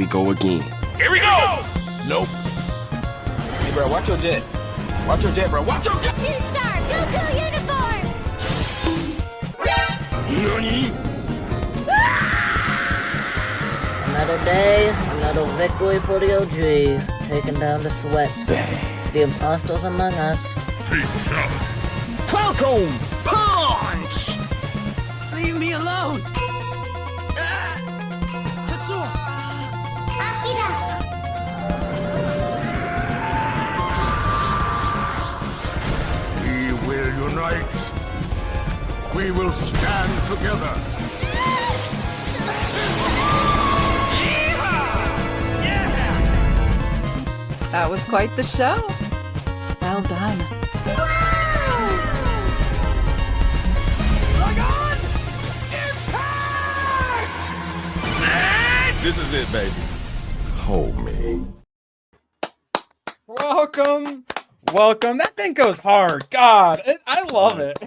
we go again. Here we go! Nope. Hey, bro, watch your jet. Watch your jet, bro. Watch your jet! Two-star Goku uniform! Nani? Another day, another victory for the OG, taking down the sweats. The imposters among us. Fatality. Falcon punch! Leave me alone! Tetsuo! Akira! We will unite. We will stand together. That was quite the show. Well done. This is it, baby. Hold me. Welcome. That thing goes hard. God, I love it.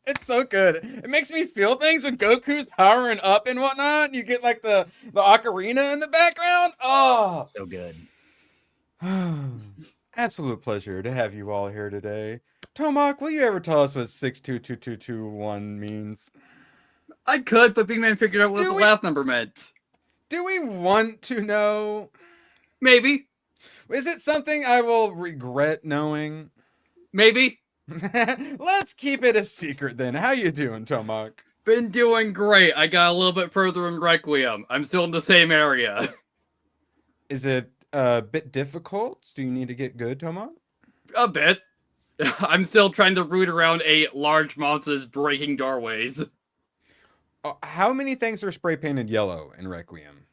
It's so good. It makes me feel things when Goku's powering up and whatnot. And you get like the ocarina in the background. Oh, So good. absolute pleasure to have you all here today. Tomak, will you ever tell us what 622221 means? I could, but Big Man figured out what the last number meant. Do we want to know? Maybe. Is it something I will regret knowing? Maybe. Let's keep it a secret then. How you doing, Tomak? Been doing great. I got a little bit further in Requiem. I'm still in the same area. Is it a bit difficult? Do you need to get good, Tomak? A bit. I'm still trying to root around a large monster's breaking doorways. How many things are spray painted yellow in Requiem?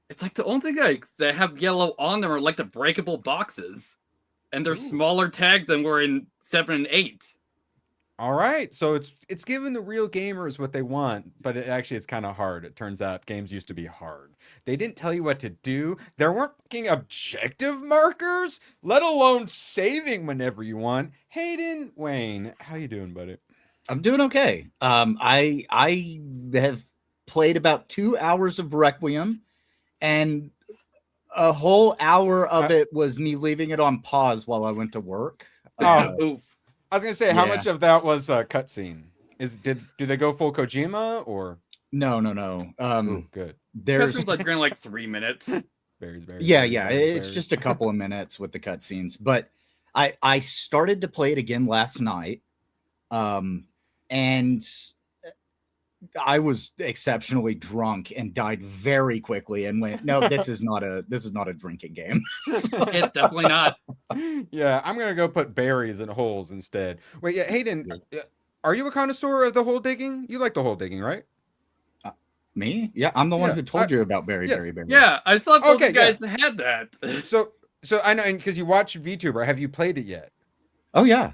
It's like the only thing that have yellow on them are like the breakable boxes. And they're smaller tags than were in 7 and 8. All right, so it's giving the real gamers what they want, but it's kind of hard. It turns out games used to be hard. They didn't tell you what to do. There weren't fucking objective markers, let alone saving whenever you want. Hayden, Wayne, how you doing, buddy? I'm doing okay. I have played about 2 hours of Requiem, and a whole hour of it was me leaving it on pause while I went to work. Oof. I was gonna say, how much of that was a cutscene? Do they go full Kojima or? No. Good. There's like 3 minutes. Berries, yeah. It's just a couple of minutes with the cutscenes, but I started to play it again last night, and I was exceptionally drunk and died very quickly and went, no, this is not a drinking game. So, it's definitely not. Yeah, I'm gonna go put berries in holes instead. Wait, yeah, Hayden, are you a connoisseur of the hole digging? You like the hole digging, right? Me? Yeah, I'm the one who told you about berry. Yeah, I thought both you guys had that. So I know, and because you watch VTuber, have you played it yet? Oh yeah.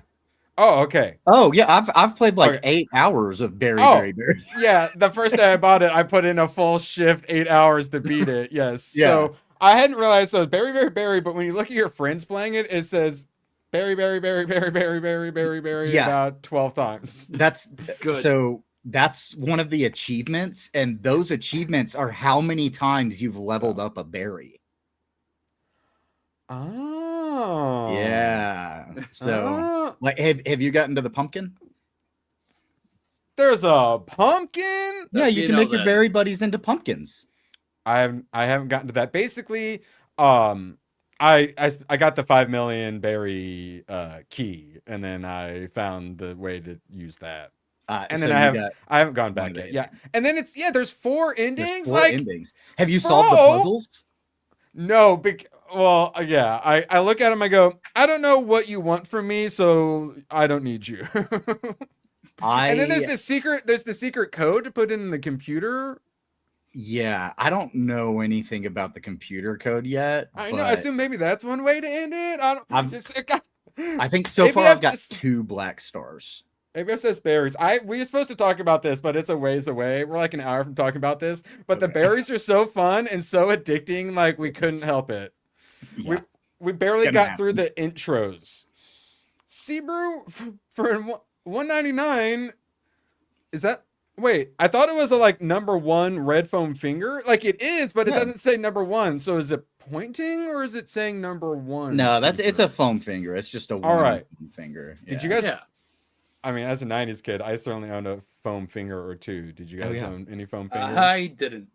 Oh, okay. Oh yeah, I've played like 8 hours of berry. Yeah, the first day I bought it, I put in a full shift, 8 hours to beat it. Yes. Yeah. So I hadn't realized so berry, but when you look at your friends playing it, it says berry about 12 times. That's good. So that's one of the achievements, and those achievements are how many times you've leveled up a berry. Oh. Yeah. So like have you gotten to the pumpkin? There's a pumpkin? Yeah, you can make your berry buddies into pumpkins. I haven't gotten to that. Basically, I got the 5 million berry key, and then I found the way to use that. And so then I haven't gone back yet. Yeah. And then there's 4 endings. There's 4 endings. Have you solved the puzzles? No, well, yeah. I look at him, I go, I don't know what you want from me, so I don't need you. And then there's the secret code to put in the computer. Yeah, I don't know anything about the computer code yet. I know. I assume maybe that's one way to end it. I think so far I've got 2 black stars. Maybe it says berries. We were supposed to talk about this, but it's a ways away. We're like an hour from talking about this. But the berries are so fun and so addicting, like we couldn't help it. Yeah. We barely got through the intros. Seabrew for $1.99. Is that Wait, I thought it was a like number 1 red foam finger. Like it is, but it Yeah. doesn't say number 1. So is it pointing or is it saying number 1? No, it's a Seabrew? foam finger. It's just a All one right. foam finger. Did Yeah. you guys? Yeah. I mean, as a '90s kid, I certainly owned a foam finger or two. Did you guys yeah. own any foam fingers? I didn't.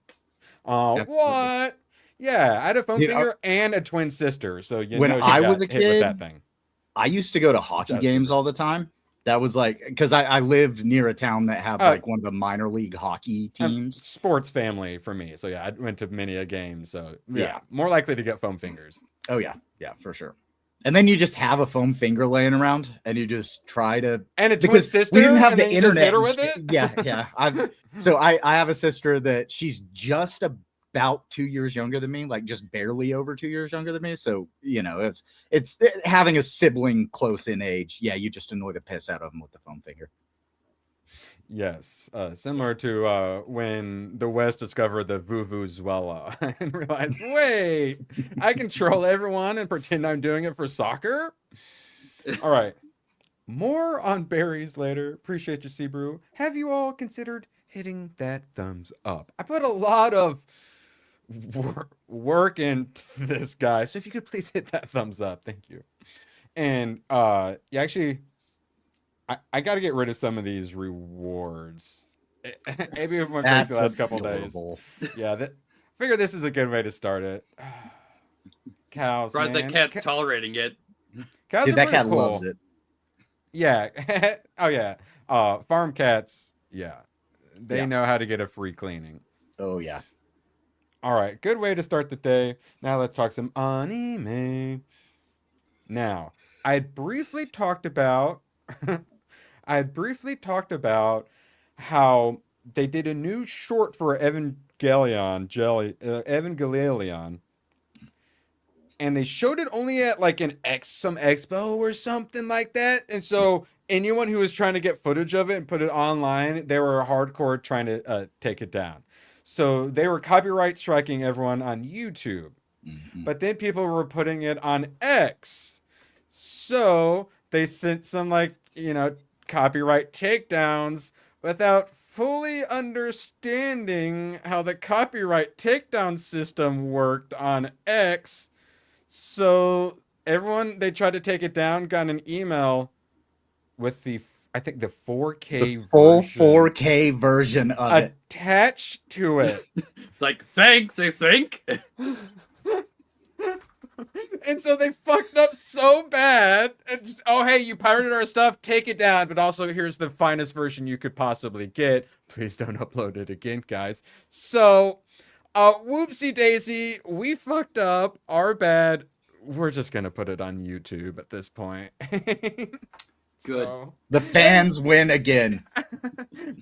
Oh, Absolutely. what? Yeah, I had a foam Dude, finger and a twin sister. So you When know you I got was a hit with kid, that thing. I used to go to hockey That's games super. all the time. That was like because I lived near a town that had like one of the minor league hockey teams. Sports family for me. So yeah, I went to many a game. So yeah, Yeah. more likely to get foam fingers. Oh yeah, for sure. And then you just have a foam finger laying around, and you just try to And a twin because sister. we didn't have and the then you just internet. hit her and with shit. it. Yeah. I have a sister that she's just about 2 years younger than me, like just barely over 2 years younger than me. So you know, it's having a sibling close in age. Yeah, you just annoy the piss out of them with the foam finger. Yes, similar to when the West discovered the Vuvuzela and realized, wait, I control everyone and pretend I'm doing it for soccer. All right, more on berries later. Appreciate you, Seabrew. Have you all considered hitting that thumbs up? I put a lot of work into this, guy. So if you could please hit that thumbs up, thank you. And you actually. I got to get rid of some of these rewards. Maybe with my That's the last couple adorable. days. Yeah, figure this is a good way to start it. Cows, Surprised man. that cat's tolerating it. Cows Dude, are that pretty cat cool. loves it. Yeah. Oh yeah. Farm cats. Yeah, they Yeah. know how to get a free cleaning. Oh yeah. All right, good way to start the day. Now let's talk some anime. Now, I had briefly talked about how they did a new short for Evangelion, and they showed it only at like some expo or something like that. And so anyone who was trying to get footage of it and put it online, they were hardcore trying to take it down. So they were copyright striking everyone on YouTube. Mhm. But then people were putting it on X. So they sent some copyright takedowns without fully understanding how the copyright takedown system worked on X. So everyone they tried to take it down got an email with the 4K The full version 4K version of it. attached to it. It's like, thanks, I think. And so they fucked up so bad. And just, oh, hey, you pirated our stuff. Take it down. But also, here's the finest version you could possibly get. Please don't upload it again, guys. So, whoopsie daisy. We fucked up. Our bad. We're just going to put it on YouTube at this point. Good. So, The fans win again.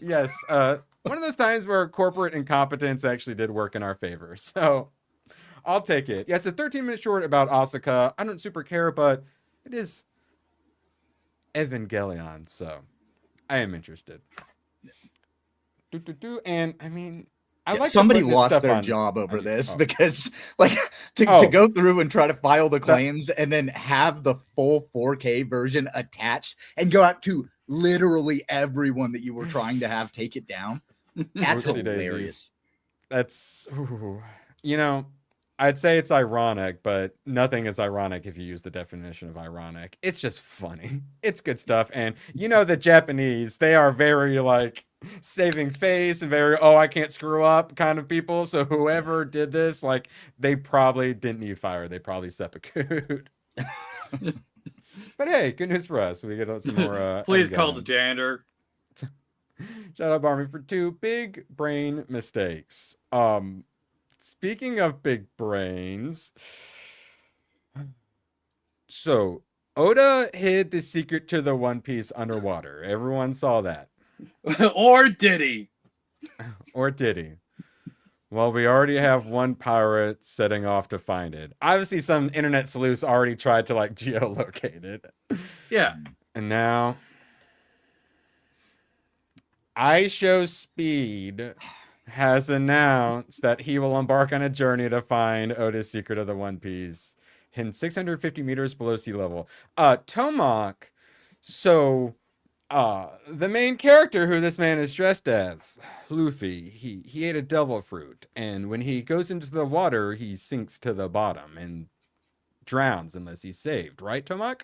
yes. One of those times where corporate incompetence actually did work in our favor. So, I'll take it. Yeah, it's a 13-minute short about Asuka. I don't super care, but it is Evangelion, so I am interested. And I mean, I like somebody to put this lost stuff their on- job over on- this oh. because like to Oh. go through and try to file the claims and then have the full 4K version attached and go out to literally everyone that you were trying to have take it down. That's Whoopsie hilarious. daisies. That's, I'd say it's ironic, but nothing is ironic if you use the definition of ironic. It's just funny. It's good stuff. And the Japanese, they are very like saving face and very, I can't screw up kind of people. So whoever did this, like they probably didn't need fire. They probably seppuku'd. But hey, good news for us. We get some more. Please call the Evangelion. janitor. Shout out Barmy for 2 big brain mistakes. Speaking of big brains, so Oda hid the secret to the One Piece underwater. Everyone saw that. Or did he? Or did he? Well, we already have one pirate setting off to find it. Obviously, some internet sleuths already tried to geolocate it. Yeah. And now iShow Speed has announced that he will embark on a journey to find Oda's secret of the One Piece, hidden 650 meters below sea level. Tomac, so The main character who this man is dressed as, Luffy, he ate a devil fruit, and when he goes into the water, he sinks to the bottom and drowns unless he's saved. Right, Tomak?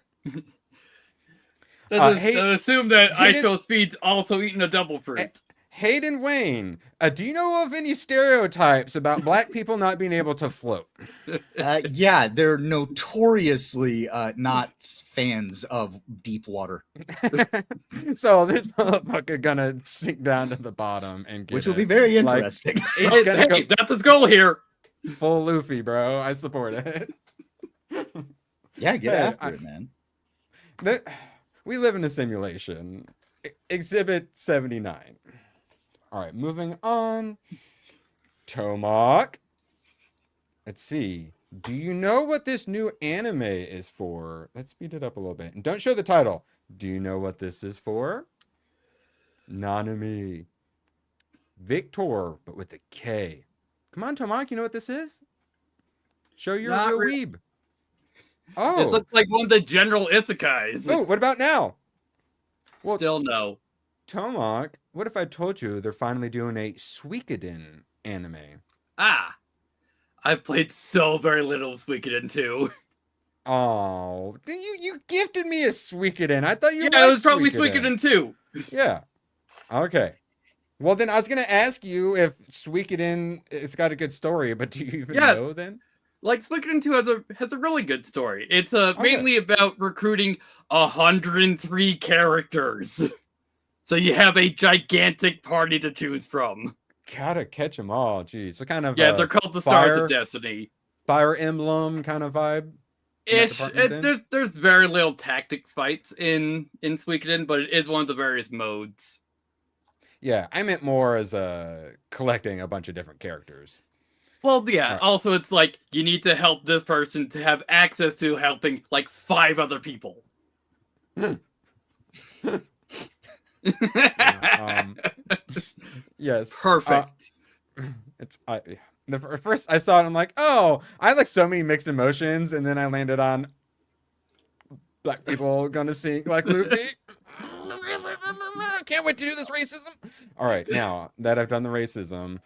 Does assume that I Show Speed's also eating a double fruit. Hayden Wayne, do you know of any stereotypes about black people not being able to float? Yeah, they're notoriously not fans of deep water. So this motherfucker gonna sink down to the bottom and get which will be very like, interesting. he's gonna go That's his goal here. full Luffy, bro. I support it. Yeah, get Hey, after it, man. We live in a simulation. Exhibit 79. All right, moving on. Tomak. Let's see. Do you know what this new anime is for? Let's speed it up a little bit. And don't show the title. Do you know what this is for? Nanami. Victor, but with a K. Come on, Tomak, you know what this is? Show your Not real weeb. Oh. This looks like one of the general isekais. Oh, what about now? Well, Still no. Tomak, what if I told you they're finally doing a Suikoden anime? I've played so very little of Suikoden 2. Oh, you gifted me a Suikoden. I thought you Yeah, it liked was probably Suikoden. Suikoden 2. Yeah. Okay. Well, then I was gonna ask you if Suikoden it's got a good story, but do you even know then? Like Suikoden 2 has a really good story. It's mainly about recruiting 103 characters. So you have a gigantic party to choose from. Gotta catch them all. Geez, so kind of they're called the Stars of Destiny. Fire Emblem kind of vibe. Ish. There's very little tactics fights in Suikoden, but it is one of the various modes. Yeah, I meant more as collecting a bunch of different characters. Well, yeah. Also, it's like you need to help this person to have access to helping like 5 other people. Yes. Perfect. First I saw it, I'm like, oh, I had like so many mixed emotions, and then I landed on black people gonna sing like Luffy. Can't wait to do this racism. All right, now that I've done the racism,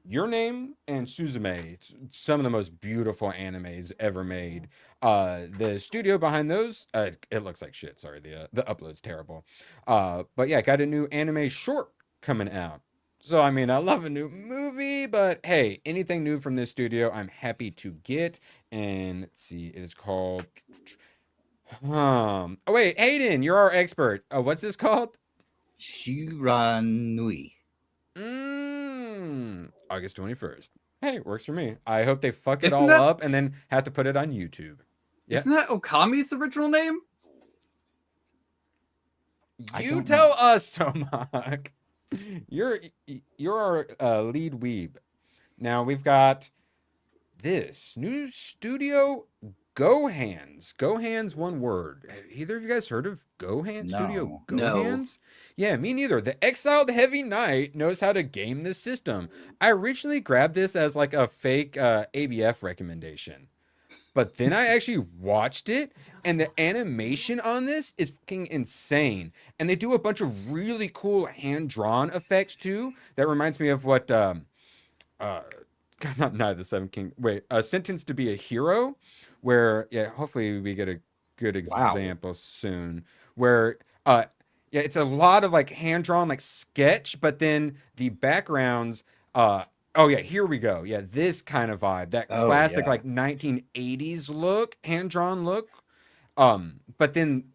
Your Name and Suzume, some of the most beautiful animes ever made. The studio behind those, it looks like shit. Sorry, the upload's terrible. But yeah, got a new anime short coming out. So I mean, I love a new movie, but hey, anything new from this studio, I'm happy to get. And let's see, it is called. Oh wait, Hayden, you're our expert. What's this called? Shiranui. August 21st. Hey, works for me. I hope they fuck it Isn't all that- up and then have to put it on YouTube. Yeah. Isn't that Okami's original name? You tell us, Tomak. You're our lead weeb. Now we've got this new studio, Gohands. Gohands, one word. Have either of you guys heard of Gohan Studio? No. Gohands? Yeah, me neither. The exiled Heavy Knight knows how to game this system. I originally grabbed this as like a fake ABF recommendation. But then I actually watched it, and the animation on this is fucking insane. And they do a bunch of really cool hand-drawn effects too. That reminds me of what not Night of the Seven King. Wait, Sentenced to Be a Hero, where hopefully we get a good example soon. Where it's a lot of like hand-drawn like sketch, but then the backgrounds here we go. Yeah, this kind of vibe. That classic like 1980s look, hand-drawn look. But then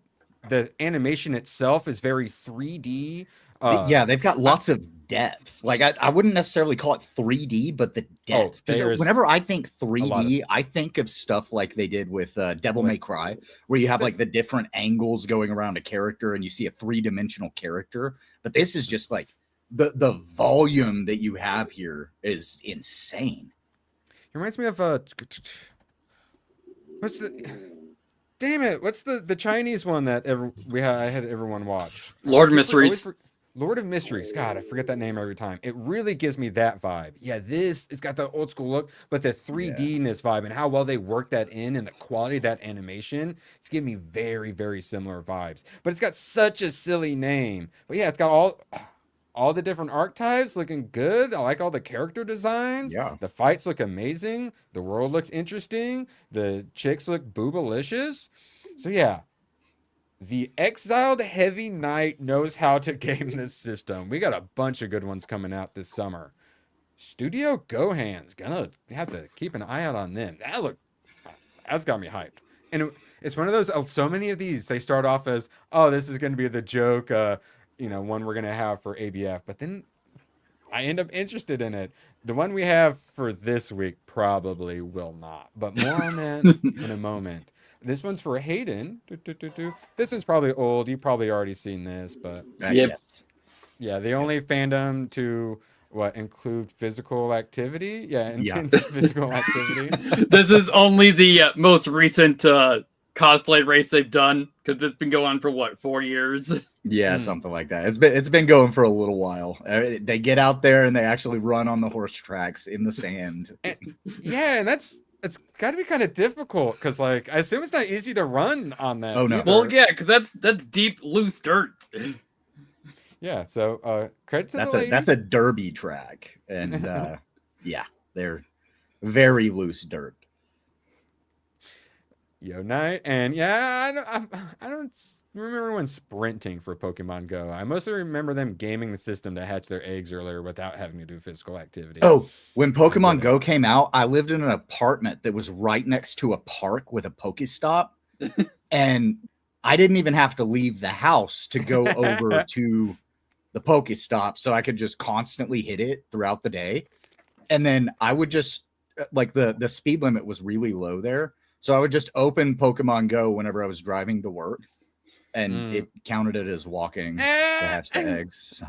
the animation itself is very 3D. They've got lots of depth. Like I wouldn't necessarily call it 3D, but the depth. Whenever I think 3D, I think of stuff like they did with Devil May Cry, where you have like the different angles going around a character and you see a 3-dimensional character. But this is just like the volume that you have here is insane. It reminds me of what's the Chinese one that I had everyone watch? Lord of Mysteries. Lord of Mysteries. God, I forget that name every time. It really gives me that vibe. Yeah, it's got the old school look, but the 3D-ness vibe and how well they work that in and the quality of that animation, it's giving me very, very similar vibes. But it's got such a silly name. But yeah, it's got all the different archetypes looking good. I like all the character designs. Yeah. The fights look amazing. The world looks interesting. The chicks look boobalicious. So yeah, the Exiled Heavy Knight knows how to game this system. We got a bunch of good ones coming out this summer. Studio Gohan's gonna have to keep an eye out on them. That's got me hyped. And it's one of those, so many of these, they start off as, oh, this is gonna be the joke, one we're gonna have for ABF. But then I end up interested in it. The one we have for this week probably will not. But more on that in a moment. This one's for Hayden. This one's probably old. You've probably already seen this, but Yes. yeah, the only fandom to include physical activity. Yeah, intense physical activity. This is only the most recent cosplay race they've done because it's been going on for what, 4 years? Yeah, something like that. It's been going for a little while. They get out there and they actually run on the horse tracks in the sand. And it's got to be kind of difficult because, like, I assume it's not easy to run on that. Oh no. either. Well, yeah, because that's deep, loose dirt. Yeah. So credit to the ladies. That's a derby track, and yeah, they're very loose dirt. Yo Night, and yeah, I don't remember when sprinting for Pokemon Go. I mostly remember them gaming the system to hatch their eggs earlier without having to do physical activity. Oh, when Pokemon Go came out, I lived in an apartment that was right next to a park with a Pokestop, and I didn't even have to leave the house to go over to the Pokestop, so I could just constantly hit it throughout the day. And then I would just, like, the speed limit was really low there, so I would just open Pokemon Go whenever I was driving to work, and it counted it as walking to hatch the eggs.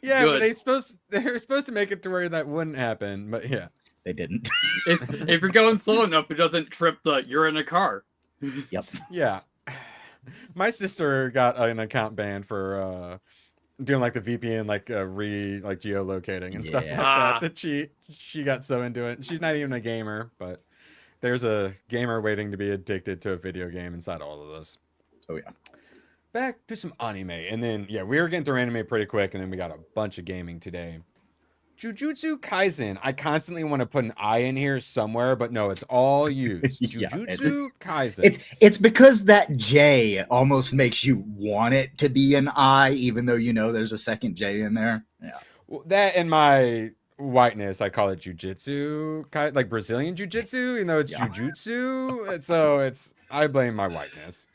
Yeah, Good. but they're supposed to make it to where that wouldn't happen, but yeah. They didn't. if you're going slow enough, it doesn't trip you're in a car. Yep. Yeah. My sister got an account ban for doing like the VPN, like geolocating and stuff like that she got so into it. She's not even a gamer, but there's a gamer waiting to be addicted to a video game inside all of us. Oh yeah. Back to some anime, and then we were getting through anime pretty quick, and then we got a bunch of gaming today. Jujutsu Kaisen. I constantly want to put an I in here somewhere, but no, it's all used. Jujutsu Kaisen. It's because that J almost makes you want it to be an I, even though you know there's a second J in there. Yeah. Well, that and my whiteness, I call it Jujutsu, like Brazilian Jiu-Jitsu, even though it's Jujutsu. So I blame my whiteness.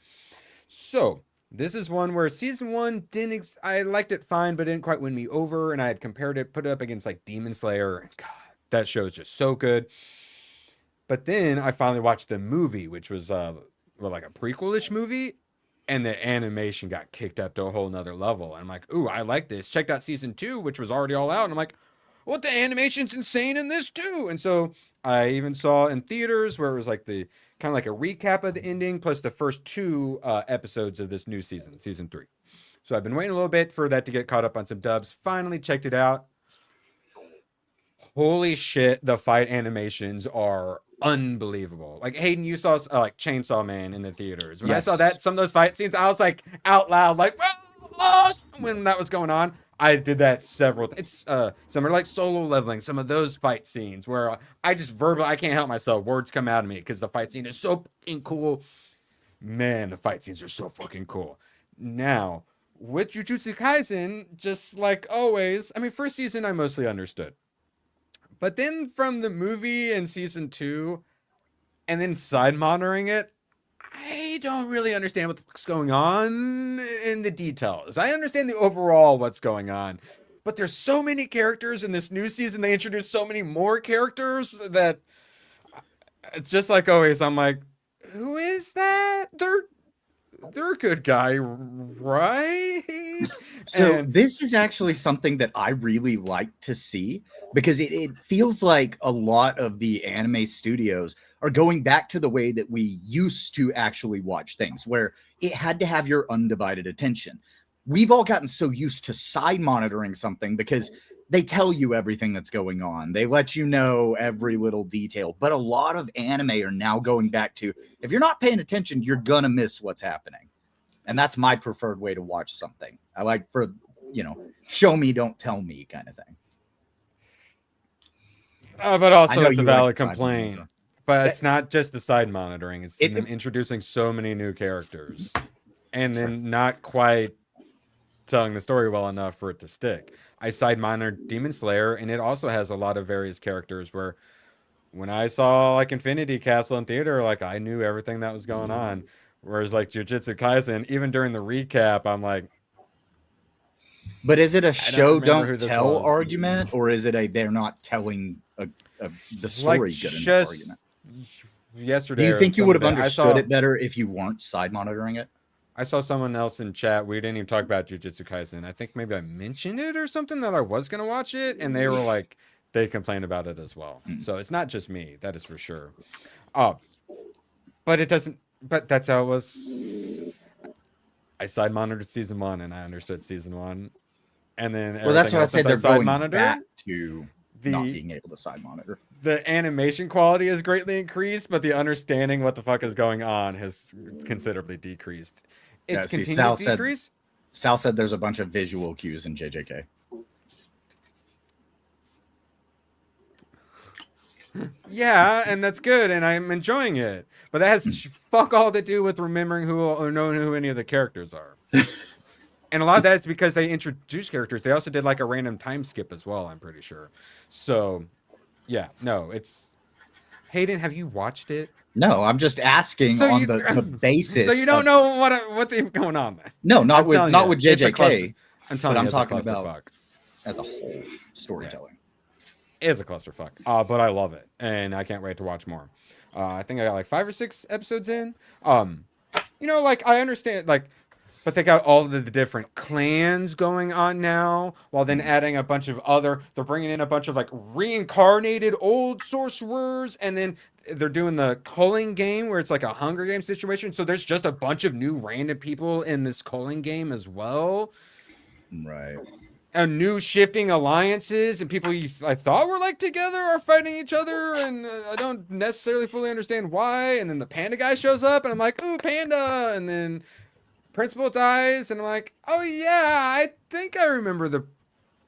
So this is one where season 1 I liked it fine, but it didn't quite win me over, and I had put it up against like Demon Slayer, and God, that show is just so good. But then I finally watched the movie, which was like a prequel-ish movie, and the animation got kicked up to a whole nother level. And I'm like, ooh, I like this. Checked out season 2, which was already all out, and I'm like, what, the animation's insane in this too. And so I even saw in theaters where it was like the kind of like a recap of the ending plus the first 2 episodes of this new season 3. So I've been waiting a little bit for that to get caught up on some dubs. Finally checked it out. Holy shit, the fight animations are unbelievable. Like, Hayden, you saw like Chainsaw Man in the theaters. When I saw that, some of those fight scenes, I was like out loud, like, when that was going on. I did that several. Some are like solo leveling. Some of those fight scenes where I just I can't help myself. Words come out of me because the fight scene is so fucking cool. Man, the fight scenes are so fucking cool. Now, with Jujutsu Kaisen, just like always, I mean, first season I mostly understood. But then from the movie in season 2, and then side monitoring it, I don't really understand what the fuck's going on in the details. I understand the overall what's going on, but there's so many characters in this new season. They introduced so many more characters that, just like always, I'm like, who is that? They're a good guy, right? So this is actually something that I really like to see, because it feels like a lot of the anime studios are going back to the way that we used to actually watch things, where it had to have your undivided attention. we've all gotten so used to side monitoring something because they tell you everything that's going on. They let you know every little detail. But a lot of anime are now going back to, if you're not paying attention, you're going to miss what's happening. And that's my preferred way to watch something. I like for, show me, don't tell me kind of thing. But also it's a valid like complaint. But it's not just the side monitoring. It's them introducing so many new characters. And then not quite telling the story well enough for it to stick. I side monitored Demon Slayer, and it also has a lot of various characters where when I saw like Infinity Castle in theater, like I knew everything that was going on. Whereas like Jujutsu Kaisen, even during the recap, I'm like, but is it a show don't tell was. argument, or is it a they're not telling the story like good enough argument? Yesterday, do you think you would have understood it better if you weren't side monitoring it? I saw someone else in chat. We didn't even talk about Jujutsu Kaisen. I think maybe I mentioned it or something that I was going to watch it. And they were like, they complained about it as well. So it's not just me. That is for sure. But it doesn't, but that's how it was. I side monitored season 1 and I understood season 1. And then, well, that's what I said. They're going back to not being able to side monitor. The animation quality has greatly increased, but the understanding what the fuck is going on has considerably decreased. It's continued to decrease. Sal said there's a bunch of visual cues in JJK. Yeah, and that's good, and I'm enjoying it. But that has fuck all to do with remembering who or knowing who any of the characters are. And a lot of that is because they introduced characters. They also did like a random time skip as well, I'm pretty sure. So, yeah, no, it's... Hayden, have you watched it? No, I'm just asking on the basis. So you don't know what's even going on then? No, not with JJK. I'm telling you, I'm talking about as a whole storytelling. It is a clusterfuck, but I love it, and I can't wait to watch more. I think I got like 5 or 6 episodes in. Like I understand, like, but they got all of the different clans going on now, while then adding a bunch of they're bringing in a bunch of like reincarnated old sorcerers, and then they're doing the culling game where it's like a Hunger Games situation. So there's just a bunch of new random people in this culling game as well. Right. And new shifting alliances, and people I thought were like together are fighting each other, and I don't necessarily fully understand why. And then the panda guy shows up, and I'm like, ooh, panda. And then principal dies, and I'm like, oh yeah, I think I remember the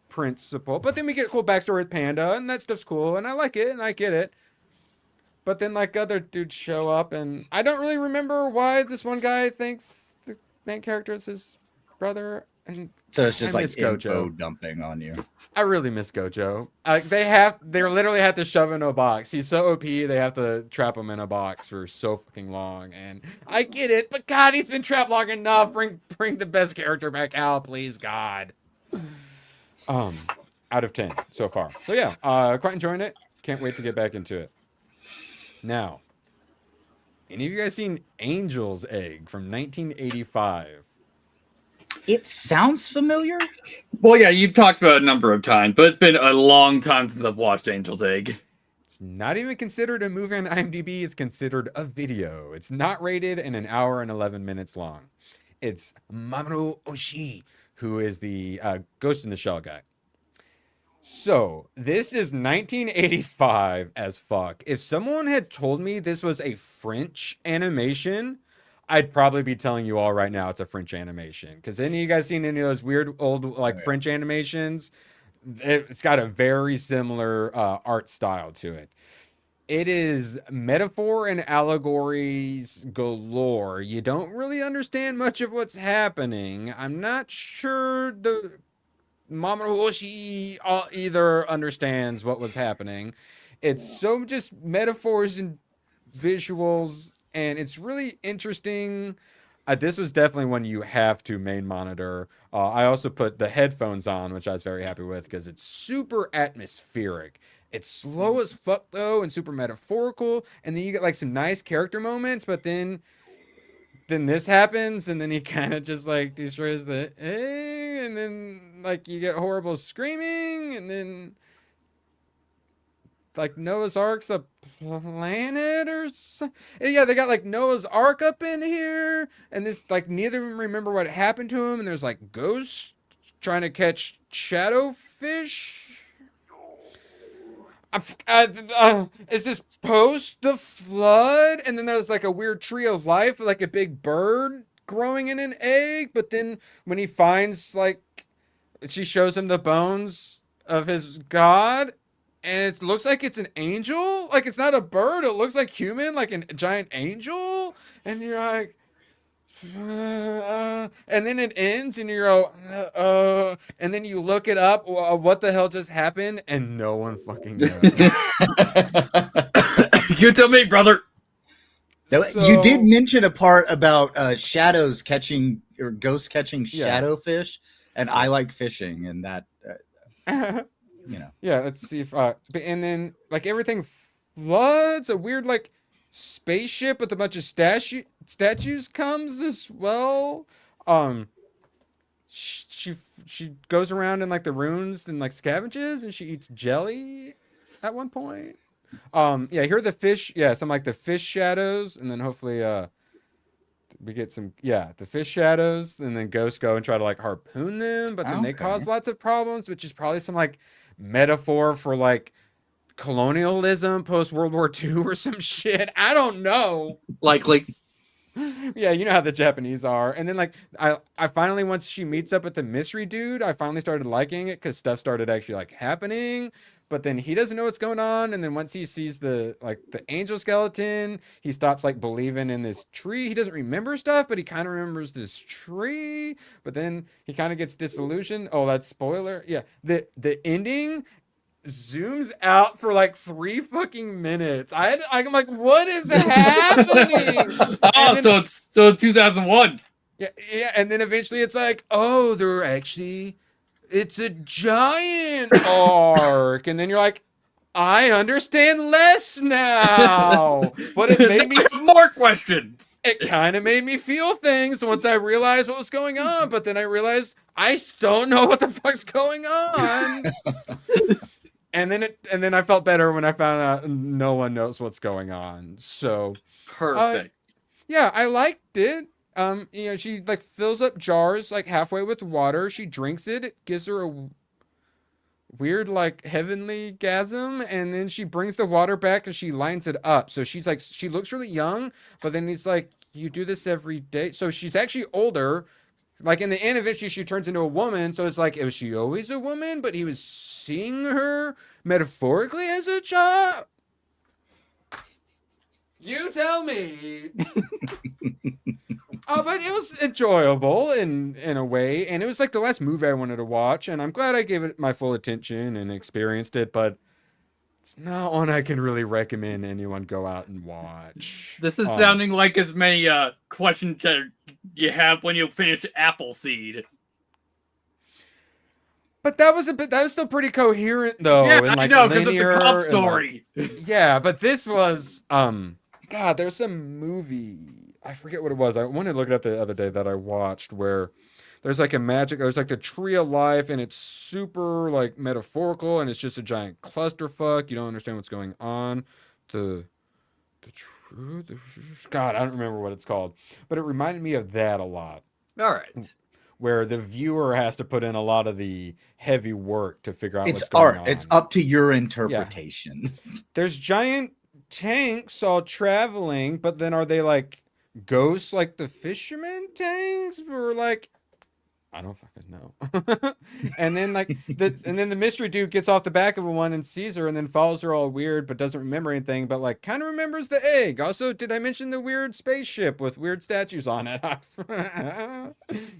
principal. But then we get a cool backstory with panda, and that stuff's cool, and I like it, and I get it. But then like other dudes show up, and I don't really remember why this one guy thinks the main character is his brother. And so it's just like info dumping on you. I really miss Gojo. They literally have to shove him in a box. He's so OP, they have to trap him in a box for so fucking long. And I get it, but God, he's been trapped long enough. Bring the best character back out, please, God. Out of 10 so far. So yeah, quite enjoying it. Can't wait to get back into it. Now, any of you guys seen Angel's Egg from 1985? It sounds familiar. Well, yeah, you've talked about it a number of times, but it's been a long time since I've watched Angel's Egg. It's not even considered a movie on IMDb. It's considered a video. It's not rated and 1 hour and 11 minutes long. It's Mamoru Oshii, who is the Ghost in the Shell guy. So, this is 1985 as fuck. If someone had told me this was a French animation, I'd probably be telling you all right now it's a French animation. Because any of you guys seen any of those weird old like French animations? It's got a very similar art style to it. It is metaphor and allegories galore. You don't really understand much of what's happening. I'm not sure the Mamoru Oshii either understands what was happening. It's so just metaphors and visuals, and it's really interesting. This was definitely one you have to main monitor. I also put the headphones on, which I was very happy with because it's super atmospheric. It's slow as fuck though, and super metaphorical. And then you get like some nice character moments, but then this happens, and then he kind of just like destroys the egg, and then like you get horrible screaming, and then like Noah's Ark's a planet or something. Yeah, they got like Noah's Ark up in here, and this like neither of them remember what happened to him, and there's like ghosts trying to catch shadowfish. Is this post the flood? And then there's like a weird tree of life with like a big bird growing in an egg. But then when he finds like, she shows him the bones of his god, and it looks like it's an angel. Like it's not a bird. It looks like human, like a giant angel. And you're like, and then it ends, and you're and then you look it up. What the hell just happened? And no one fucking knows. You tell me, brother. You did mention a part about shadows catching or ghosts catching shadowfish, and I like fishing, and that you know. Yeah, let's see if and then like everything floods. A weird like spaceship with a bunch of statues comes as well. She goes around in like the ruins and like scavenges, and she eats jelly at one point. Yeah, here are the fish. Yeah, some like the fish shadows, and then hopefully we get some the fish shadows, and then ghosts go and try to like harpoon them, but then they cause lots of problems, which is probably some like metaphor for like colonialism post World War II or some shit. I don't know. Likely. Yeah, you know how the Japanese are. And then like I finally, once she meets up with the mystery dude, I finally started liking it because stuff started actually like happening. But then he doesn't know what's going on, and then once he sees the angel skeleton, he stops like believing in this tree. He doesn't remember stuff, but he kind of remembers this tree. But then he kind of gets disillusioned. Oh, that's spoiler. Yeah, the ending zooms out for like 3 fucking minutes. I'm like, what is happening? Oh, then, so it's 2001. Yeah, and then eventually it's like, oh, it's a giant arc, and then you're like, I understand less now. But it made me more questions. It kind of made me feel things once I realized what was going on, but then I realized I still don't know what the fuck's going on. And then I felt better when I found out no one knows what's going on. So perfect. Yeah, I liked it. She like fills up jars like halfway with water. She drinks it. It gives her a weird like heavenly gasm, and then she brings the water back and she lines it up. So she's like, she looks really young, but then he's like, you do this every day. So she's actually older. Like in the end, eventually she turns into a woman. So it's like, was she always a woman? But he was seeing her metaphorically as a child. You tell me. But it was enjoyable in a way, and it was like the last movie I wanted to watch, and I'm glad I gave it my full attention and experienced it, but it's not one I can really recommend anyone go out and watch. This is sounding like as many questions you have when you finish Appleseed. But that was still pretty coherent though. Yeah, and, like, I know, because it's a cop and, story. Yeah, but this was God, there's some movie, I forget what it was. I wanted to look it up the other day that I watched where there's like there's like the tree of life, and it's super like metaphorical, and it's just a giant clusterfuck. You don't understand what's going on. God, I don't remember what it's called, but it reminded me of that a lot. All right. Where the viewer has to put in a lot of the heavy work to figure out what's going on. It's up to your interpretation. Yeah. There's giant tanks all traveling, but then are they like ghosts like the fisherman tanks? Or like, I don't fucking know. And then like the mystery dude gets off the back of one and sees her and then follows her all weird but doesn't remember anything, but like kind of remembers the egg. Also, did I mention the weird spaceship with weird statues on it?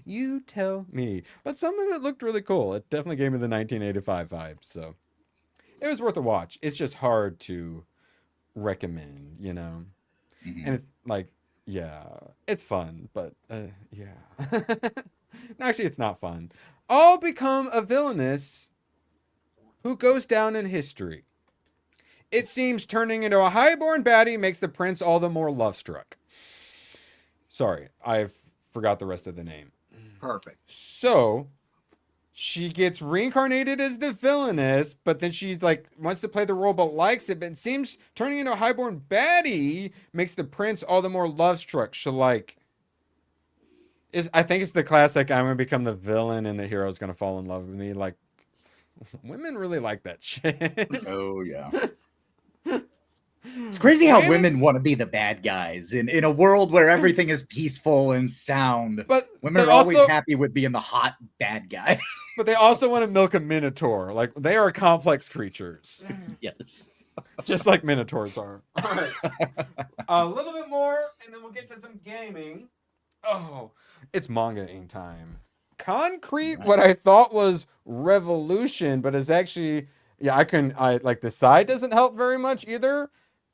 You tell me. But some of it looked really cool. It definitely gave me the 1985 vibe, so it was worth a watch. It's just hard to recommend, you know. Mm-hmm. And it, like, yeah, it's fun, but yeah. Actually, it's not fun. All become a villainess who goes down in history. It seems turning into a highborn baddie makes the prince all the more love-struck. Sorry, I forgot the rest of the name. Perfect. So, she gets reincarnated as the villainess, but then she's like wants to play the role but likes it, but it seems turning into a highborn baddie makes the prince all the more love struck. She like I think it's the classic I'm gonna become the villain and the hero's gonna fall in love with me. Like women really like that shit. Oh yeah. It's crazy how women want to be the bad guys in a world where everything is peaceful and sound. But women are always happy with being the hot bad guy. But they also want to milk a minotaur. Like they are complex creatures. Yes. Just like minotaurs are. All right. A little bit more, and then we'll get to some gaming. Oh, it's manga-ing time. Concrete, what I thought was revolution, but is actually, yeah, I like the side doesn't help very much either.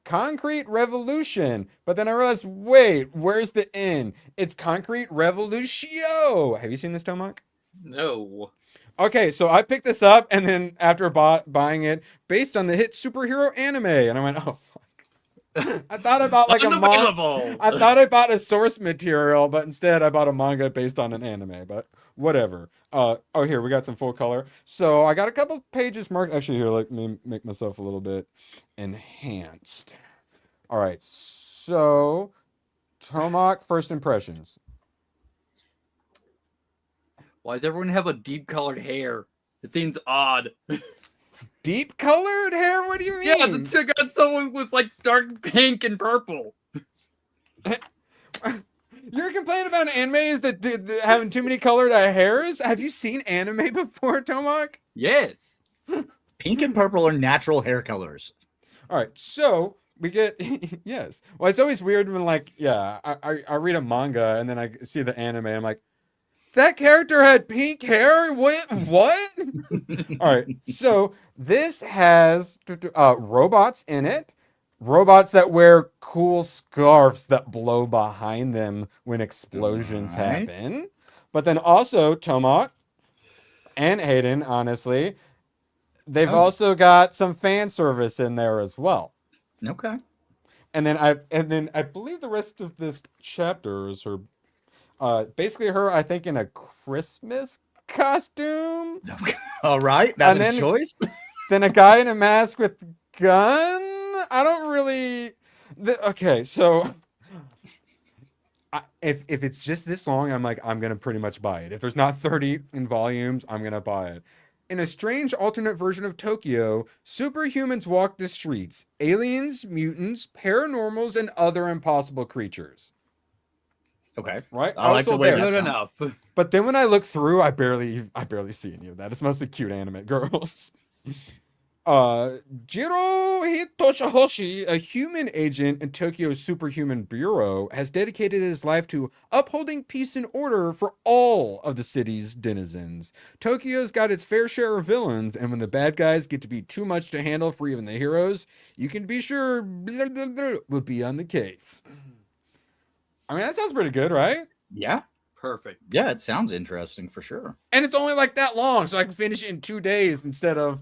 Concrete Revolution. But then I realized, wait, where's the N? It's Concrete Revolutio. Have you seen this, Tomak? No. Okay, so I picked this up, and then after buying it, based on the hit superhero anime, and I went, oh, fuck. I thought about like I thought I bought a source material, but instead I bought a manga based on an anime, but whatever. Oh, here, we got some full color. So I got a couple pages marked. Actually, here, let me make myself a little bit enhanced. All right, so Tomak, first impressions. Why does everyone have a deep colored hair? It seems odd. Deep colored hair? What do you mean? Yeah, they got someone with like dark pink and purple. You're complaining about animes that having too many colored hairs? Have you seen anime before, Tomak? Yes. Pink and purple are natural hair colors. All right, so we get yes. Well, it's always weird when like I read a manga and then I see the anime. And I'm like, that character had pink hair. What? All right, so this has robots in it. Robots that wear cool scarves that blow behind them when explosions happen. But then also Tomak and Hayden, honestly, they've also got some fan service in there as well. Okay. And then I believe the rest of this chapter is her basically her, I think, in a Christmas costume. All right, that's a choice. Then a guy in a mask with gun. I don't really. Okay, so if it's just this long, I'm like, I'm gonna pretty much buy it. If there's not 30 in volumes, I'm gonna buy it. In a strange alternate version of Tokyo, superhumans walk the streets. Aliens, mutants, paranormals, and other impossible creatures. Okay. Right? I like the way good enough. But then when I look through, I barely see any of that. It's mostly cute anime girls. Jiro Toshihoshi, a human agent in Tokyo's Superhuman Bureau, has dedicated his life to upholding peace and order for all of the city's denizens. Tokyo's got its fair share of villains, and when the bad guys get to be too much to handle for even the heroes, you can be sure will be on the case. I mean, that sounds pretty good, right? Yeah. Perfect. Yeah, it sounds interesting for sure. And it's only like that long, so I can finish it in 2 days instead of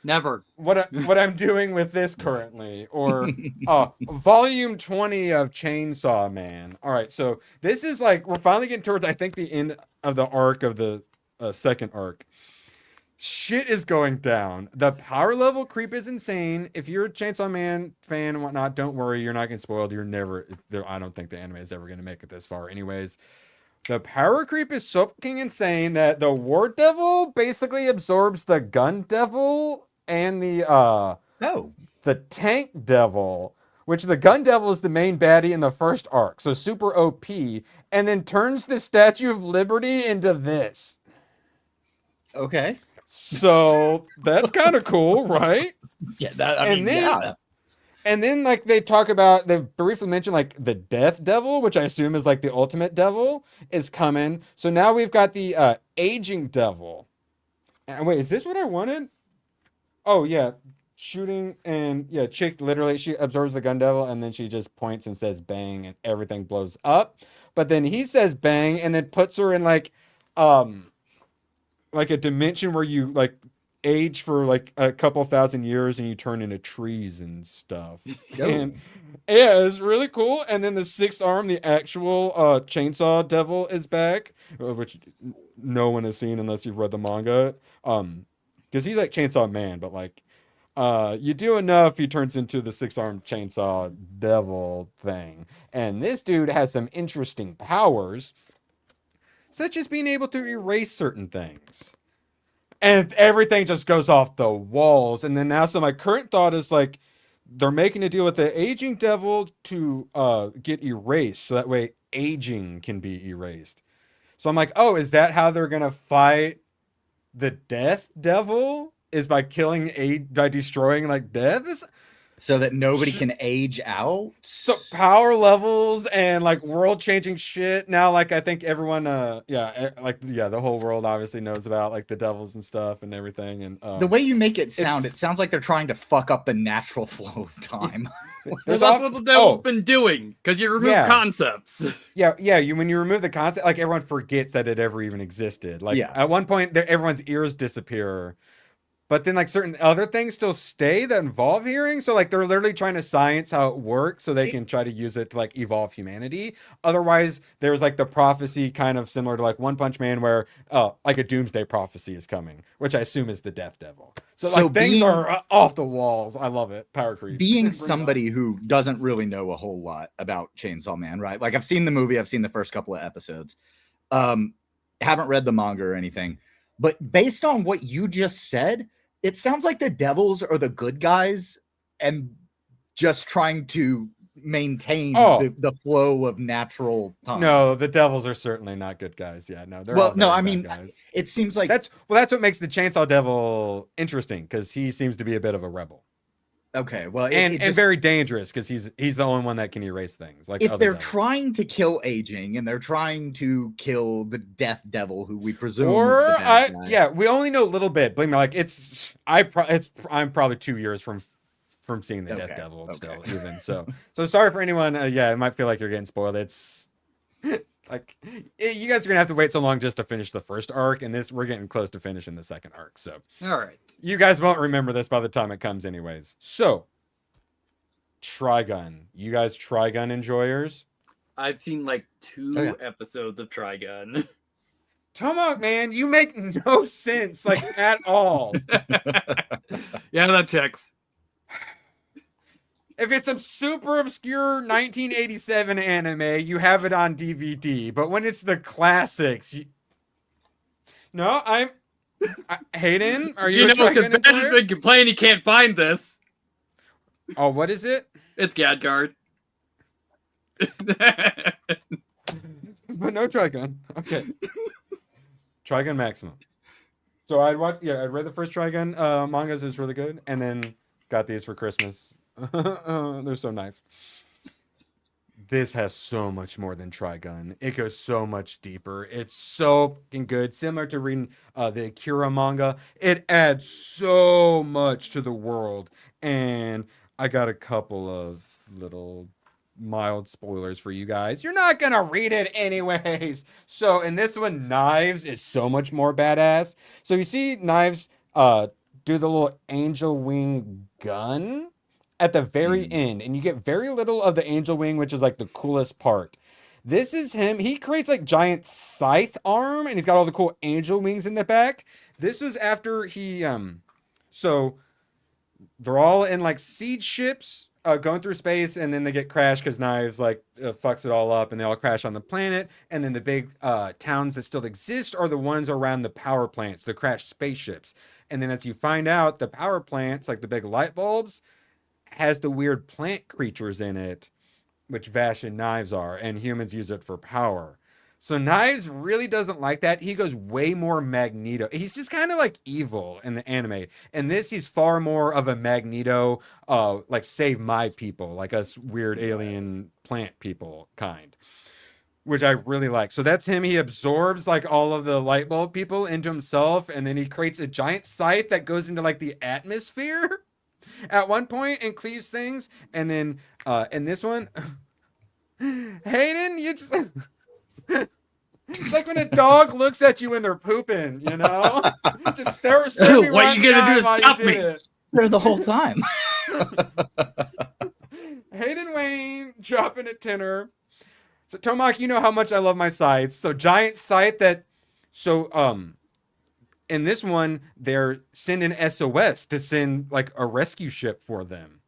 never what I'm doing with this currently, or volume 20 of Chainsaw Man. All right, so this is like we're finally getting towards I think the end of the arc of the second arc. Shit is going down. The power level creep is insane. If you're a Chainsaw Man fan and whatnot, don't worry, you're not getting spoiled. You're never. I don't think the anime is ever going to make it this far, anyways. The power creep is so fucking insane that the War Devil basically absorbs the Gun Devil and the Tank Devil, which the Gun Devil is the main baddie in the first arc, so super OP, and then turns the Statue of Liberty into this. Okay. So that's kind of cool, right? Yeah, And then like they briefly mention like the Death Devil, which I assume is like the ultimate devil, is coming. So now we've got the Aging Devil. And wait, is this what I wanted? Oh yeah, shooting and chick literally she absorbs the Gun Devil and then she just points and says bang and everything blows up. But then he says bang and then puts her in like a dimension where you like age for like a couple thousand years and you turn into trees and stuff. And yeah, it's really cool. And then the sixth arm, the actual chainsaw devil is back, which no one has seen unless you've read the manga. Because he's like Chainsaw Man, but like, you do enough, he turns into the 6-armed chainsaw devil thing. And this dude has some interesting powers, such as being able to erase certain things. And everything just goes off the walls. And then now, so my current thought is like, they're making a deal with the aging devil to get erased, so that way aging can be erased. So I'm like, oh, is that how they're gonna fight the death devil? Is by by destroying like death? So that nobody can age out. So power levels and like world changing shit. Now, like I think everyone, the whole world obviously knows about like the devils and stuff and everything. And the way you make it sounds like they're trying to fuck up the natural flow of time. That's what the devil's been doing, because you remove concepts. Yeah. When you remove the concept, like everyone forgets that it ever even existed. Like at one point, everyone's ears disappear. But then, like, certain other things still stay that involve hearing. So, like, they're literally trying to science how it works so they can try to use it to, like, evolve humanity. Otherwise, there's, like, the prophecy kind of similar to, like, One Punch Man where, like, a doomsday prophecy is coming, which I assume is the Death Devil. So like, things are off the walls. I love it. Power creep. Being somebody who doesn't really know a whole lot about Chainsaw Man, right? Like, I've seen the movie. I've seen the first couple of episodes. Haven't read the manga or anything. But based on what you just said, it sounds like the devils are the good guys and just trying to maintain the flow of natural time. No, the devils are certainly not good guys. Yeah, no, they're guys. It seems like that's what makes the Chainsaw Devil interesting, because he seems to be a bit of a rebel. Okay, well, and very dangerous, because he's the only one that can erase things. Like, if they're trying to kill aging and they're trying to kill the Death Devil, who we presume is the bad guy. We only know a little bit. Believe me, like I'm probably 2 years from seeing the Death Devil still, even so sorry for anyone. It might feel like you're getting spoiled. It's like you guys are gonna have to wait so long just to finish the first arc, and we're getting close to finishing the second arc. So all right, you guys won't remember this by the time it comes, anyways. So Trigun, you guys Trigun enjoyers? I've seen like 2 episodes of Trigun. Tomahawk, man, you make no sense, like, at all. Yeah, that checks. If it's some super obscure 1987 anime, you have it on DVD. But when it's the classics, Hayden, are you? Because Ben has been complaining he can't find this. Oh, what is it? It's Gadgard. But no Trigun. Okay. Trigun Maximum. So I'd read the first Trigun mangas. It was really good, and then got these for Christmas. They're so nice. This has so much more than Trigun. It goes so much deeper. It's so fucking good. Similar to reading the Akira manga. It adds so much to the world. And I got a couple of little mild spoilers for you guys. You're not gonna read it anyways. So in this one, Knives is so much more badass. So you see Knives do the little angel wing gun at the very end, and you get very little of the angel wing, which is like the coolest part. This is him. He creates like giant scythe arm, and he's got all the cool angel wings in the back. This was after he so they're all in like siege ships going through space, and then they get crashed because Knives like fucks it all up, and they all crash on the planet. And then the big towns that still exist are the ones around the power plants, the crashed spaceships. And then as you find out, the power plants, like the big light bulbs, has the weird plant creatures in it, which Vash and Knives are, and humans use it for power. So Knives really doesn't like that. He goes way more Magneto. He's just kind of like evil in the anime. And this, he's far more of a Magneto, like save my people, like us weird alien plant people kind, which I really like. So that's him. He absorbs like all of the light bulb people into himself, and then he creates a giant scythe that goes into like the atmosphere at one point and cleaves things. And then in this one, Hayden, you just it's like when a dog looks at you when they're pooping, you know? Just stare me what right you gonna do to while stop you me? did it. There the whole time. Hayden Wayne dropping a tenner. So Tomahawk, you know how much I love my scythes. So giant scythe that So in this one, they're sending SOS to send like a rescue ship for them.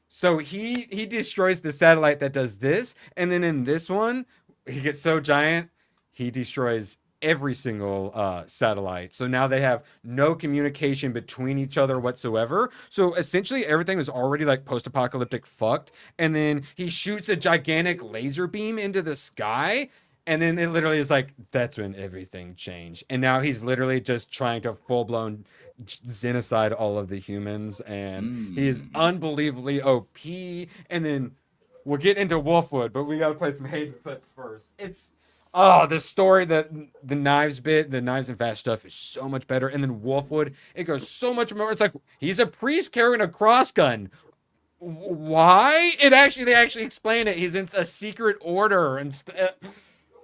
So he destroys the satellite that does this, and then in this one, he gets so giant, he destroys every single satellite. So now they have no communication between each other whatsoever. So essentially everything was already like post-apocalyptic fucked, and then he shoots a gigantic laser beam into the sky. And then it literally is like, that's when everything changed. And now he's literally just trying to full-blown genocide all of the humans. And he is unbelievably OP. And then we'll get into Wolfwood, but we got to play some Hayden clips first. It's, the story, that the knives and fast stuff is so much better. And then Wolfwood, it goes so much more. It's like, he's a priest carrying a cross gun. Why? They actually explain it. He's in a secret order and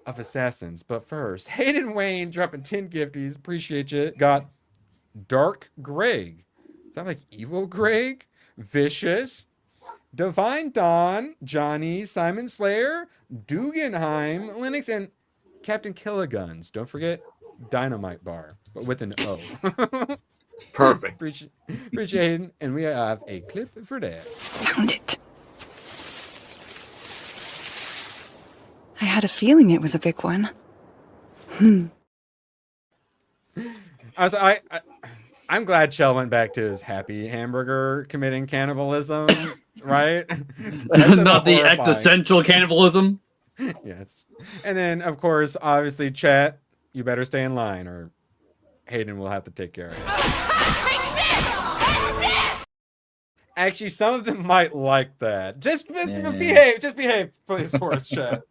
of assassins. But first, Hayden Wayne dropping 10 gifties. Appreciate you. Got Dark Greg. Is that like Evil Greg? Vicious. Divine Dawn. Johnny. Simon Slayer. Dugenheim. Linux. And Captain Killaguns. Don't forget Dynamite Bar, but with an O. Perfect. Appreciate Hayden. And we have a clip for that. Found it. I had a feeling it was a big one. I'm glad Chell went back to his happy hamburger committing cannibalism, right? Not the existential cannibalism. Yes. And then, of course, obviously, chat, you better stay in line or Hayden will have to take care of you. Actually, some of them might like that. Just behave, please, for us, chat.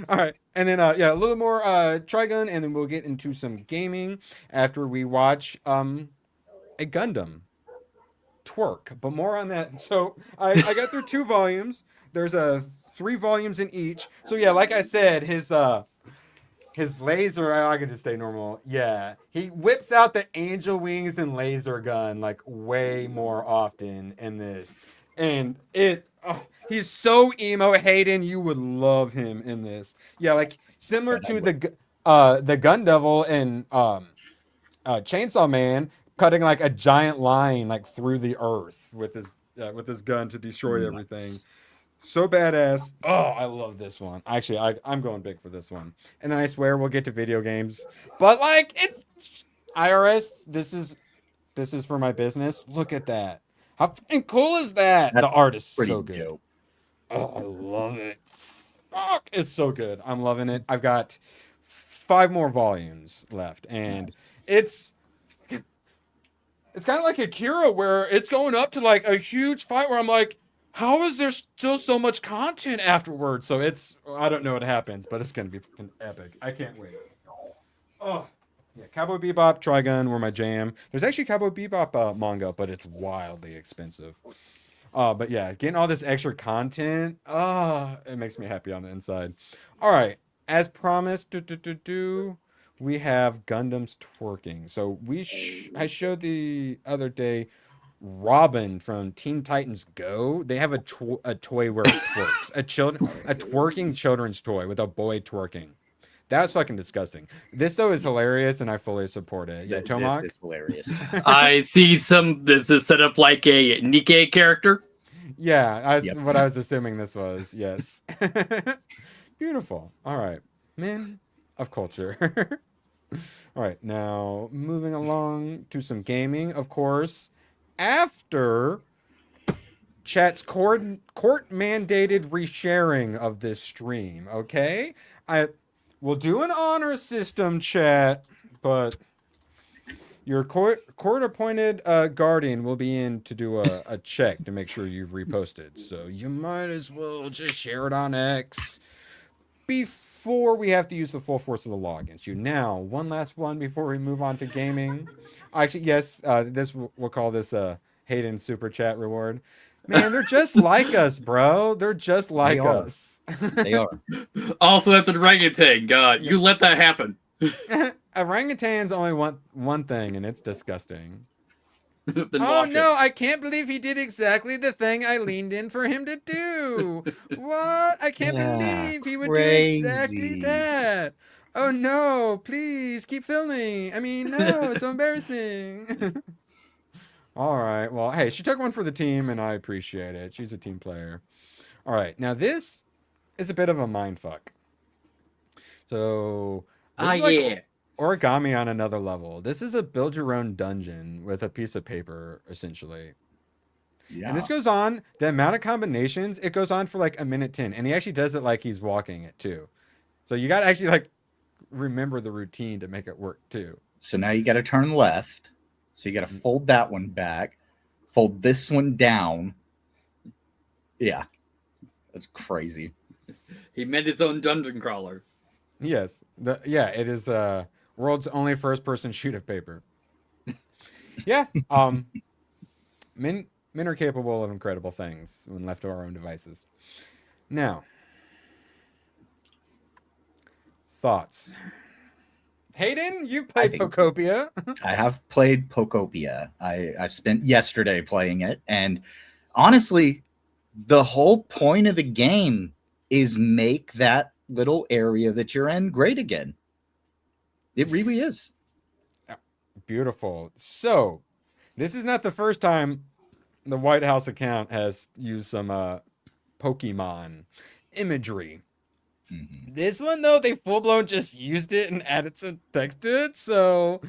All right, and then a little more Trigun, and then we'll get into some gaming after we watch a Gundam twerk. But more on that. So I got through 2 volumes. There's 3 volumes in each. So yeah, like I said, his laser, I can just stay normal. Yeah, he whips out the angel wings and laser gun like way more often in this, and he's so emo. Hayden, you would love him in this. Yeah, like similar to the Gun Devil and Chainsaw Man cutting like a giant line like through the earth with his gun to destroy everything. So badass. Oh, I love this one. Actually, I'm going big for this one. And then I swear we'll get to video games. But like, it's IRS. This is for my business. Look at that. How fucking cool is that? The art is so good. Dope. Oh, I love it. Fuck, it's so good. I'm loving it. I've got 5 more volumes left, and it's kind of like Akira, where it's going up to like a huge fight where I'm like, how is there still so much content afterwards? So I don't know what happens, but it's gonna be fucking epic. I can't wait. Oh. Yeah, Cowboy Bebop, Trigun were my jam. There's actually Cowboy Bebop manga, but it's wildly expensive. But yeah, getting all this extra content, it makes me happy on the inside. All right, as promised, we have Gundam's twerking. So I showed the other day Robin from Teen Titans Go. They have a toy where it twerks, a twerking children's toy with a boy twerking. That's fucking disgusting. This though is hilarious, and I fully support it. Yeah, Tomak? This is hilarious. I see this is set up like a Nikkei character. Yeah, what I was assuming this was. Yes. Beautiful. All right, men of culture. All right, now moving along to some gaming, of course. After chat's court-mandated resharing of this stream, okay? We'll do an honor system, chat, but your court-appointed guardian will be in to do a check to make sure you've reposted. So you might as well just share it on X before we have to use the full force of the law against you. Now, one last one before we move on to gaming. Actually, yes, we'll call this Hayden Super Chat reward. Man, they're just like us, bro. They're just like us. They are. Also, that's an orangutan. God, you let that happen. Orangutans only want one thing, and it's disgusting. Oh no, I can't believe he did exactly the thing I leaned in for him to do. What? I can't believe he would do exactly that. Oh no, please keep filming. I mean, no, it's so embarrassing. All right. Well, hey, she took one for the team, and I appreciate it. She's a team player. All right. Now, this is a bit of a mindfuck. So, this is like origami on another level. This is a build your own dungeon with a piece of paper, essentially. Yeah. And this goes on, the amount of combinations, it goes on for like a minute 10. And he actually does it like he's walking it too. So you got to actually like remember the routine to make it work too. So now you got to turn left. So you got to fold that one back, fold this one down. Yeah. That's crazy. He made his own dungeon crawler. Yes. It is world's only first person shoot of paper. Yeah. Men are capable of incredible things when left to our own devices. Now, thoughts. Hayden, you played Pokopia. I have played Pokopia. I spent yesterday playing it. And honestly, the whole point of the game is make that little area that you're in great again. It really is. Beautiful. So, this is not the first time the White House account has used some Pokemon imagery. Mm-hmm. This one, though, they full-blown just used it and added some text to it, so...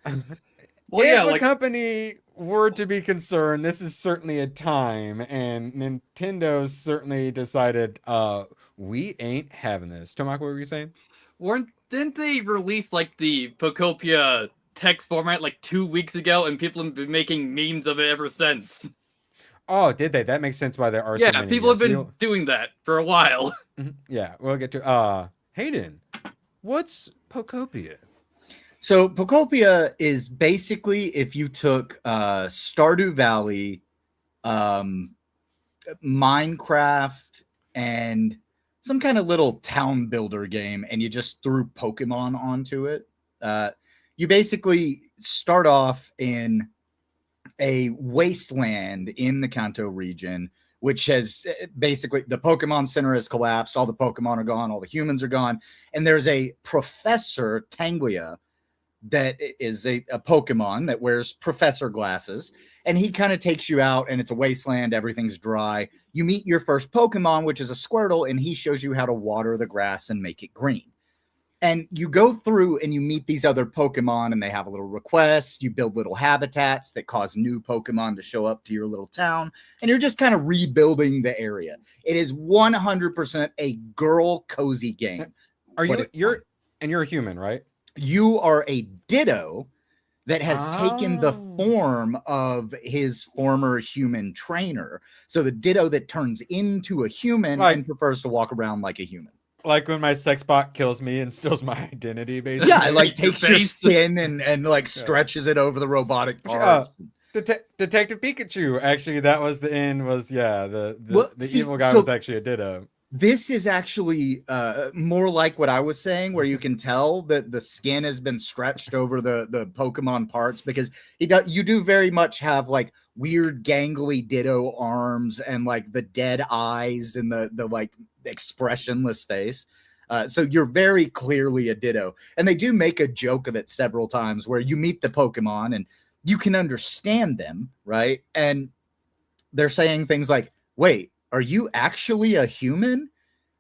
if a company were to be concerned, this is certainly a time, and Nintendo certainly decided, we ain't having this. Tomak, what were you saying? Didn't they release, like, the Pokopia text format, like, 2 weeks ago, and people have been making memes of it ever since? Oh, did they? That makes sense why there are so many. Yeah, people have been doing that for a while. Yeah, we'll get to... Hayden, what's Pokopia? So Pokopia is basically if you took Stardew Valley, Minecraft, and some kind of little town builder game, and you just threw Pokemon onto it. You basically start off in a wasteland in the Kanto region, which has basically the Pokemon Center has collapsed. All the Pokemon are gone. All the humans are gone. And there's a Professor Tanglia that is a Pokemon that wears professor glasses. And he kind of takes you out, and it's a wasteland. Everything's dry. You meet your first Pokemon, which is a Squirtle, and he shows you how to water the grass and make it green. And you go through and you meet these other Pokemon, and they have a little request. You build little habitats that cause new Pokemon to show up to your little town. And you're just kind of rebuilding the area. It is 100% a girl cozy game. You're a human, right? You are a Ditto that has taken the form of his former human trainer. So the Ditto that turns into a human and prefers to walk around like a human. Like when my sex bot kills me and steals my identity, basically. Yeah, like takes your skin and like stretches it over the robotic parts. Detective Pikachu. Actually, that was the end. The evil guy was actually a Ditto. This is actually more like what I was saying, where you can tell that the skin has been stretched over the Pokemon parts, because you do very much have like weird gangly Ditto arms and like the dead eyes and the like expressionless face. So you're very clearly a Ditto. And they do make a joke of it several times where you meet the Pokemon and you can understand them, right? And they're saying things like, wait, are you actually a human?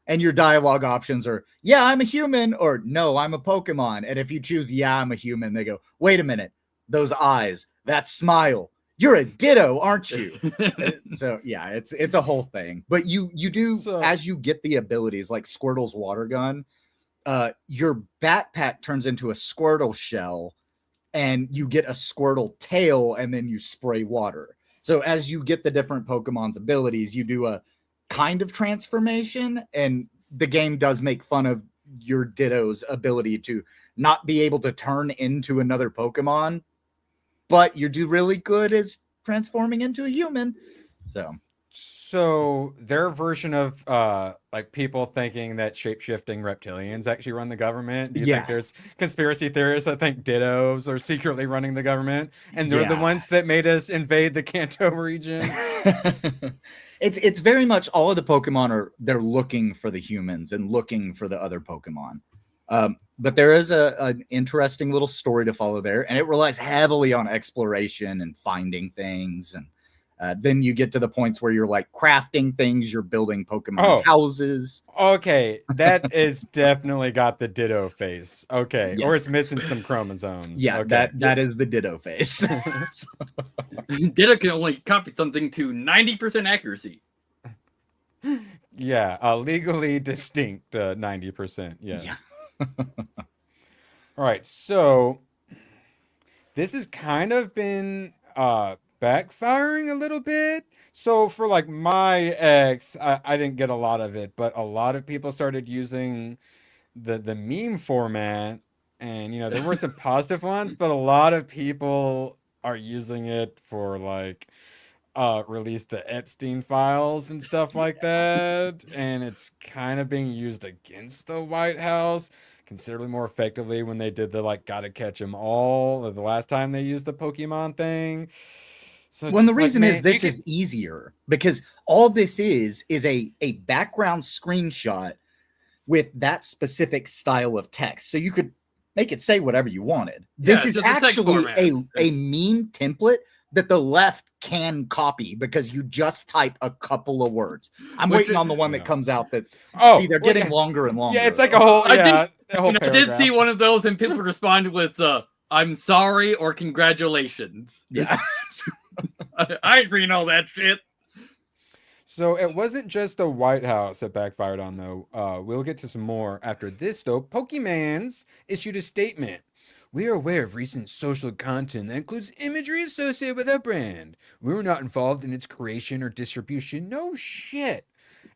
And your dialogue options are, yeah, I'm a human, or no, I'm a Pokemon. And if you choose, yeah, I'm a human, they go, wait a minute, those eyes, that smile, you're a Ditto, aren't you? So yeah, it's a whole thing. But you do, as you get the abilities like Squirtle's water gun, your backpack turns into a Squirtle shell, and you get a Squirtle tail, and then you spray water. So as you get the different Pokemon's abilities, you do a kind of transformation, and the game does make fun of your Ditto's ability to not be able to turn into another Pokemon, but you do really good as transforming into a human. So their version of like people thinking that shape-shifting reptilians actually run the government. Do you think there's conspiracy theorists that think Dittos are secretly running the government, and they're the ones that made us invade the Kanto region? It's very much all of the Pokemon they're looking for the humans and looking for the other Pokemon. But there is an interesting little story to follow there, and it relies heavily on exploration and finding things. And then you get to the points where you're like crafting things, you're building Pokemon houses. Okay, that is definitely got the Ditto face. Okay, or Yes. it's missing some chromosomes. Yeah, okay. that is the Ditto face. Ditto can only copy something to 90% accuracy. Yeah, legally distinct 90%. Yes. Yeah. All right, so this has kind of been backfiring a little bit. So for like my ex, I didn't get a lot of it, but a lot of people started using the meme format, and there were some positive ones, but a lot of people are using it for like release the Epstein files and stuff like that, and it's kind of being used against the White House considerably more effectively when they did the like gotta catch 'em all, or the last time they used the Pokemon thing. So Well, and the just like, reason is man, this is easier because all this is a background screenshot with that specific style of text. So you could make it say whatever you wanted. Yeah, This is just a text actually format. a meme template that the left can copy because you just type a couple of words. I'm Which waiting is- on the one that comes out that see they're well, getting yeah. longer and longer. Yeah, it's like a whole I did- a whole I did paragraph. see one of those, and people responded with "I'm sorry" or "Congratulations." yeah. I ain't reading all that shit. So it wasn't just the White House that backfired on, though. We'll get to some more after this, though. Pokemans issued a statement. We are aware of recent social content that includes imagery associated with our brand. We were not involved in its creation or distribution. No shit.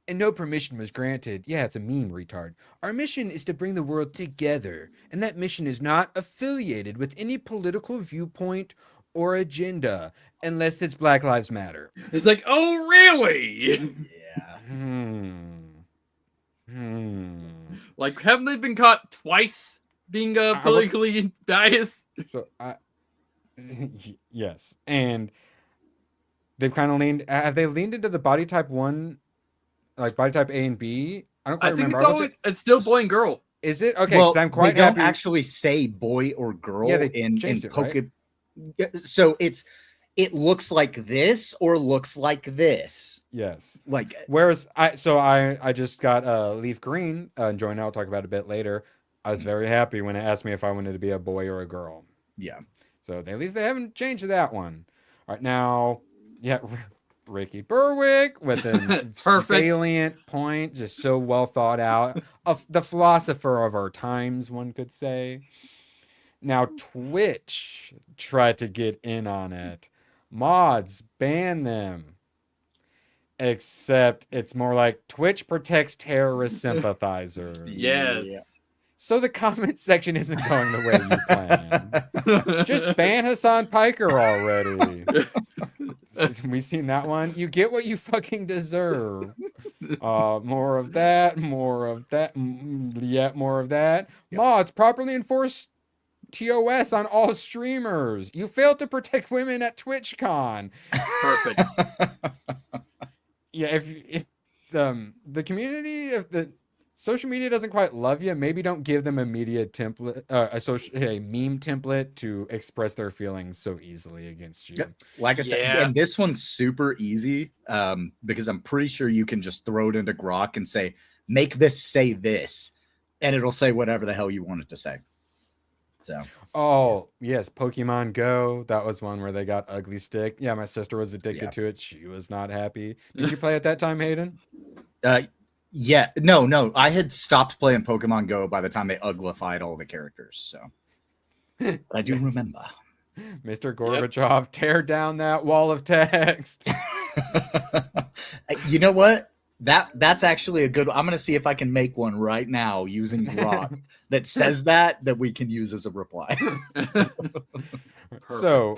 And no permission was granted. Yeah, it's a meme, retard. Our mission is to bring the world together, and that mission is not affiliated with any political viewpoint or agenda, unless it's Black Lives Matter. It's like, oh really? Like, haven't they been caught twice being politically biased? So yes, and they've kind of leaned. Have they leaned into the body type 1, like body type A and B? I don't quite I think remember. it's still boy and girl. Is it okay? Well, Because I'm quite they don't happy. actually say boy or girl Yeah, they in changed it, Poke. right? Yeah, so it looks like this or looks like this. Yes. Like Whereas I just got Leaf Green. Joy and I will talk about it a bit later. I was very happy when it asked me if I wanted to be a boy or a girl. yeah. So at least they haven't changed that one. All right, now, yeah, Ricky Berwick with a Perfect. salient point, just so well thought out. Of the philosopher of our times, one could say. Now, Twitch tried to get in on it. Mods, ban them. Except it's more like Twitch protects terrorist sympathizers. Yes. Yeah. So the comment section isn't going the way you planned. Just ban Hassan Piker already. We've seen that one. You get what you fucking deserve. More of that. More of that. Yet more of that. Mods, properly enforce TOS on all streamers. You failed to protect women at TwitchCon. Perfect. Yeah, if the community, if the social media doesn't quite love you, maybe don't give them a media template, a meme template to express their feelings so easily against you. Yep. Like I said, Yeah. and this one's super easy because I'm pretty sure you can just throw it into Grok and say, make this say this, and it'll say whatever the hell you want it to say. So, Oh, yes, Pokemon Go. That was one where they got Ugly Stick. Yeah, my sister was addicted to it. She was not happy. Did you play at that time, Hayden? yeah, no, I had stopped playing Pokemon Go by the time they uglified all the characters. So, but I do remember. Mr. Gorbachev, tear down that wall of text. You know what? That's actually a good. I'm gonna see if I can make one right now using Grok that says that we can use as a reply. So,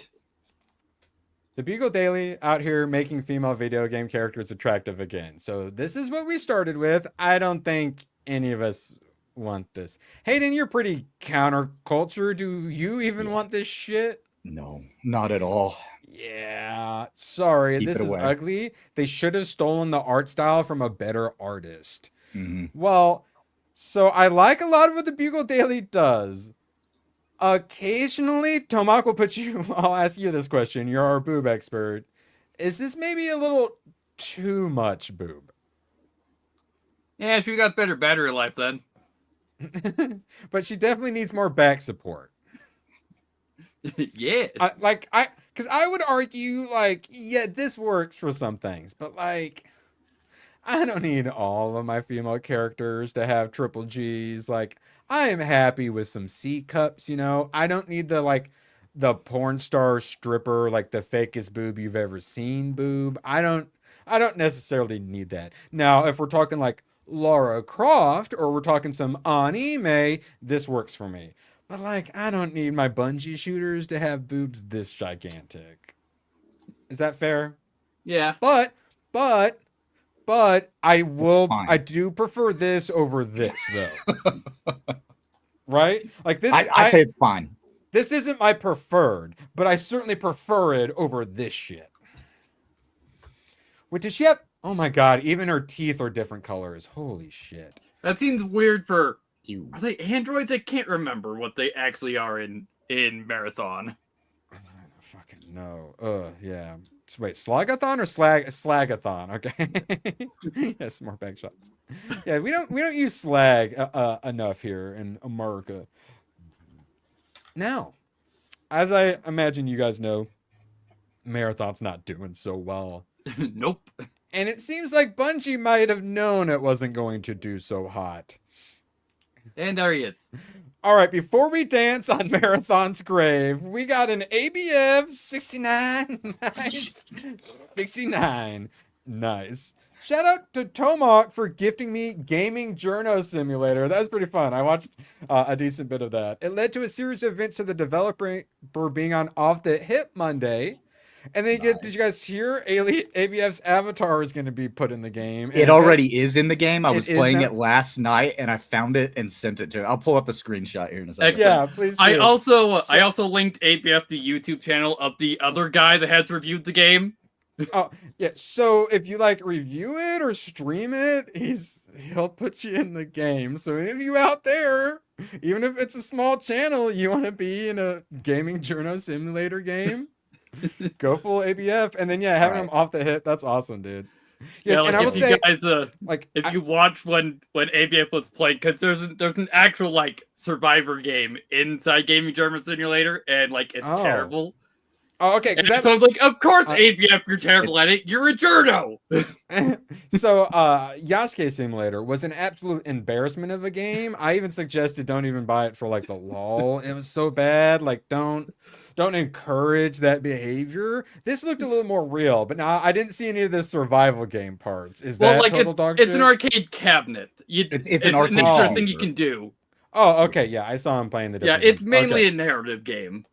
the Beagle Daily out here making female video game characters attractive again. So this is what we started with. I don't think any of us want this. Hayden, you're pretty counterculture. Do you even want this shit? No, not at all. Yeah, sorry, Keep this it is away. ugly. They should have stolen the art style from a better artist. Mhm. Well, So I like a lot of what the Bugle Daily does. Occasionally, Tomac will put you. I'll ask you this question. You're our boob expert. Is this maybe a little too much boob? Yeah, she got better battery life then. But she definitely needs more back support. Yes. Because I would argue, like, yeah, this works for some things, but like, I don't need all of my female characters to have triple G's. Like, I am happy with some C cups, you know. I don't need the porn star stripper, like the fakest boob you've ever seen boob. I don't necessarily need that. Now, if we're talking like Lara Croft or we're talking some anime, this works for me. But like, I don't need my Bungie shooters to have boobs this gigantic. Is that fair? Yeah. But I do prefer this over this though. Right? Like this I say it's fine. This isn't my preferred, but I certainly prefer it over this shit. Wait, does she have... Oh my god, even her teeth are different colors. Holy shit. That seems weird for... Are they androids? I can't remember what they actually are in Marathon. I don't fucking know. Yeah. Wait, Slagathon or Slagathon? Okay. Yes, more back shots. Yeah, we don't use slag enough here in America. Now, as I imagine you guys know, Marathon's not doing so well. Nope. And it seems like Bungie might have known it wasn't going to do so hot. And there he is. All right, before we dance on Marathon's grave, we got an ABF 69. Nice. 69. Nice. Shout out to Tomac for gifting me Gaming Journo Simulator. That was pretty fun. I watched a decent bit of that. It led to a series of events to the developer being on Off the Hip Monday. And then did you guys hear ABF's avatar is going to be put in the game? It already is in the game. I was playing it last night and I found it and sent it to it. I'll pull up the screenshot here in a second. Excellent. Yeah, please do. I also linked ABF the YouTube channel of the other guy that has reviewed the game. Oh, yeah. So if you like review it or stream it, he'll put you in the game. So if you out there, even if it's a small channel, you want to be in a Gaming Journo Simulator game, go full ABF, and then having him off the hip, that's awesome, dude. Yes, Yeah, like and I will say, you watch when ABF was playing, because there's an actual like Survivor game inside Gaming Journo Simulator, and like it's terrible. Oh, okay. And so I was like, of course, ABF, you're terrible at it. You're a journo. So, Yasuke Simulator was an absolute embarrassment of a game. I even suggested don't even buy it for like the lol. It was so bad. Like, don't encourage that behavior. This looked a little more real, but now I didn't see any of the survival game parts. Is that total dog shit? It's an arcade cabinet. It's an arcade interesting thing you can do. Oh, okay. Yeah, I saw him playing the different it's ones. mainly Okay. a narrative game.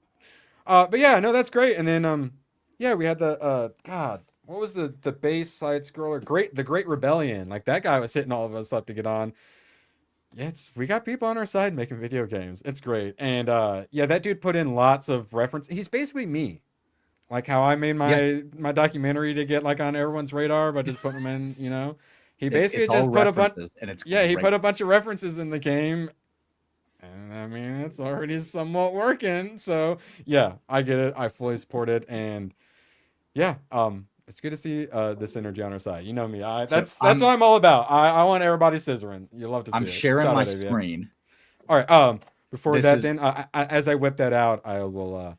But yeah, no, that's great. And then we had the God, what was the base side scroller? The Great Rebellion. Like that guy was hitting all of us up to get on. Yeah, we got people on our side making video games. It's great. And that dude put in lots of reference. He's basically me. Like how I made my documentary to get like on everyone's radar by just putting them in, you know. He basically just put a bunch he put a bunch of references in the game. And I mean, it's already somewhat working. So yeah, I get it. I fully support it. And yeah, it's good to see this energy on our side. You know me. That's what I'm all about. I want everybody scissoring. You love to see it. I'm sharing my screen. All right. Before then, as I whip that out, I will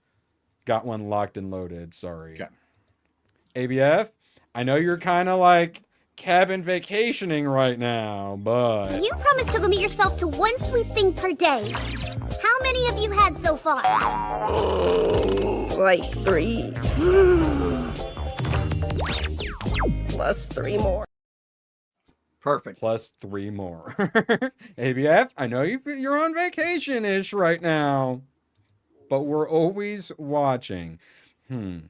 got one locked and loaded. Sorry. Okay. ABF, I know you're kind of like cabin vacationing right now, but You promised to limit yourself to one sweet thing per day. How many have you had so far? Like 3. Plus 3 more. Perfect. plus 3 more. ABF, I know you're on vacation-ish right now, but we're always watching. We'll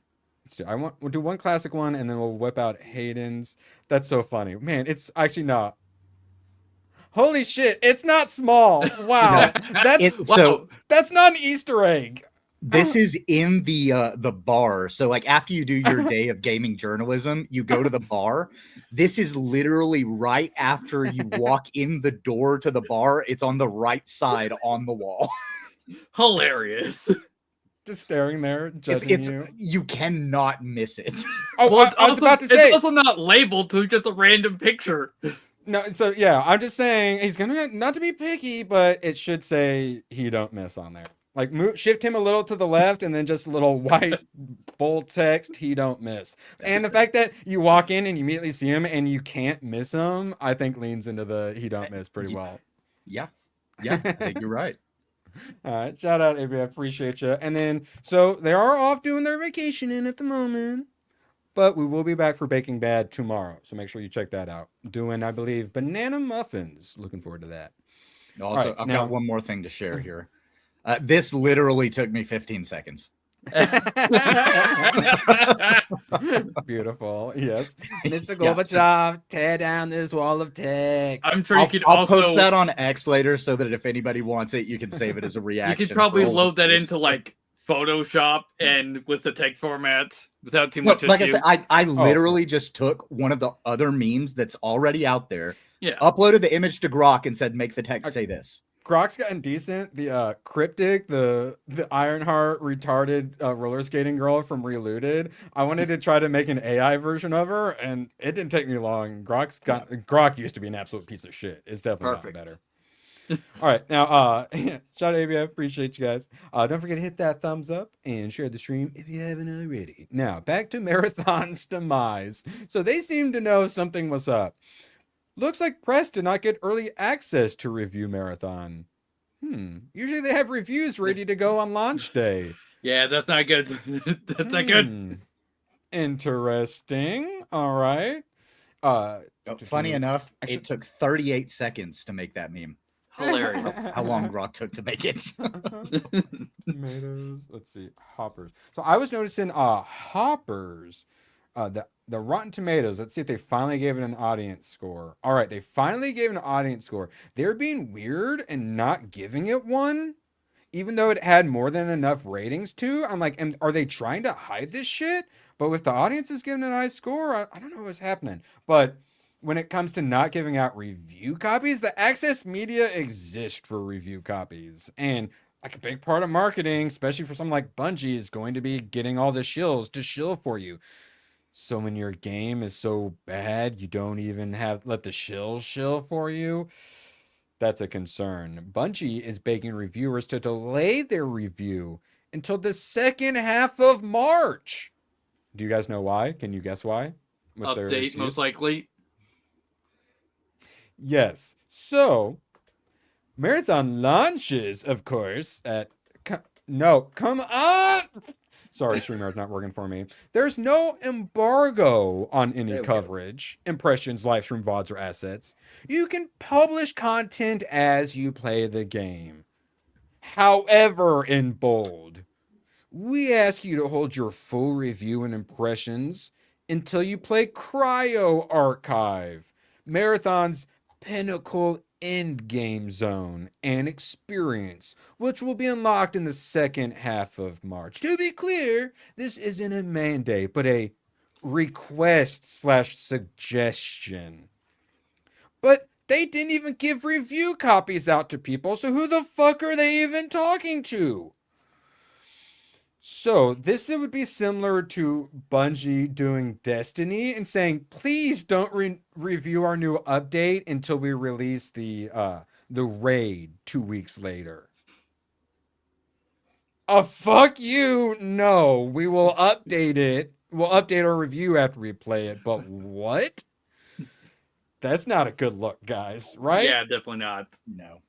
do one classic one, and then we'll whip out Hayden's. That's so funny. Man, it's actually not. Holy shit, it's not small. Wow. That's not an Easter egg. This is in the bar. So like after you do your day of gaming journalism, you go to the bar. This is literally right after you walk in the door to the bar. It's on the right side on the wall. Hilarious. Just staring there, judging It's you. you cannot miss it. Oh, Well, I was about to say. it's also not labeled to just a random picture. No, so yeah, I'm just saying he's gonna not to be picky, but it should say he don't miss on there. Like shift him a little to the left, and then just a little white bold text. He don't miss. And the fact that you walk in and you immediately see him and you can't miss him, I think leans into the he don't miss pretty well. Yeah, I think you're right. All right, shout out, AB. I appreciate you. And then so they are off doing their vacation in at the moment. But we will be back for Baking Bad tomorrow, so make sure you check that out. Doing, I believe, banana muffins. Looking forward to that. Also, I've got one more thing to share here. This literally took me 15 seconds. Beautiful. Yes. Mr. Gorbachev, tear down this wall of text. I'm sure you could I'll also post that on X later so that if anybody wants it, you can save it as a reaction. You could probably for all load that those. into like Photoshop and with the text format without too much Like I issue. said, I literally just took one of the other memes that's already out there, Yeah. uploaded the image to Grok and said, make the text say this. Grok's gotten decent. The cryptic, the Ironheart retarded roller skating girl from Reloaded. I wanted to try to make an AI version of her, and it didn't take me long. Grok used to be an absolute piece of shit. It's definitely Perfect. gotten better. All right, now shout out AB, I appreciate you guys. Don't forget to hit that thumbs up and share the stream if you haven't already. Now back to Marathon's demise. So they seem to know something was up. Looks like press did not get early access to review Marathon. Usually they have reviews ready to go on launch day. Yeah, that's not good. That's not good. Interesting. All right. Funny enough, it took 38 seconds to make that meme. Hilarious. How long Grok took to make it. Tomatoes. Let's see. Hoppers. So I was noticing Hoppers. The Rotten Tomatoes. Let's see if they finally gave it an audience score. All right, they finally gave it an audience score. They're being weird and not giving it one, even though it had more than enough ratings to. I'm like, are they trying to hide this shit? But with the audience is giving it a high score, I don't know what's happening. But when it comes to not giving out review copies, the access media exists for review copies. And like a big part of marketing, especially for something like Bungie, is going to be getting all the shills to shill for you. So when your game is so bad, you don't even let the shills shill for you. That's a concern. Bungie is begging reviewers to delay their review until the second half of March. Do you guys know why? Can you guess why? What's their Update, excuse? most likely. Yes. So, Marathon launches, of course, at... come on! Sorry, StreamYard's not working for me. There's no embargo on any coverage, impressions, live stream, VODs, or assets. You can publish content as you play the game. However, in bold, we ask you to hold your full review and impressions until you play Cryo Archive, Marathon's pinnacle endgame zone and experience, which will be unlocked in the second half of March. To be clear, this isn't a mandate, but a request/suggestion. But they didn't even give review copies out to people, so who the fuck are they even talking to? So this would be similar to Bungie doing Destiny and saying, please don't review our new update until we release the raid 2 weeks later. Fuck you. No, we will update it. We'll update our review after we play it. But what? That's not a good look, guys, right? Yeah, definitely not. No.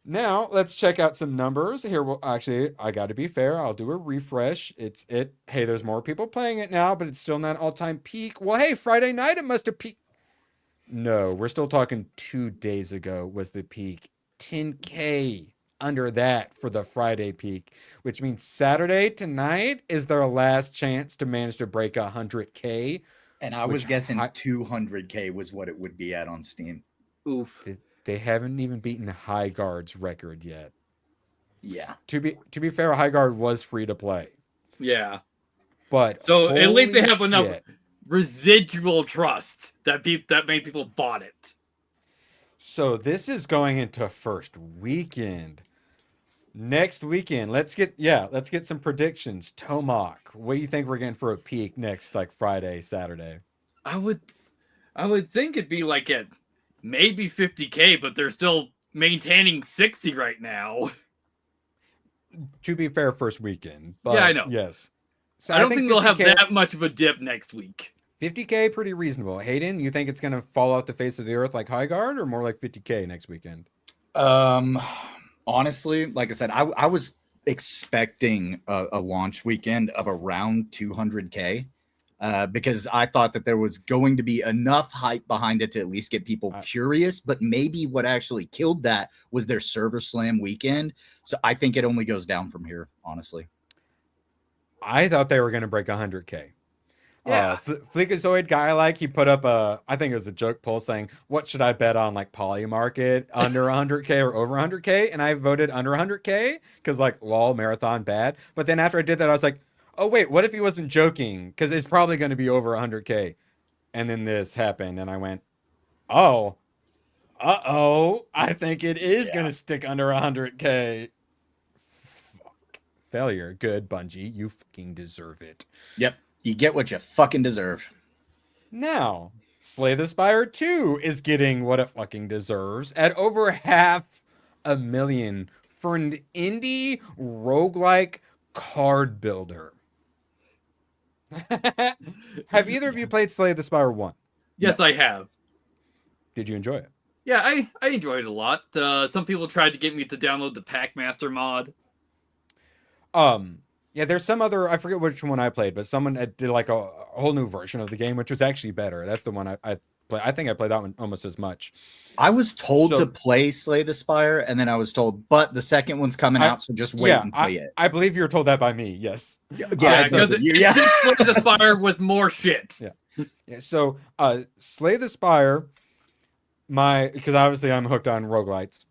Now, let's check out some numbers. Here, actually, I got to be fair. I'll do a refresh. Hey, there's more people playing it now, but it's still not all-time peak. Well, hey, Friday night, it must have peaked. No, we're still talking 2 days ago was the peak. 10K under that for the Friday peak, which means Saturday tonight is their last chance to manage to break 100K. And I was guessing 200K was what it would be at on Steam. Oof. They haven't even beaten Highguard's record yet. Yeah. To be fair, Highguard was free to play, Yeah. but So at least they holy have enough shit. residual trust that many people bought it. So this is going into first weekend. Next weekend, let's get some predictions. Tomac, what do you think we're getting for a peak next, like Friday, Saturday? I would think it'd be like at maybe 50K, but they're still maintaining 60 right now. To be fair, first weekend. But Yeah, I know. Yes. So I don't think they'll have 50K that much of a dip next week. 50K, pretty reasonable. Hayden, you think it's going to fall off the face of the earth like Highguard, or more like 50K next weekend? Honestly, like I said, I was expecting a launch weekend of around 200K because I thought that there was going to be enough hype behind it to at least get people curious. But maybe what actually killed that was their server slam weekend. So I think it only goes down from here, honestly. I thought they were going to break 100K. Yeah. Fleekazoid guy, he put up I think it was a joke poll saying, what should I bet on, like Polymarket, under 100K or over 100K? And I voted under 100K because, lol, marathon bad. But then after I did that, I was like, oh, wait, what if he wasn't joking? Because it's probably going to be over 100K. And then this happened, and I went, oh, I think it is going to stick under 100K. Fuck. Failure. Good, Bungie. You fucking deserve it. Yep. You get what you fucking deserve. Now, Slay the Spire 2 is getting what it fucking deserves at over $500,000 for an indie roguelike card builder. Have either of you played Slay the Spire 1? Yes, no. I have. Did you enjoy it? Yeah, I enjoyed it a lot. Some people tried to get me to download the Packmaster mod. Yeah, there's some other, I forget which one I played, but someone did a whole new version of the game, which was actually better. That's the one I played. I think I played that one almost as much. I was told to play Slay the Spire, and then I was told, but the second one's coming out, so just wait and play it. I believe you were told that by me, yes. Yeah, because Slay the Spire with more shit. Yeah. So, Slay the Spire, because obviously I'm hooked on roguelites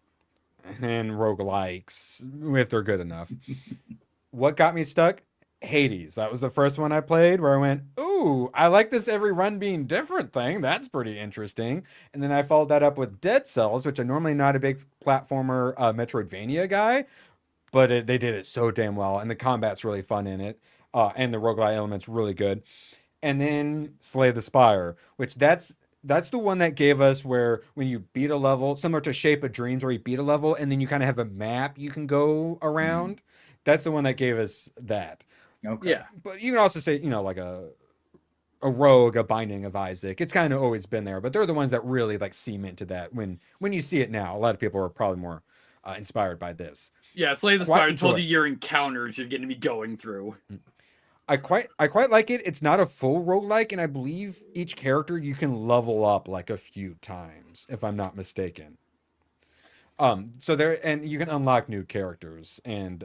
and roguelikes, if they're good enough. What got me stuck? Hades. That was the first one I played where I went, ooh, I like this every run being different thing. That's pretty interesting. And then I followed that up with Dead Cells, which I'm normally not a big platformer Metroidvania guy, but they did it so damn well. And the combat's really fun in it. And the roguelite element's really good. And then Slay the Spire, which that's the one that gave us where when you beat a level, similar to Shape of Dreams, where you beat a level and then you kind of have a map you can go around. Mm-hmm. That's the one that gave us that. Okay. Yeah. But you can also say, like a Rogue, a Binding of Isaac. It's kind of always been there, but they're the ones that really cement to that. When you see it now, a lot of people are probably more inspired by this. Yeah, Slay the Spire told you your encounters you're going to be going through. I quite like it. It's not a full roguelike, and I believe each character you can level up a few times, if I'm not mistaken. So and you can unlock new characters, and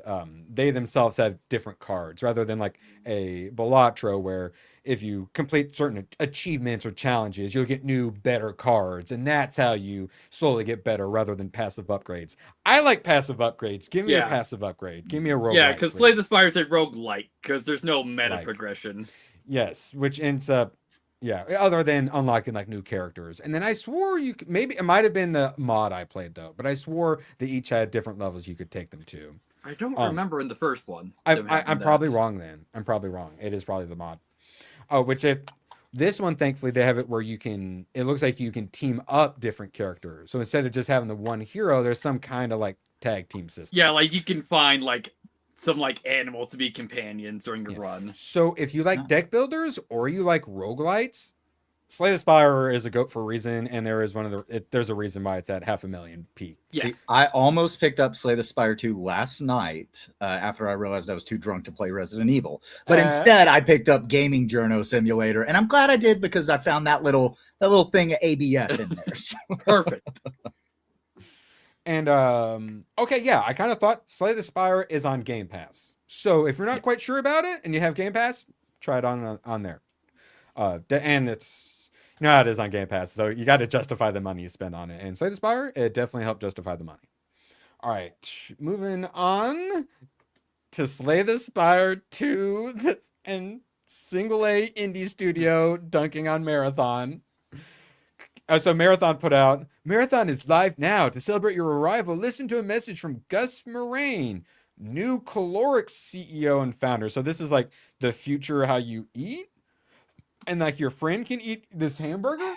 they themselves have different cards rather than a Balatro where if you complete certain achievements or challenges, you'll get new, better cards, and that's how you slowly get better rather than passive upgrades. I like passive upgrades. Give me a passive upgrade. Give me a roguelike. Yeah, because Slay the Spire is a roguelike because there's no meta progression. Yes, which ends up. Yeah, other than unlocking new characters. And then I swore maybe it might have been the mod I played though, but I swore they each had different levels you could take them to. I don't remember in the first one. I'm probably wrong then. I'm probably wrong. It is probably the mod. Oh, which if this one, thankfully, they have it where it looks like you can team up different characters. So instead of just having the one hero, there's some kind of tag team system. Yeah, you can find some animals to be companions during your run. So if you like deck builders or you like roguelites, Slay the Spire is a goat for a reason, and there is there's a reason why it's at $500,000 peak. Yeah. See, I almost picked up Slay the Spire 2 last night after I realized I was too drunk to play Resident Evil. But instead, I picked up Gaming Journo Simulator, and I'm glad I did because I found that little thing of ABF in there. So. Perfect. And okay, yeah, I kind of thought Slay the Spire is on Game Pass. So if you're not quite sure about it and you have Game Pass, try it on there. And it's how it is on Game Pass, so you got to justify the money you spend on it. And Slay the Spire, it definitely helped justify the money. All right, moving on to Slay the Spire 2 and single A indie studio dunking on Marathon. So Marathon put out, Marathon is live now. To celebrate your arrival, listen to a message from Gus Moraine, new Caloric CEO and founder. So this is like the future how you eat, and like your friend can eat this hamburger.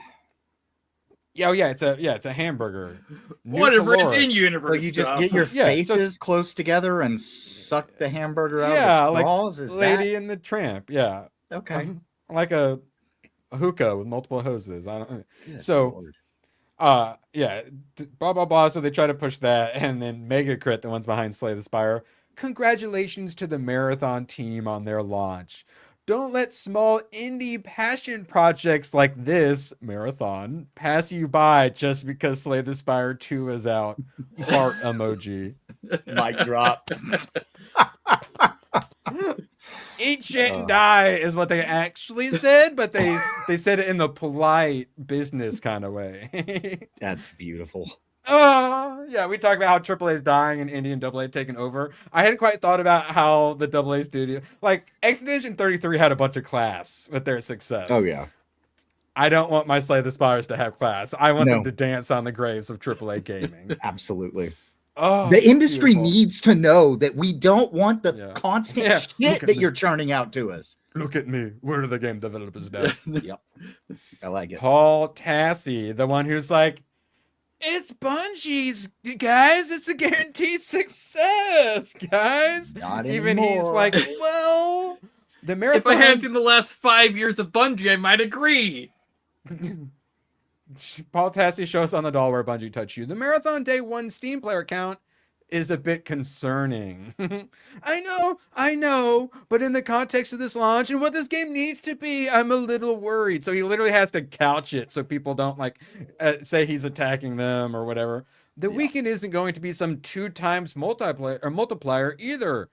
Yeah, it's a hamburger. New Whatever, it's Caloric. in universe. Like you just stuff. get your Yeah, so faces close together and suck the hamburger out Yeah, of the like straws. Is Lady and the Tramp. Yeah, that okay? like a hookah with multiple hoses. I don't. Good So, Lord. yeah, blah blah blah. So they try to push that, and then Mega Crit, the ones behind Slay the Spire. Congratulations to the Marathon team on their launch. Don't let small indie passion projects like this Marathon pass you by just because Slay the Spire 2 is out. Heart emoji. Mic drop. Eat shit and die is what they actually said, but they said it in the polite business kind of way. That's beautiful. Yeah, we talked about how AAA is dying and Indie and AA taking over. I hadn't quite thought about how the AA studio, like Expedition 33 had a bunch of class with their success. Oh yeah. I don't want my Slay the Spires to have class. I want No. them to dance on the graves of AAA gaming. Absolutely. Oh, The industry beautiful. needs to know that we don't want the Yeah. constant Yeah, look shit at that me. you're churning out to us. Look at me. Where are the game developers now? Yep. I like it. Paul Tassi, the one who's like, it's Bungie's, guys. It's a guaranteed success, guys. Not Even he's anymore. like, well, the Marathon. If I had seen the last 5 years of Bungie, I might agree. Paul Tassi shows on the doll where Bungie touched you. The Marathon Day 1 Steam player count is a bit concerning. I know, but in the context of this launch and what this game needs to be, I'm a little worried. So he literally has to couch it so people don't like say he's attacking them or whatever. The weekend isn't going to be some 2 times multiplier either.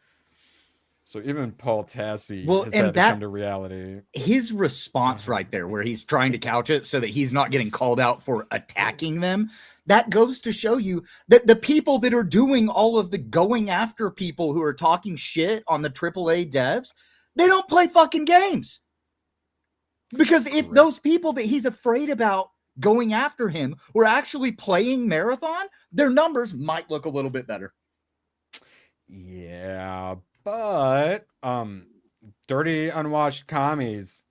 So even Paul Tassi has had to come to reality. His response right there, where he's trying to couch it so that he's not getting called out for attacking them, that goes to show you that the people that are doing all of the going after people who are talking shit on the AAA devs, they don't play fucking games. Because if those people that he's afraid about going after him were actually playing Marathon, their numbers might look a little bit better. Yeah, but dirty unwashed commies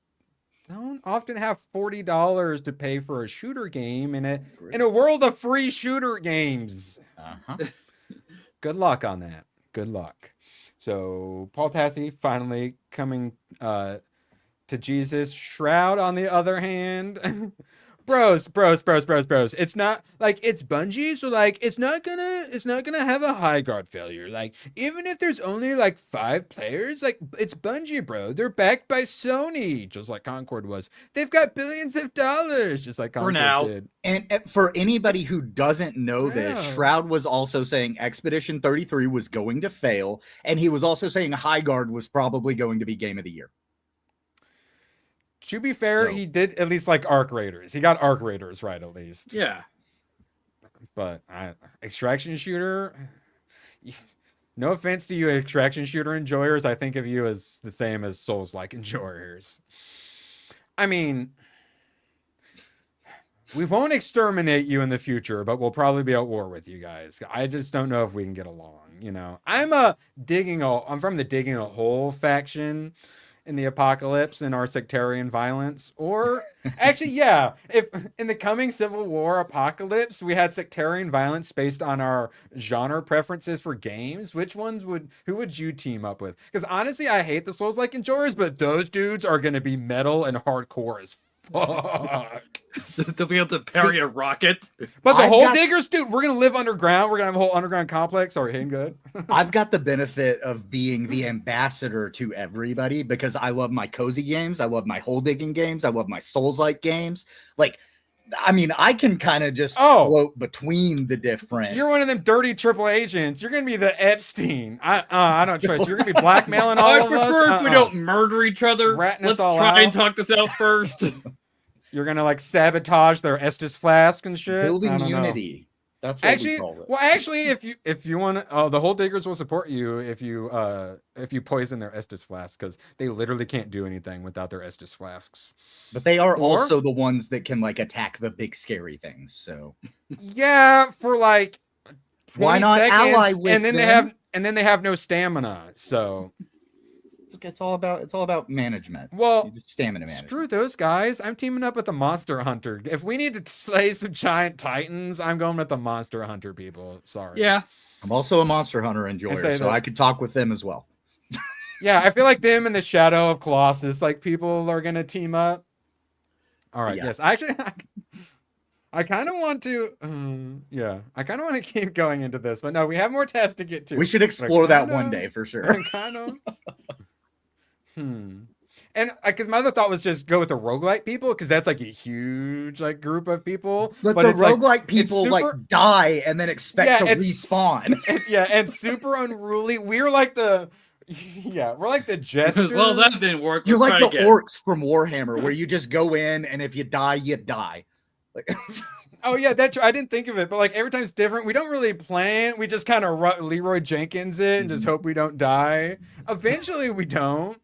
don't often have $40 to pay for a shooter game in a world of free shooter games. Good luck on that. Good luck. So Paul Tassi finally coming to Jesus. Shroud, on the other hand, bros. It's not like it's Bungie, so like it's not gonna have a Highguard failure. Like even if there's only like 5 players, like it's Bungie, bro. They're backed by Sony, just like Concord was. They've got billions of dollars, just like Concord did. And for anybody who doesn't know this, Yeah. Shroud was also saying Expedition 33 was going to fail, and he was also saying Highguard was probably going to be Game of the Year. To be fair, he did at least like Arc Raiders. He got Arc Raiders right at least. Yeah. But extraction shooter. No offense to you, extraction shooter enjoyers. I think of you as the same as Souls-like enjoyers. I mean, we won't exterminate you in the future, but we'll probably be at war with you guys. I just don't know if we can get along. You know, I'm from the digging a hole faction in the apocalypse and our sectarian violence. Or actually, yeah, if in the coming Civil War apocalypse we had sectarian violence based on our genre preferences for games, who would you team up with? Because honestly, I hate the Souls-like enjoyers, but those dudes are going to be metal and hardcore as fuck. They'll be able to parry a rocket. But the Hole Diggers, dude, we're going to live underground. We're going to have a whole underground complex. Sorry, Hayden, good. I've got the benefit of being the ambassador to everybody because I love my cozy games. I love my hole digging games. I love my Souls-like games. Like, I mean, I can kind of just float between the different. You're one of them dirty triple agents. You're going to be the Epstein. I don't trust you. You're going to be blackmailing all of us. I prefer if we don't murder each other. Ratting Let's us all try and out. talk this out first. You're going to like sabotage their Estus flask and shit. Building I don't know. unity. That's what we Actually, call it. well, actually, if you want, the whole diggers will support you if you poison their Estus flasks because they literally can't do anything without their Estus flasks. But they are Or- also the ones that can like attack the big scary things. So Yeah, for like 20 why not seconds, ally with and then them? they have no stamina. So it's all about management. well, You just stamina management. screw those guys. I'm teaming up with the Monster Hunter. If we need to slay some giant titans, I'm going with the Monster Hunter people. Sorry. Yeah. I'm also a Monster Hunter enjoyer, say so that- I could talk with them as well. Yeah, I feel like them and the Shadow of Colossus, like people are gonna team up. All right. Yeah. Yes, actually, I kind of want to. Yeah, I kind of want to keep going into this, but no, we have more tabs to get to. We should But I explore that kinda- one day for sure. I kind of. And because my other thought was just go with the roguelite people because that's like a huge like group of people. But the it's like- roguelike it's people super- like die and then expect to it's- respawn. Yeah, and super unruly. We're like the we're like the jesters. Well, that didn't work. You're Let's like try the again. orcs from Warhammer, where you just go in and if you die, you die. Like, Oh yeah, that's I didn't think of it, but like every time it's different. We don't really plan. We just kind of Leroy Jenkins it and just hope we don't die. Eventually, we don't.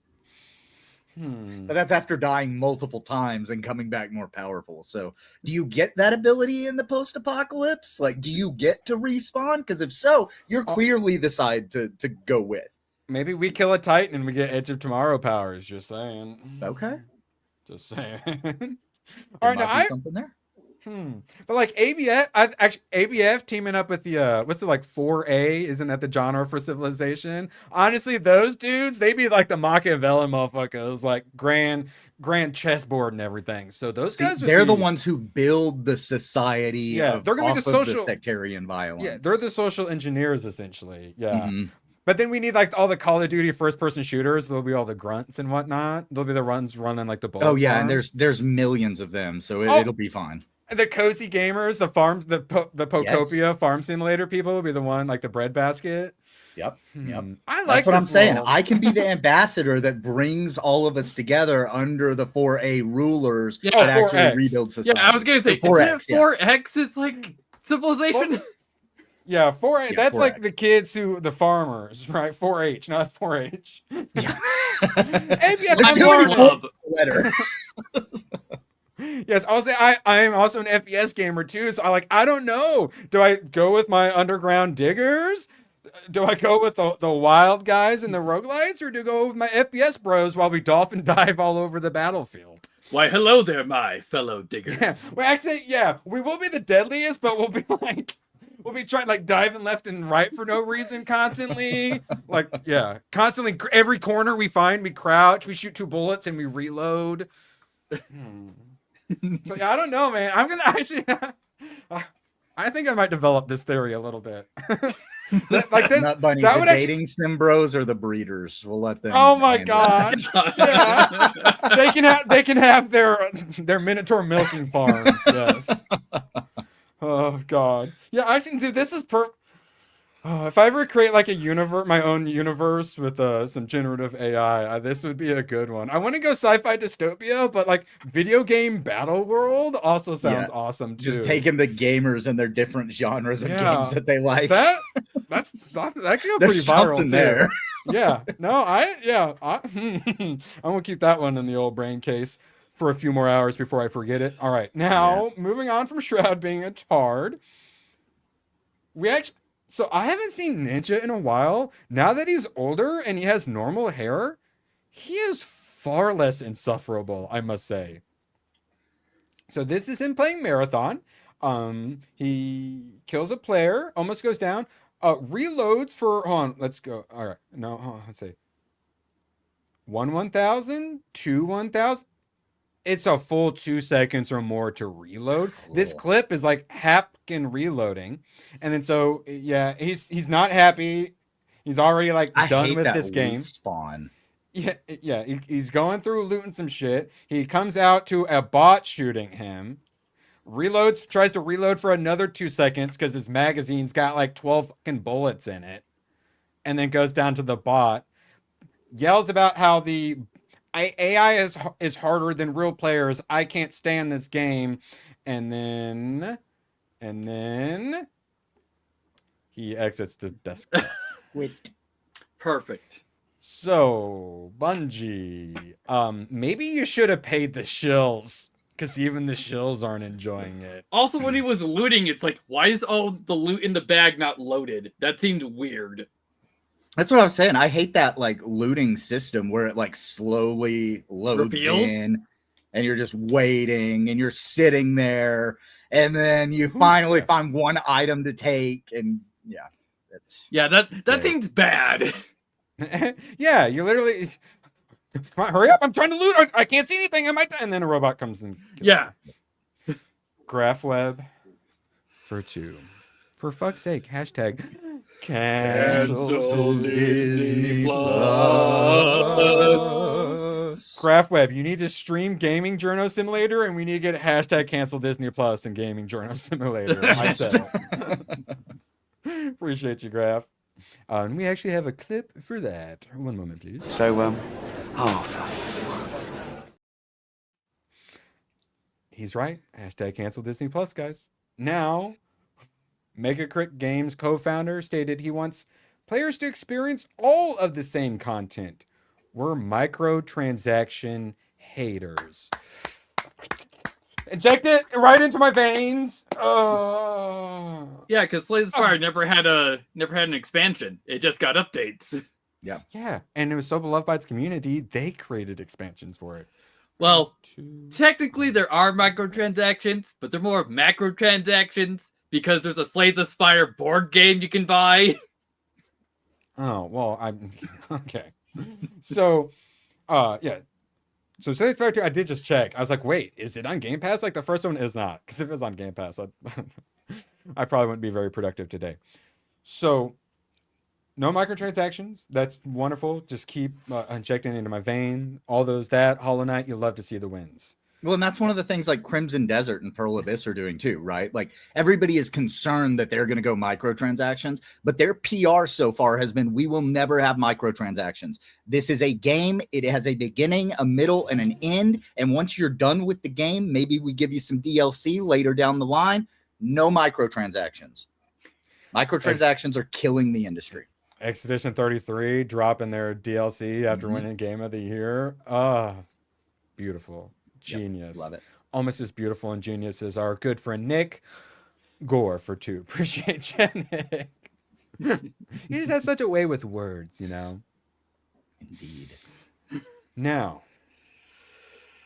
but that's after dying multiple times and coming back more powerful. So, do you get that ability in the post-apocalypse? Like, do you get to respawn? Because if so, you're clearly the side to go with. Maybe we kill a Titan and we get Edge of Tomorrow powers. Just saying. Okay, Just saying. there All right, might now be I something there. But like ABF teaming up with the what's it like 4A? Isn't that the genre for Civilization? Honestly, those dudes, they be like the Machiavellian motherfuckers, like grand chessboard and everything. So those See, guys, would they're the be- ones who build the society. Yeah, of, they're gonna be off the of social- sectarian violence. Yeah, they're the social engineers essentially. Yeah. Mhm. But then we need like all the Call of Duty first-person shooters. There'll be all the grunts and whatnot. There'll be the runs running like the bullet Oh yeah, and farms. there's millions of them, so Oh. it'll be fine. And the cozy gamers, the farms, the Pocopia farm simulator people will be the one like the breadbasket. Yep. I like That's what I'm this saying. world. I can be the ambassador that brings all of us together under the 4A rulers Yeah, that actually 4X. rebuild society. Yeah, I was gonna say, Or isn't 4X, it 4X? It's like civilization. Yeah, 4H. Yeah, That's like 4X. the kids who the farmers, right? 4H. No, that's 4H. Yeah. ABF, There's I'm too many more- Club. Letter. Yes, I'll say I am also an FPS gamer too. So I don't know. Do I go with my underground diggers? Do I go with the wild guys and the roguelites, or do I go with my FPS bros while we dolphin dive all over the battlefield? Why, hello there, my fellow diggers. Yeah. Well, actually, yeah, we will be the deadliest, but we'll be like. We'll be trying like diving left and right for no reason constantly. Like, yeah, constantly every corner we find, we crouch, we shoot 2 bullets and we reload. So yeah, I don't know, man. I'm gonna actually I think I might develop this theory a little bit. Like this, Nut Bunny, that the would actually, dating sim bros or the breeders. We'll let them. oh my handle it. god. Yeah. They can have their Minotaur milking farms, yes. Oh god. Yeah, I think dude, this is if I ever create like a universe, my own universe with some generative AI, this would be a good one. I want to go sci-fi dystopia, but like video game battle world also sounds Yeah, awesome too. Just taking the gamers and their different genres of Yeah. games that they like. that could go pretty There's viral something too. there. Yeah. No, I'm gonna keep that one in the old brain case for a few more hours before I forget it. All right. Now, moving on from Shroud being a tard. So I haven't seen Ninja in a while. Now that he's older and he has normal hair, he is far less insufferable, I must say. So this is him playing Marathon. He kills a player, almost goes down, reloads for, hold on, let's go. All right. No, hold on, let's see. 1,000, 1,000. It's a full 2 seconds or more to reload. This Cool. clip is like hapkin reloading. And then so yeah, he's not happy. He's already like I done hate with that this loot game. spawn. Yeah, he's going through looting some shit. He comes out to a bot shooting him. Reloads, tries to reload for another 2 seconds because his magazine's got like 12 fucking bullets in it. And then goes down to the bot. Yells about how the AI is harder than real players. I can't stand this game. And then He exits the desktop. Wait. Perfect. So, Bungie, maybe you should have paid the shills, because even the shills aren't enjoying it. Also, when he was looting, it's like, why is all the loot in the bag not loaded? That seemed weird. That's what I was saying. I hate that like looting system where it like slowly loads Reveals? in and you're just waiting and you're sitting there and then you finally find one item to take and yeah. Yeah, that thing's bad. Yeah, you literally... Come on, hurry up, I'm trying to loot. I can't see anything. And then a robot comes and... Yeah. Graph web for 2. For fuck's sake, hashtag... Cancel Disney Plus. Graph web, you need to stream Gaming Journo Simulator, and we need to get hashtag cancel Disney Plus and Gaming Journo Simulator. I said it. Appreciate you, Graph. And we actually have a clip for that. One moment, please. So, oh, for fuck's sake. He's right. Hashtag cancel Disney Plus, guys. Now, Megacrit Games co-founder stated he wants players to experience all of the same content. We're microtransaction haters. Inject it right into my veins. Yeah, because Slay the Spire never had an expansion. It just got updates. Yeah, and it was so beloved by its community, they created expansions for it. Well, technically there are microtransactions, but they're more of macrotransactions because there's a Slay the Spire board game you can buy. Oh, well, I'm okay. So, yeah. So, Slay the Spire 2, I did just check. I was like, wait, is it on Game Pass? Like, the first one is not. Because if it was on Game Pass, I probably wouldn't be very productive today. So, no microtransactions. That's wonderful. Just keep injecting into my vein. All those Hollow Knight, you'll love to see the wins. Well, and that's one of the things like Crimson Desert and Pearl Abyss are doing too, right? Like everybody is concerned that they're going to go microtransactions, but their PR so far has been, we will never have microtransactions. This is a game. It has a beginning, a middle, and an end. And once you're done with the game, maybe we give you some DLC later down the line. No microtransactions. Microtransactions are killing the industry. Expedition 33 dropping their DLC after winning Game of the Year. Beautiful. Genius. Yep, love it. Almost as beautiful and genius as our good friend Nick. Gore for 2. Appreciate you, Nick. He just has such a way with words, you know. Indeed. Now,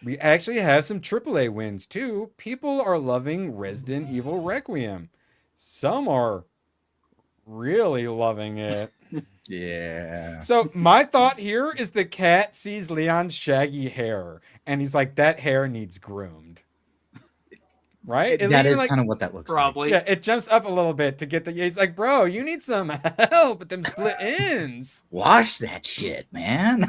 we actually have some AAA wins too. People are loving Resident Evil Requiem. Some are really loving it. Yeah. So my thought here is the cat sees Leon's shaggy hair and he's like, that hair needs groomed. Right? That is kind of what that looks Probably. Yeah, it jumps up a little bit to get the... He's like, bro, you need some help with them split ends. Wash that shit, man.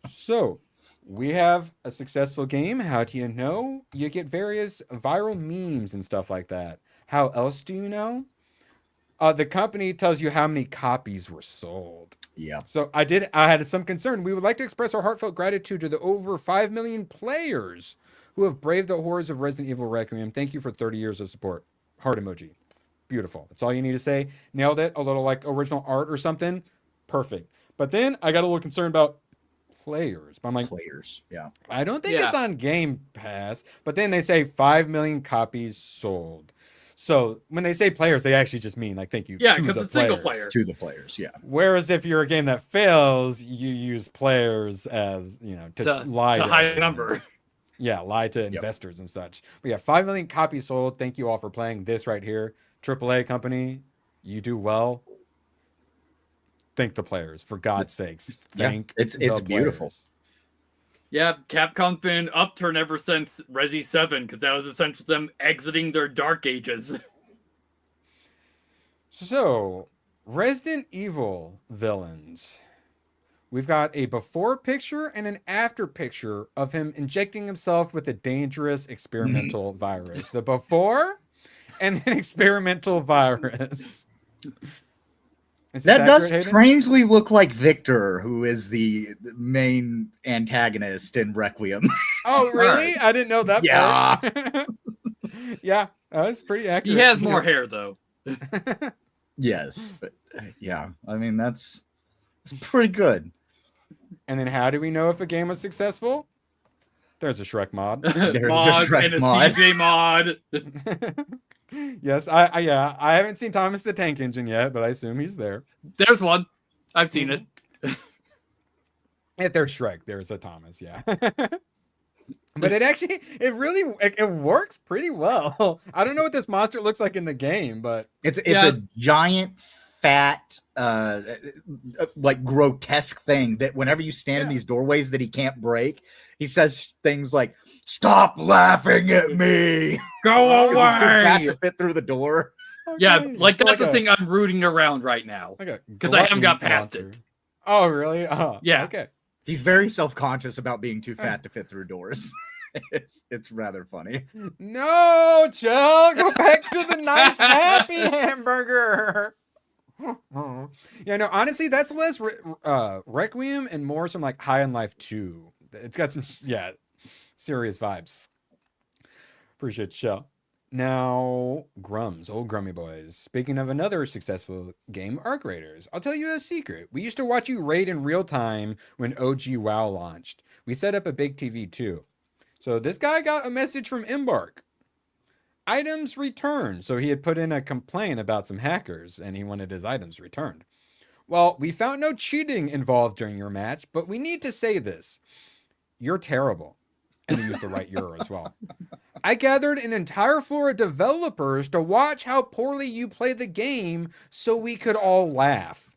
So, we have a successful game. How do you know? You get various viral memes and stuff like that. How else do you know? The company tells you how many copies were sold. Yeah. So I had some concern. We would like to express our heartfelt gratitude to the over 5 million players who have braved the horrors of Resident Evil Requiem. Thank you for 30 years of support. Heart emoji. Beautiful. That's all you need to say. Nailed it. A little like original art or something. Perfect. But then I got a little concerned about players. But I'm like, players. Yeah. I don't think it's on Game Pass. But then they say 5 million copies sold. So when they say players, they actually just mean like, thank you. Yeah, because it's single player. To the players, yeah. Whereas if you're a game that fails, you use players as, you know, to lie to to high number. Yeah, lie to investors and such. But yeah, 5 million copies sold. Thank you all for playing this right here. AAA company, you do well. Thank the players, for God's sakes. Thank it's the beautiful. players. Yeah, Capcom's been upturn ever since Resi 7, because that was essentially them exiting their dark ages. So, Resident Evil villains. We've got a before picture and an after picture of him injecting himself with a dangerous experimental virus. The before and an experimental virus. That does strangely look like Victor, who is the main antagonist in Requiem. Oh, really? I didn't know that part. Yeah, that's pretty accurate. He has more hair, though. Yes, but yeah, I mean that's pretty good. And then how do we know if a game was successful? There's a Shrek mod. There's a Mod Shrek and a mod. CJ mod. Yes, I haven't seen Thomas the Tank Engine yet, but I assume he's there. There's one. I've seen it. If there's Shrek, there's a Thomas, yeah. But it really works pretty well. I don't know what this monster looks like in the game, but It's a giant, fat, like grotesque thing that whenever you stand in these doorways that he can't break, he says things like, "Stop laughing at me." Go 'Cause he's too fat away. to fit through the door. Yeah, Okay, like so that's the a- thing I'm rooting around right now. like a 'Cause I haven't got gluttony past monster. it. Oh, really? Oh, Yeah. Okay. He's very self-conscious about being too fat to fit through doors. It's rather funny. No, Chuck, go back to the nice happy hamburger. Yeah, no, honestly, that's less Requiem and more some like High on Life 2. It's got some serious vibes. Appreciate you, Shell. Now, Grums, old Grummy boys. Speaking of another successful game, Arc Raiders. I'll tell you a secret. We used to watch you raid in real time when OG WoW launched. We set up a big TV too. So this guy got a message from Embark. Items returned. So he had put in a complaint about some hackers and he wanted his items returned. Well, we found no cheating involved during your match, but we need to say this. You're terrible. And he used the right euro as well. I gathered an entire floor of developers to watch how poorly you play the game so we could all laugh.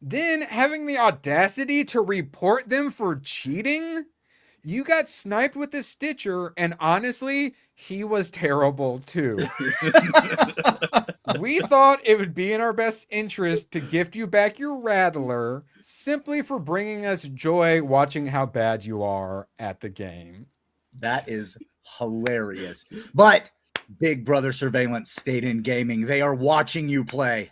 Then, having the audacity to report them for cheating, you got sniped with the Stitcher, and honestly, he was terrible too. We thought it would be in our best interest to gift you back your Rattler simply for bringing us joy watching how bad you are at the game. That is hilarious. But Big Brother surveillance stayed in gaming. They are watching you play.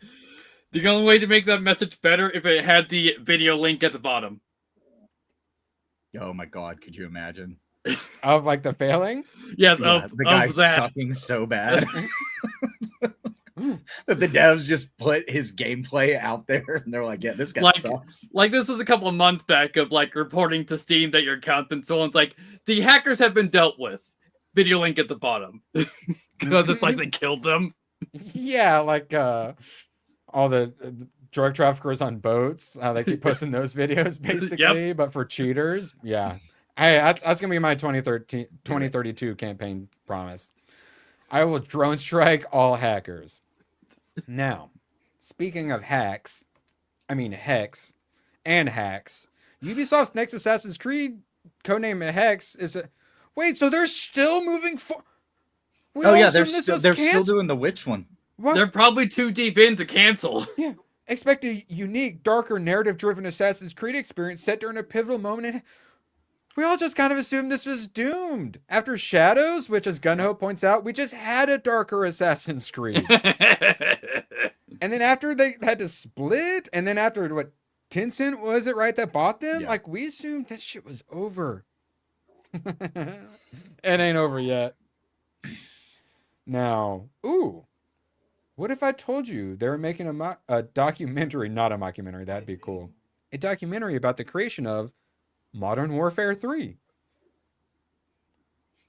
The only way to make that message better if it had the video link at the bottom. Oh my God, could you imagine? Of like the failing? Yes, Yeah, the guy of that. sucking so bad that the devs just put his gameplay out there and they're like, yeah, this guy sucks. Like this was a couple of months back of like reporting to Steam that your account's been stolen. It's like the hackers have been dealt with. Video link at the bottom. Because it's like they killed them. Yeah, like all the drug traffickers on boats. They keep posting those videos basically, but for cheaters. Yeah. Hey, that's gonna be my 2032 campaign promise. I will drone strike all hackers. Now, speaking of hex, and hacks, Ubisoft's next Assassin's Creed, codename Hex, is a... Wait, so they're still moving forward? Oh yeah, they're still doing the witch one. What? They're probably too deep in to cancel. Yeah. Expect a unique, darker, narrative-driven Assassin's Creed experience set during a pivotal moment in... We all just kind of assumed this was doomed. After Shadows, which as Gunho points out, we just had a darker Assassin's Creed. And then after they had to split, and then after what, Tencent, was it right, that bought them? Yeah. Like, we assumed this shit was over. It ain't over yet. Now, what if I told you they were making a documentary, not a mockumentary, that'd be cool. A documentary about the creation of Modern Warfare 3.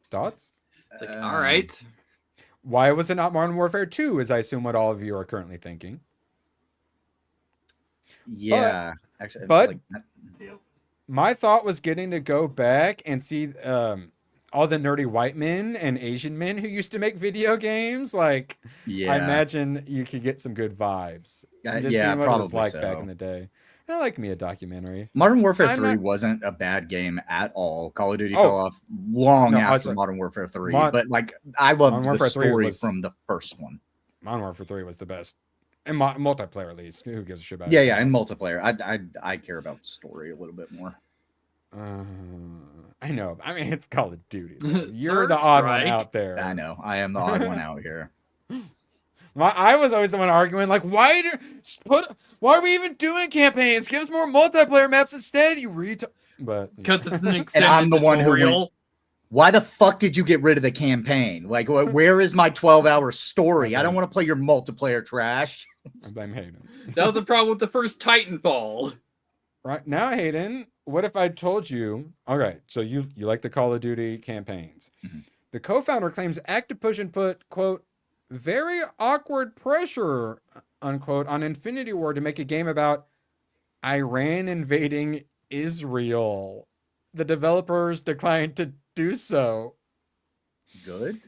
Thoughts? It's like, all right. Why was it not Modern Warfare 2, as I assume what all of you are currently thinking? Yeah. Actually, but like, my thought was getting to go back and see all the nerdy white men and Asian men who used to make video games. Like, yeah. I imagine you could get some good vibes. Just yeah, seeing what it was probably like so. back in the day. I like me a documentary. Modern Warfare I'm 3 not- wasn't a bad game at all. Call of Duty Oh. fell off long No, after it's like- Modern Warfare 3. Mod- but like I loved Modern the Warfare 3 story was- from the first one. Modern Warfare 3 was the best. And multiplayer, at least. Who gives a shit about Yeah, it? yeah, and multiplayer. I care about story a little bit more. I know. I mean, it's Call of Duty. though. You're the Third odd one strike. out there. I know. I am the odd one out here. I was always the one arguing, like, why are we even doing campaigns? Give us more multiplayer maps instead, you retard. But Because it's an And extended I'm the one who tutorial. Why the fuck did you get rid of the campaign? Like, where is my 12-hour story? I don't want to play your multiplayer trash. I blame Hayden. That was the problem with the first Titanfall. Right now, Hayden, what if I told you, all right, so you like the Call of Duty campaigns. Mm-hmm. The co-founder claims Activision put, quote, very awkward pressure, unquote, on Infinity Ward to make a game about Iran invading Israel. The developers declined to do so. Good.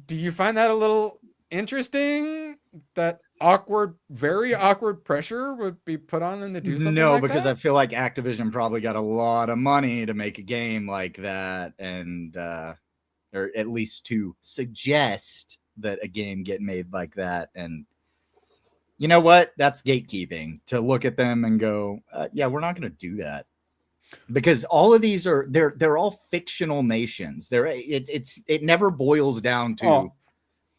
Do you find that a little interesting? That awkward, very awkward pressure would be put on them to do something No, like because that? I feel like Activision probably got a lot of money to make a game like that, and or at least to suggest that a game get made like that. And you know what? That's gatekeeping, to look at them and go, yeah, we're not going to do that. Because all of these are they're all fictional nations. It never boils down to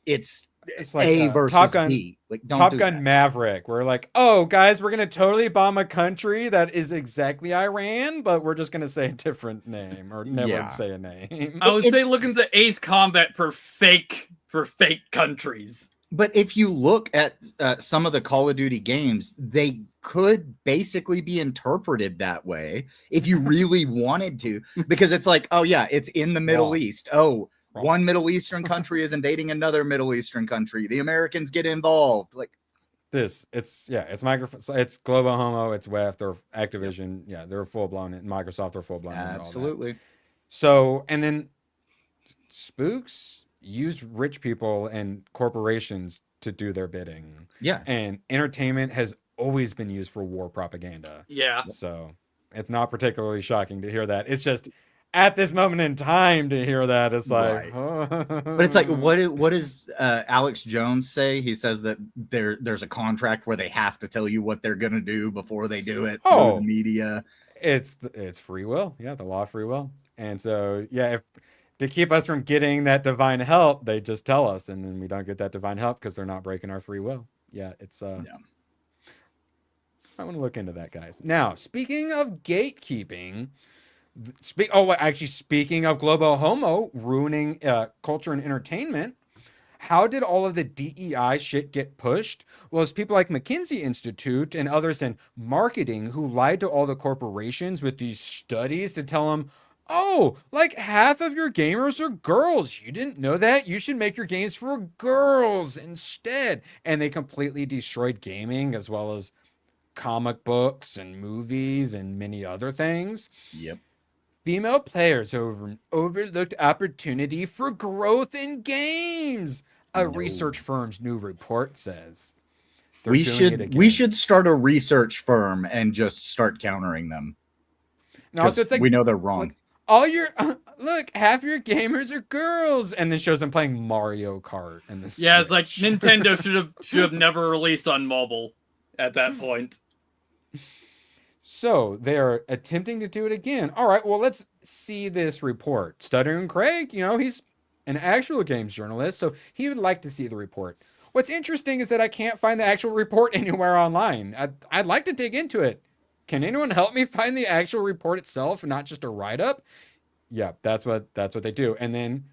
it's like A versus Top Gun, B. Like Top do Gun that. Maverick. We're like, oh, guys, we're gonna totally bomb a country that is exactly Iran, but we're just gonna say a different name or never say a name. I would say look into Ace Combat for fake countries. But if you look at some of the Call of Duty games, they could basically be interpreted that way if you really wanted to, because it's like, oh yeah, it's in the Middle East. Oh, one Middle Eastern country is invading another Middle Eastern country. The Americans get involved. Like it's Microsoft, it's Globo Homo, it's WEF, they're Activision, they're full blown, and Microsoft, they're full blown. Absolutely. So, and then spooks use rich people and corporations to do their bidding. Yeah. And entertainment has always been used for war propaganda. Yeah. So it's not particularly shocking to hear that. It's just at this moment in time to hear that, it's like, but it's like, what does Alex Jones say? He says that there's a contract where they have to tell you what they're going to do before they do it through the media. It's free will. Yeah. The law of free will. And so, if to keep us from getting that divine help, they just tell us, and then we don't get that divine help because they're not breaking our free will. Yeah, it's I want to look into that, guys. Now, speaking of gatekeeping, speaking of Globo Homo ruining culture and entertainment, how did all of the DEI shit get pushed? Well, it's people like McKinsey Institute and others in marketing who lied to all the corporations with these studies to tell them, oh, like half of your gamers are girls. You didn't know that? You should make your games for girls instead. And they completely destroyed gaming as well as comic books and movies and many other things. Yep. Female players over an overlooked opportunity for growth in games. A research firm's new report says. We should start a research firm and just start countering them. No, so it's like, we know they're wrong. Look, half your gamers are girls, and then shows them playing Mario Kart and the Switch. It's like Nintendo should have never released on mobile at that point. So they're attempting to do it again. All right, well, let's see this report. Stuttering Craig, he's an actual games journalist, so he would like to see the report. What's interesting is that I can't find the actual report anywhere online. I'd like to dig into it. Can anyone help me find the actual report itself and not just a write-up? Yeah, that's what they do. And then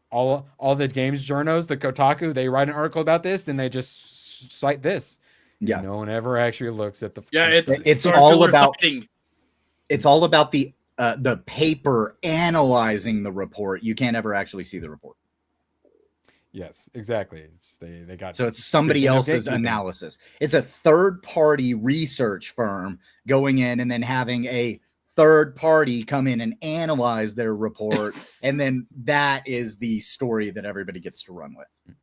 all the games journos, the Kotaku, they write an article about this, then they just cite this. Yeah. No one ever actually looks at the it's all about it's all about the paper analyzing the report. You can't ever actually see the report. Yes, exactly. It's somebody else's analysis. It's a third-party research firm going in and then having a third party come in and analyze their report, and then that is the story that everybody gets to run with.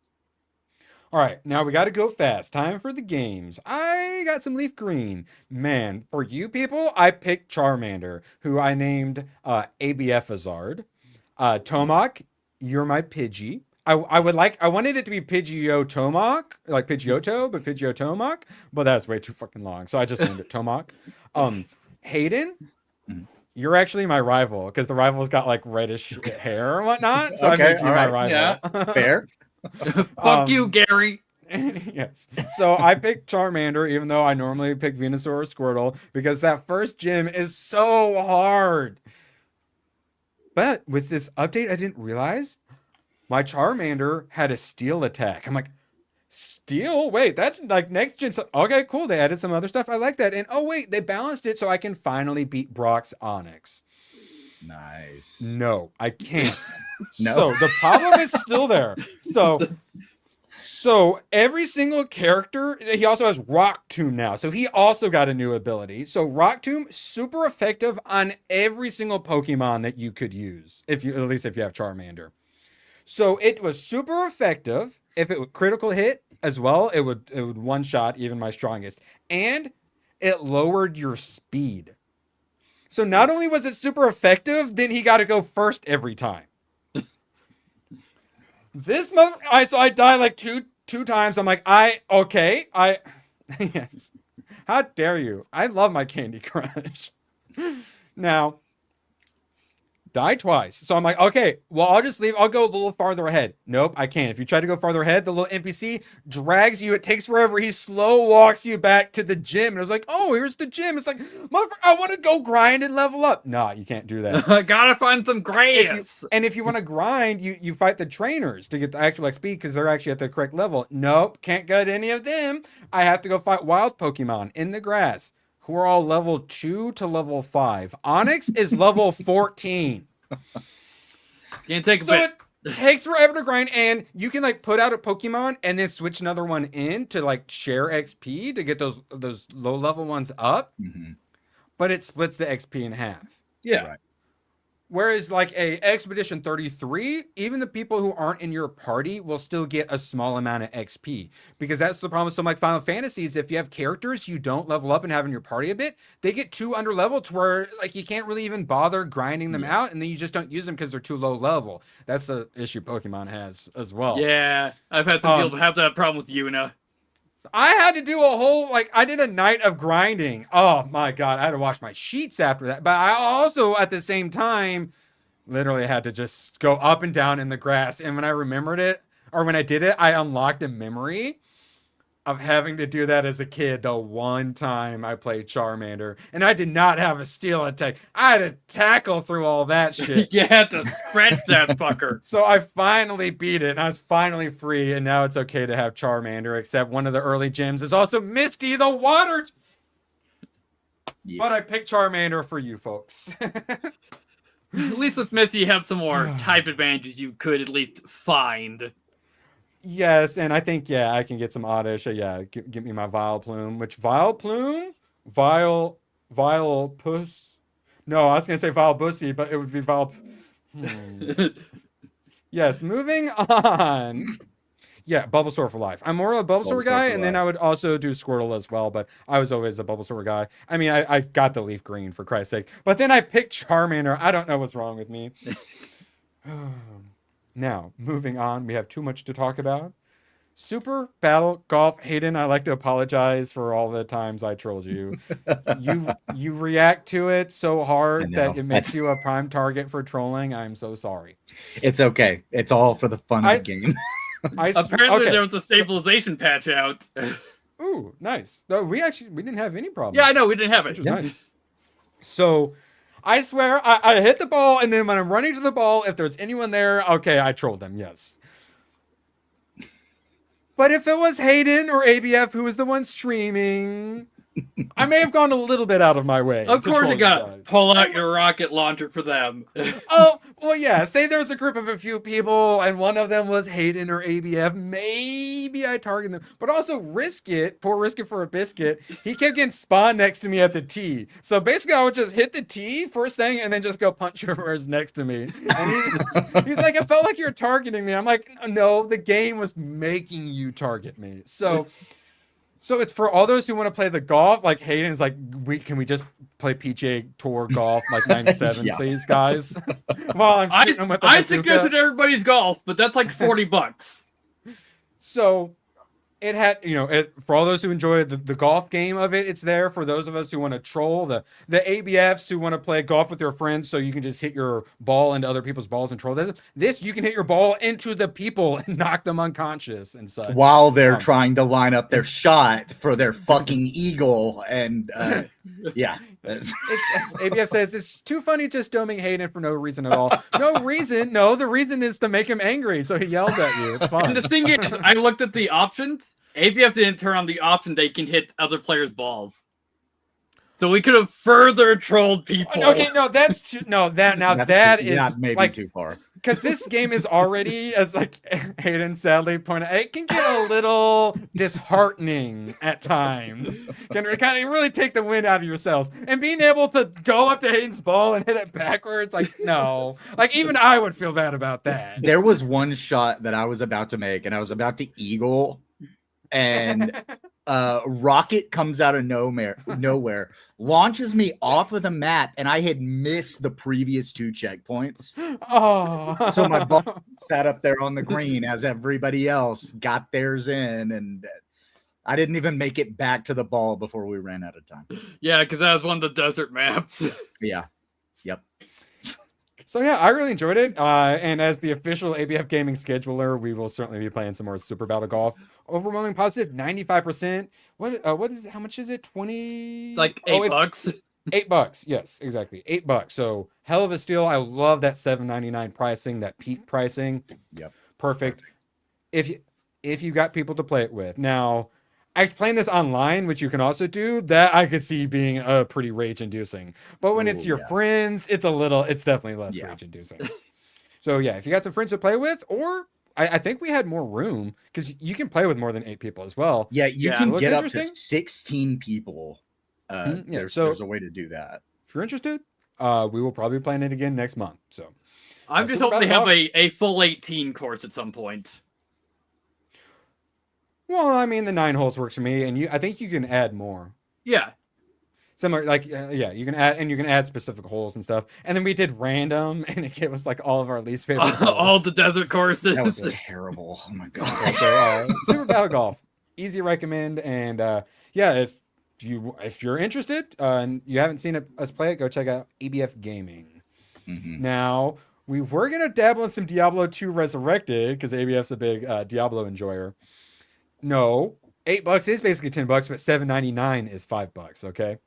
All right, now we got to go fast. Time for the games. I got some leaf green. Man, for you people, I picked Charmander, who I named ABF Azard. Tomac, you're my Pidgey. I wanted it to be Pidgeot Tomac, like Pidgeotto, but Pidgeot Tomac, but that's way too fucking long. So I just named it Tomac. Hayden, you're actually my rival because the rival's got like reddish hair and whatnot. So I made you my rival. Yeah, fair. Fuck you, Gary. Yes. So I picked Charmander, even though I normally pick Venusaur or Squirtle, because that first gym is so hard. But with this update, I didn't realize my Charmander had a steel attack. I'm like, steel? Wait, that's like next gen. Okay, cool. They added some other stuff. I like that. And oh, wait, they balanced it so I can finally beat Brock's Onyx. Nice. No, I can't. No. So the problem is still there. So every single character, he also has Rock Tomb now. So he also got a new ability. So Rock Tomb, super effective on every single Pokemon that you could use, at least if you have Charmander. So it was super effective. If it would critical hit as well, it would one shot even my strongest. And it lowered your speed. So not only was it super effective, then he got to go first every time. This month, so I died like two times. I'm like, yes. How dare you? I love my Candy Crush. Now, die twice. So I'm like, okay, well, I'll just leave. I'll go a little farther ahead. Nope, I can't. If you try to go farther ahead, the little NPC drags you. It takes forever. He slow walks you back to the gym. And I was like, oh, here's the gym. It's like, motherfucker, I want to go grind and level up. Nah, you can't do that. Gotta find some grass. If you want to grind, you fight the trainers to get the actual XP because they're actually at the correct level. Nope, can't get any of them. I have to go fight wild Pokemon in the grass, who are all level 2 to level 5. Onyx is level 14. It's gonna take a bit. It takes forever to grind, and you can like put out a Pokemon and then switch another one in to like share XP to get those low level ones up. Mm-hmm. But it splits the XP in half. Yeah. Right. Whereas like a Expedition 33, even the people who aren't in your party will still get a small amount of XP. Because that's the problem with some like Final Fantasies. If you have characters you don't level up and have in your party a bit, they get too under level to where like you can't really even bother grinding them out, and then you just don't use them because they're too low level. That's the issue Pokemon has as well. Yeah, I've had some people have that problem with Yuna. I had to do a whole, I did a night of grinding. Oh my God. I had to wash my sheets after that. But I also, at the same time, literally had to just go up and down in the grass. And when I remembered it, or when I did it, I unlocked a memory of having to do that as a kid the one time I played Charmander. And I did not have a steel attack. I had to tackle through all that shit. You had to scratch that fucker. So I finally beat it, and I was finally free, and now it's okay to have Charmander, except one of the early gyms is also Misty the Water. Yeah. But I picked Charmander for you folks. At least with Misty, you have some more type advantages you could at least find. Yes, and I think, I can get some oddish. Give me my Vileplume. Which Vileplume? Vilepus? No, I was going to say Vilebussy, but it would be Yes, moving on. Yeah, Bulbasaur for life. I'm more of a Bulbasaur guy, and then I would also do Squirtle as well, but I was always a Bulbasaur guy. I mean, I got the leaf green, for Christ's sake. But then I picked Charmander. I don't know what's wrong with me. Now, moving on, we have too much to talk about. Super Battle Golf. Hayden, I'd like to apologize for all the times I trolled you. You react to it so hard that it makes you a prime target for trolling. I'm so sorry. It's okay. It's all for the fun of the game. Apparently there was a stabilization patch out. Ooh, nice. No, we didn't have any problems. Yeah, I know, we didn't have it. Which was nice. So I swear, I hit the ball, and then when I'm running to the ball, if there's anyone there, okay, I trolled them, yes. But if it was Hayden or ABF who was the one streaming, I may have gone a little bit out of my way. Of course you gotta pull out your rocket launcher for them. Oh, well, yeah. Say there's a group of a few people, and one of them was Hayden or ABF. Maybe I target them. But also Riskit, poor Riskit for a biscuit, he kept getting spawned next to me at the tee. So basically, I would just hit the tee first thing, and then just go punch whoever's next to me. And he's like, it felt like you were targeting me. I'm like, no, the game was making you target me. So it's for all those who want to play the golf, like Hayden's like, can we just play PGA Tour golf like 97, please, guys? Well, I suggested everybody's golf, but that's like $40. So it had, for all those who enjoy the golf game of it, it's there. For those of us who want to troll, the ABFs who want to play golf with their friends so you can just hit your ball into other people's balls and troll this, you can hit your ball into the people and knock them unconscious and such. While they're trying to line up their shot for their fucking eagle. And yeah. ABF says it's too funny just doming Hayden for no reason at all. No reason. No, the reason is to make him angry, so he yells at you. It's fun. And the thing is, I looked at the options. ABF didn't turn on the option they can hit other players' balls. So we could have further trolled people. Okay, no, that's too, no, that is maybe like too far. because this game is already, as like Hayden sadly pointed out, it can get a little disheartening at times. Can kind of really take the wind out of yourselves. And being able to go up to Hayden's ball and hit it backwards, like, no. Like, even I would feel bad about that. There was one shot that I was about to make, and I was about to eagle, and rocket comes out of nowhere, launches me off of the map, and I had missed the previous 2 checkpoints. Oh, So my ball sat up there on the green as everybody else got theirs in, and I didn't even make it back to the ball before we ran out of time. Yeah, because that was one of the desert maps. Yeah. Yep. So yeah, I really enjoyed it. And as the official ABF gaming scheduler, we will certainly be playing some more Super Battle Golf. Overwhelming positive, 95%. What is it? How much is it? 20? Like $8. $8. Yes, exactly. $8. So hell of a steal. I love that $7.99 pricing, that peak pricing. Yep. Perfect. If you got people to play it with. Now, I playing this online, which you can also do, that I could see being pretty rage-inducing. But when it's your friends, it's definitely less rage-inducing. So yeah, if you got some friends to play with, or I think we had more room, because you can play with more than 8 people as well. Yeah, you can get up to 16 people. There's a way to do that. If you're interested, we will probably be playing it again next month. So I'm just hoping they have a full 18 course at some point. Well, I mean, the 9 holes works for me, and I think you can add more. Yeah. Similar, like, you can add specific holes and stuff. And then we did random, and it gave us like all of our least favorite holes. All the desert courses. That was terrible. Oh my god. So, Super Battle Golf, easy recommend, and if you're interested and you haven't seen us play it, go check out ABF Gaming. Mm-hmm. Now, we were gonna dabble in some Diablo 2 Resurrected because ABF's a big Diablo enjoyer. No, $8 is basically $10, but $7.99 is $5. Okay,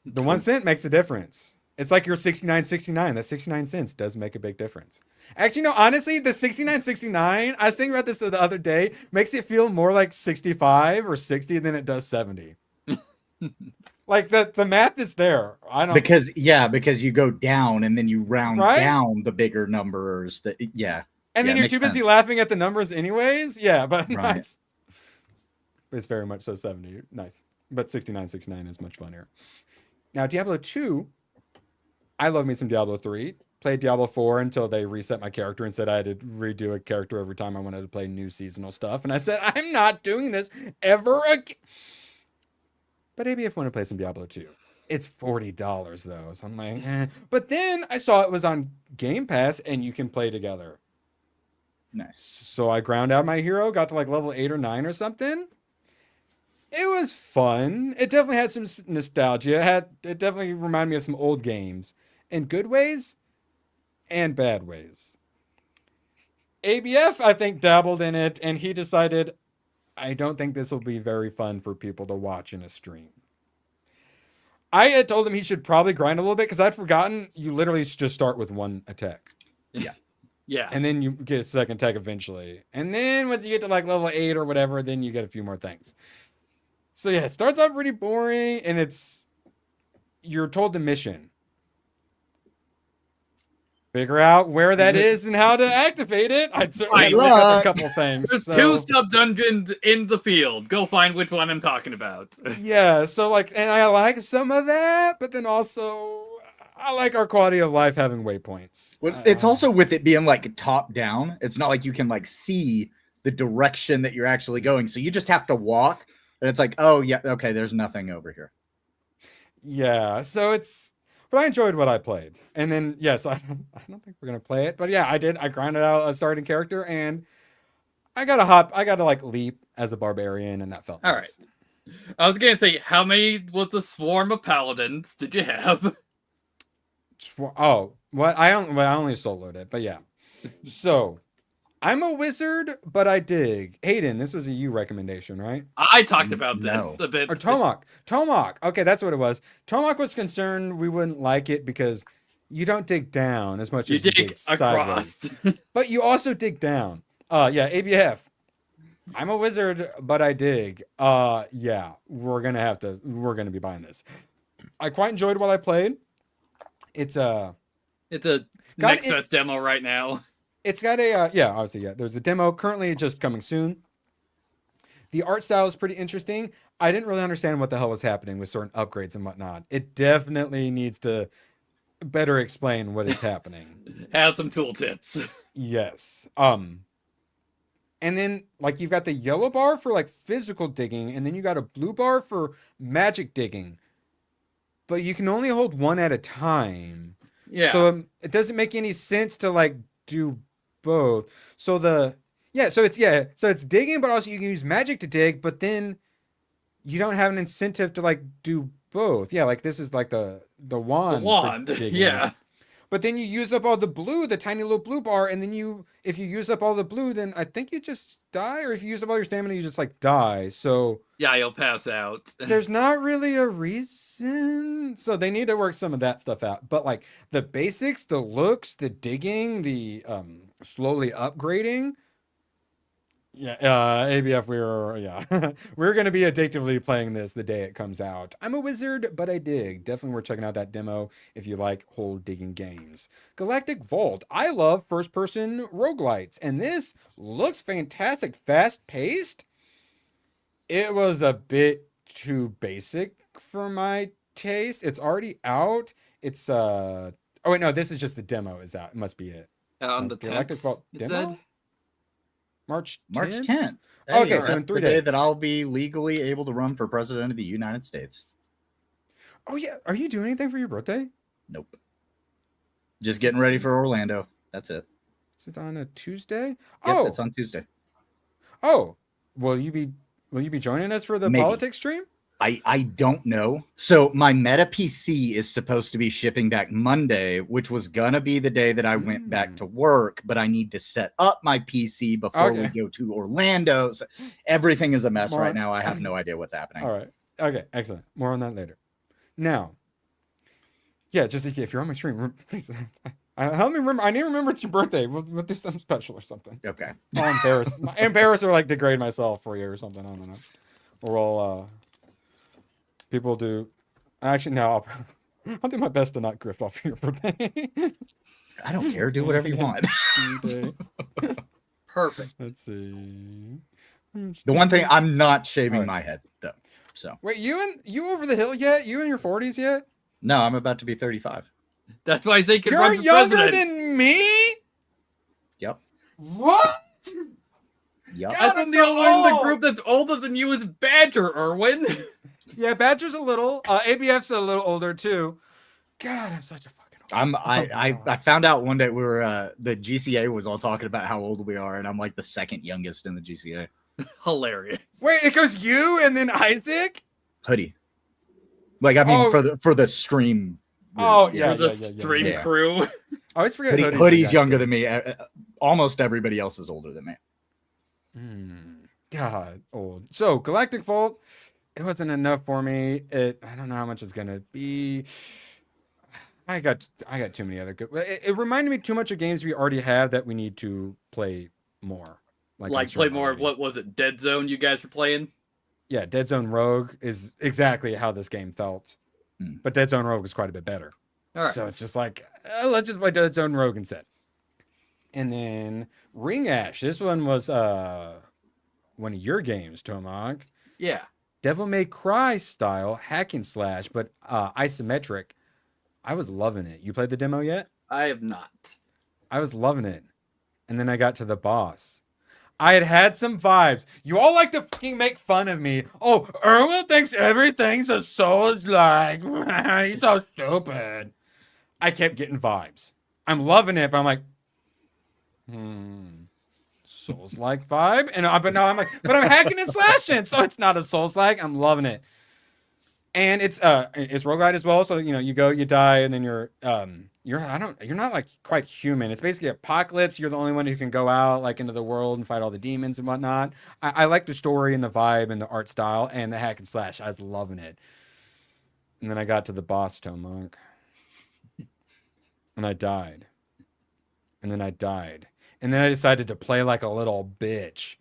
the 1 cent makes a difference. It's like your $69.69. That 69 cents does make a big difference. Actually, no, honestly, the $69.69. I was thinking about this the other day. Makes it feel more like 65 or 60 than it does 70. Like the math is there. I don't because you go down and then you round down the bigger numbers. And then you're too busy laughing at the numbers anyways. Yeah, but nice. It's very much so 70. Nice. But 69.69 is much funnier. Now, Diablo 2, I love me some Diablo 3. Played Diablo 4 until they reset my character and said I had to redo a character every time I wanted to play new seasonal stuff. And I said, I'm not doing this ever again. But ABF want to play some Diablo 2. It's $40 though. So I'm like, eh. But then I saw it was on Game Pass and you can play together. Nice. So I ground out my hero, got to like level 8 or 9 or something. It was fun. It definitely had some nostalgia. It definitely reminded me of some old games in good ways and bad ways. ABF, I think, dabbled in it, and he decided, I don't think this will be very fun for people to watch in a stream. I had told him he should probably grind a little bit because I'd forgotten you literally just start with 1 attack. Yeah. Yeah. And then you get a second attack eventually. And then once you get to like level 8 or whatever, then you get a few more things. So yeah, it starts off pretty boring, and you're told the mission. Figure out where that is and how to activate it. I'd certainly look up a couple things. There's 2 sub-dungeons in the field. Go find which one I'm talking about. Yeah, so and I like some of that, but then also I like our quality of life having waypoints. Well, it's also with it being like top down. It's not like you can like see the direction that you're actually going. So you just have to walk. And it's like, oh, yeah, okay, there's nothing over here. Yeah, but I enjoyed what I played. And then, so I don't think we're going to play it. But yeah, I did. I grinded out a starting character, and I got to like leap as a barbarian, and that felt nice. All right. I was going to say, how many was the swarm of paladins did you have? I only soloed it, but yeah. So I'm a wizard, but I dig. Hayden, this was a you recommendation, right? I talked about this No. a bit. Or Tomak. Tomak. Okay, that's what it was. Tomak was concerned we wouldn't like it because you don't dig down as much You as you dig dig sideways. across. But you also dig down. Yeah, ABF. I'm a wizard, but I dig. Yeah, we're gonna be buying this. I quite enjoyed what I played. It's a Next Fest demo right now. It's got a yeah, obviously, yeah. There's a demo currently just coming soon. The art style is pretty interesting. I didn't really understand what the hell was happening with certain upgrades and whatnot. It definitely needs to better explain what is happening. Have some tooltips. Yes. And then like you've got the yellow bar for like physical digging, and then you got a blue bar for magic digging. But you can only hold one at a time. Yeah. So it doesn't make any sense to like do both. So it's digging, but also you can use magic to dig, but then you don't have an incentive to like do both. Yeah, like this is like the wand. The wand, for digging. yeah. But then you use up all the blue, the tiny little blue bar, and then if you use up all the blue, then I think you just die, or if you use up all your stamina, you just like die. So Yeah, you'll pass out. there's not really a reason. So they need to work some of that stuff out. But like the basics, the looks, the digging, the slowly upgrading. Yeah, ABF, we're gonna be addictively playing this the day it comes out. I'm a wizard, but I dig. Definitely worth checking out that demo if you like hole digging games. Galactic Vault. I love first-person roguelites, and this looks fantastic, fast-paced. It was a bit too basic for my taste. It's already out. It's oh wait, no, this is just the demo is out. It must be it. On the Galactic 10th, Vault you demo? said? March 10th? 10th. Okay, Hey, so that's in 3 the day days. that I'll be legally able to run for president of the United States. Oh yeah, are you doing anything for your birthday? Nope. Just getting ready for Orlando. That's it. Is it on a Tuesday? Yep, it's on Tuesday. Oh, will you be joining us for the Maybe. politics stream? I don't know. So my Meta PC is supposed to be shipping back Monday, which was gonna be the day that I went back to work, but I need to set up my PC before we go to Orlando. So everything is a mess right now. I have no idea what's happening. All right. Okay, excellent. More on that later. Now, yeah, just if you're on my stream, please help me remember. I need to remember it's your birthday. We'll do something special or something. Okay. I'll embarrass or like degrade myself for you or something. I don't know. Or I'll people do. Actually, no. I'll do my best to not grift off your birthday. I don't care. Do whatever you want. Perfect. Let's see. The one thing, I'm not shaving my head though. So wait, you over the hill yet? You in your 40s yet? no, I'm about to be 35. That's why they can You're run for younger president. than me? Yep. What? Yep. I think the only one in the group that's older than you is Badger, Erwin. Yeah, Badger's a little. ABF's a little older too. God, I'm such a fucking old. I found out one day we were the GCA was all talking about how old we are, and I'm like the second youngest in the GCA. Hilarious. Wait, it goes you and then Isaac? Hoodie. Like I mean for the stream. Oh yeah, For the stream crew. I always forget Hoodie's younger than me. Almost everybody else is older than me. God, old. So Galactic Vault, it wasn't enough for me. I don't know how much it's gonna be. I got too many other good. It reminded me too much of games we already have that we need to play more. Like play more of what was it? Dead Zone you guys were playing? Yeah, Dead Zone Rogue is exactly how this game felt. But Dead Zone Rogue is quite a bit better. All right. So it's just like, let's just play Dead Zone Rogue instead. And then Ring Ash. This one was one of your games, Tomak. Yeah. Devil May Cry style hack and slash, but isometric. I was loving it. You played the demo yet? I have not. I was loving it. And then I got to the boss. I had some vibes. You all like to fucking make fun of me. Oh, Erwin thinks everything's a Souls-like. He's so stupid. I kept getting vibes. I'm loving it, but I'm like, Souls-like vibe? But now I'm like, but I'm hacking and slashing, so it's not a Souls-like. I'm loving it. And it's roguelite as well. So you go, you die, and then you're not like quite human. It's basically apocalypse. You're the only one who can go out like into the world and fight all the demons and whatnot. I like the story and the vibe and the art style and the hack and slash. I was loving it. And then I got to the boss, Tomonk, and I died. And then I died. And then I decided to play like a little bitch.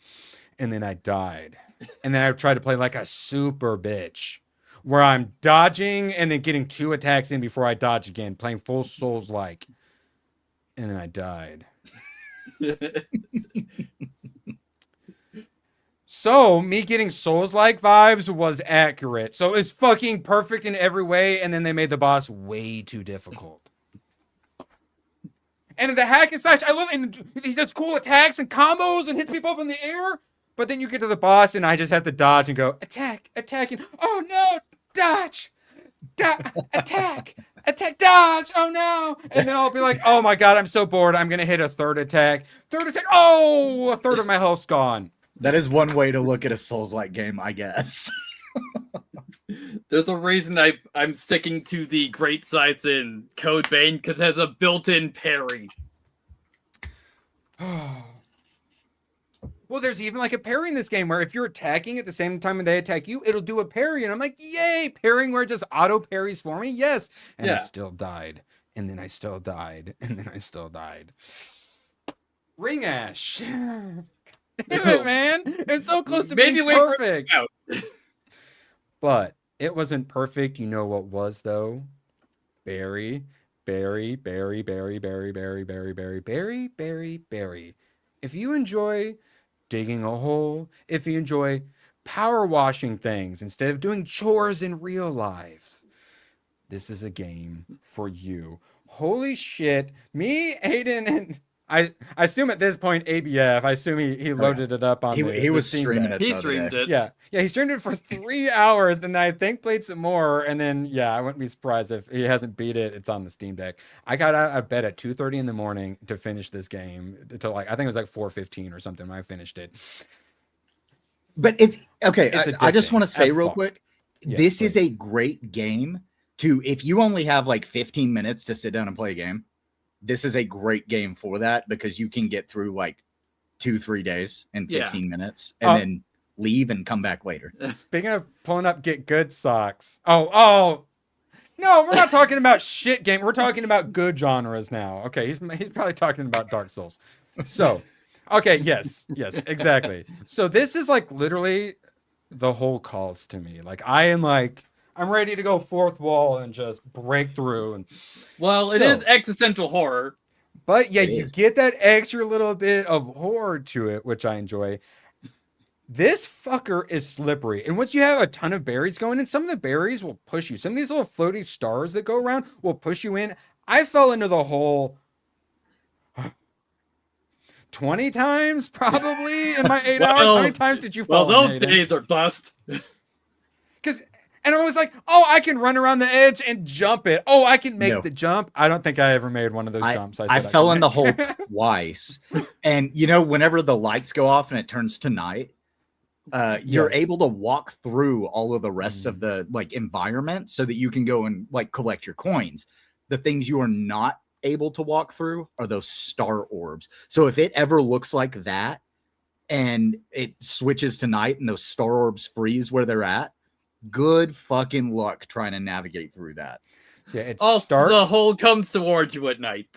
And then I died. And then I tried to play like a super bitch, where I'm dodging and then getting 2 attacks in before I dodge again, playing full Souls like. And then I died. So me getting Souls like vibes was accurate. So it's fucking perfect in every way. And then they made the boss way too difficult. And the hack and slash, I love it. And he does cool attacks and combos and hits people up in the air. But then you get to the boss and I just have to dodge and go, attack, and oh no, dodge, attack, dodge, oh no. And then I'll be like, oh my God, I'm so bored. I'm going to hit a third attack. Oh, a third of my health's gone. That is one way to look at a Souls-like game, I guess. There's a reason I'm sticking to the Great Scythe in Code Vein, because it has a built-in parry. Well, there's even like a parry in this game where if you're attacking at the same time they attack you, it'll do a parry. And I'm like, yay, parrying where it just auto parries for me. Yes. And I still died. And then I still died. And then I still died. Ring Ash. Damn it, man. It's so close to being perfect. But it wasn't perfect. You know what was, though? Berry. If you enjoy digging a hole, if you enjoy power washing things instead of doing chores in real lives, this is a game for you. Holy shit. Me, Aiden, and I assume at this point ABF, I assume he loaded it up on he was streaming it. He streamed it. Yeah, he streamed it for 3 hours, then I think played some more, and then I wouldn't be surprised if he hasn't beat it. It's on the Steam Deck. I got out of bed at 2:30 in the morning to finish this game until I think it was like 4:15 or something when I finished it. But it's okay. It's I just want to say real fuck. quick, Yes, this please. is a great game to, if you only have like 15 minutes to sit down and play a game, this is a great game for that, because you can get through like 2-3 days in 15 minutes and then leave and come back later. Speaking of pulling up Get Good socks. Oh. No, we're not talking about shit game. We're talking about good genres now. Okay, he's probably talking about Dark Souls. So, okay, yes, exactly. So this is like literally the whole calls to me. Like I'm ready to go fourth wall and just break through. And well, it is existential horror. But yeah, you get that extra little bit of horror to it, which I enjoy. This fucker is slippery. And once you have a ton of berries going in, some of the berries will push you. Some of these little floaty stars that go around will push you in. I fell into the hole 20 times probably in my 8 hours. How many times did you fall? Well, those days are bust. And I was like, oh, I can run around the edge and jump it. Oh, I can make the jump. I don't think I ever made one of those jumps. I fell in the hole twice. And, whenever the lights go off and it turns to night, you're able to walk through all of the rest of the environment so that you can go and collect your coins. The things you are not able to walk through are those star orbs. So if it ever looks like that and it switches to night and those star orbs freeze where they're at, good fucking luck trying to navigate through that. Yeah, it starts. The hole comes towards you at night.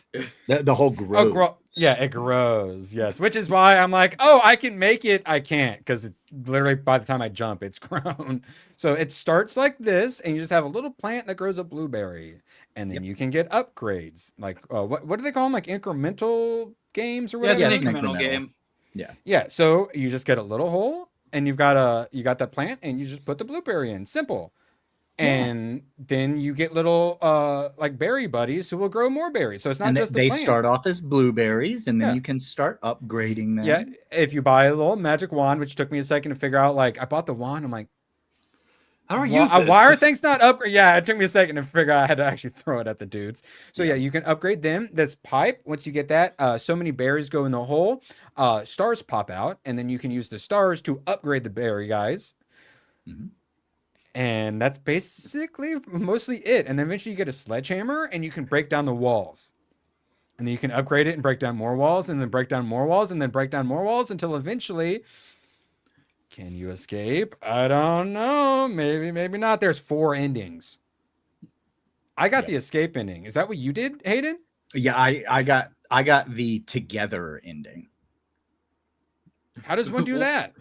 The hole grows. It grows. Yes, which is why I'm like, oh, I can make it. I can't, because it's literally by the time I jump, it's grown. So it starts like this, and you just have a little plant that grows a blueberry, and then you can get upgrades. Like, what do they call them? Like incremental games or whatever. Yeah, it's an incremental game. Yeah. So you just get a little hole, and you got that plant, and you just put the blueberry in. Simple. And then you get little berry buddies who will grow more berries. So it's not just the plant. They start off as blueberries, and then you can start upgrading them. Yeah, if you buy a little magic wand, which took me a second to figure out. Like, I bought the wand. I'm like, how are you? Why are things not upgrade? Yeah, it took me a second to figure out. I had to actually throw it at the dudes. So yeah, you can upgrade them. This pipe. Once you get that, so many berries go in the hole. Stars pop out, and then you can use the stars to upgrade the berry guys. Mm-hmm. And that's basically mostly it. And then eventually you get a sledgehammer and you can break down the walls. And then you can upgrade it and break down more walls and then break down more walls and then break down more walls until eventually, can you escape? I don't know. Maybe, maybe not. There's 4 endings. I got the escape ending. Is that what you did, Hayden? Yeah, I got the together ending. How does one do that?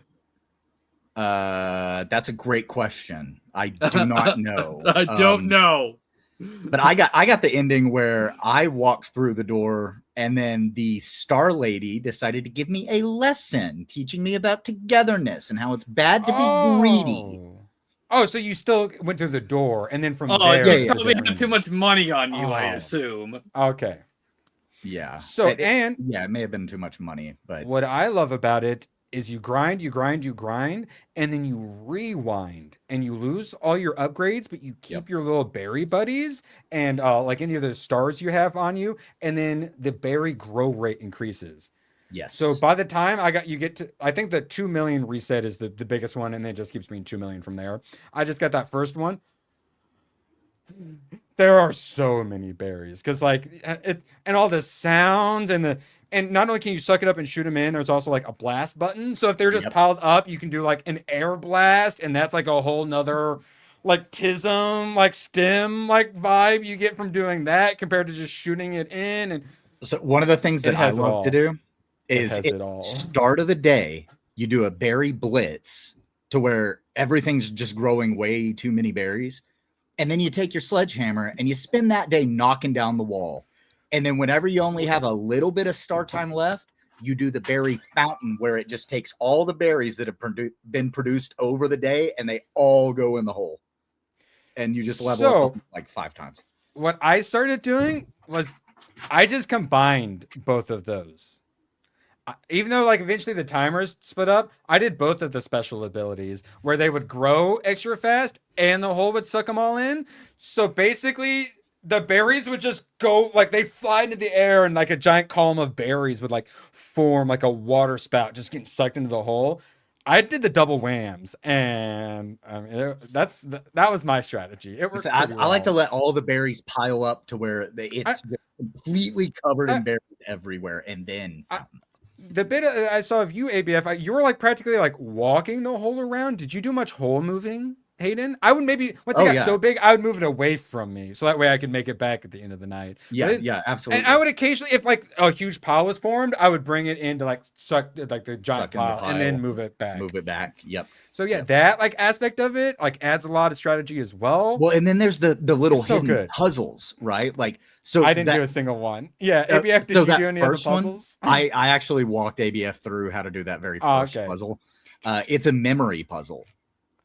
That's a great question. I do not know. I don't know. But I got the ending where I walked through the door and then the star lady decided to give me a lesson teaching me about togetherness and how it's bad to be greedy. Oh, so you still went through the door and then from Oh, there. you probably had too much money on you, I Oh. assume. Okay. Yeah. So, it it may have been too much money, but what I love about it is you grind, and then you rewind and you lose all your upgrades, but you keep your little berry buddies and like any of the stars you have on you, and then the berry grow rate increases. yes. So by the time you get to, I think the 2 million reset is the biggest one, and then it just keeps being 2 million from there. I just got that first one. There are so many berries because like it and all the sounds and not only can you suck it up and shoot them in, there's also like a blast button. So if they're just piled up, you can do like an air blast, and that's like a whole nother like tism, like stem, like vibe you get from doing that compared to just shooting it in. And so one of the things that I love to do is start of the day, you do a berry blitz to where everything's just growing way too many berries. And then you take your sledgehammer and you spend that day knocking down the wall. And then whenever you only have a little bit of star time left, you do the berry fountain where it just takes all the berries that have been produced over the day and they all go in the hole. And you just level up like 5 times. What I started doing was I just combined both of those. Even though like eventually the timers split up, I did both of the special abilities where they would grow extra fast and the hole would suck them all in. So basically the berries would just go like they fly into the air and like a giant column of berries would like form like a water spout just getting sucked into the hole. I did the double whams, and that was my strategy. It worked. I like to let all the berries pile up to where it's completely covered in berries everywhere, and then the bit I saw of you, ABF, you were like practically like walking the hole around. Did you do much hole moving, Hayden? I would maybe once it got so big, I would move it away from me so that way I could make it back at the end of the night. Yeah, absolutely. And I would occasionally, if like a huge pile was formed, I would bring it in to like suck like the giant pile and then move it back. Yep. So yeah, that like aspect of it like adds a lot of strategy as well. Well, and then there's the little hidden puzzles, right? Like so I didn't do a single one. Yeah, ABF, did you do any of the puzzles? I actually walked ABF through how to do that very first puzzle. It's a memory puzzle.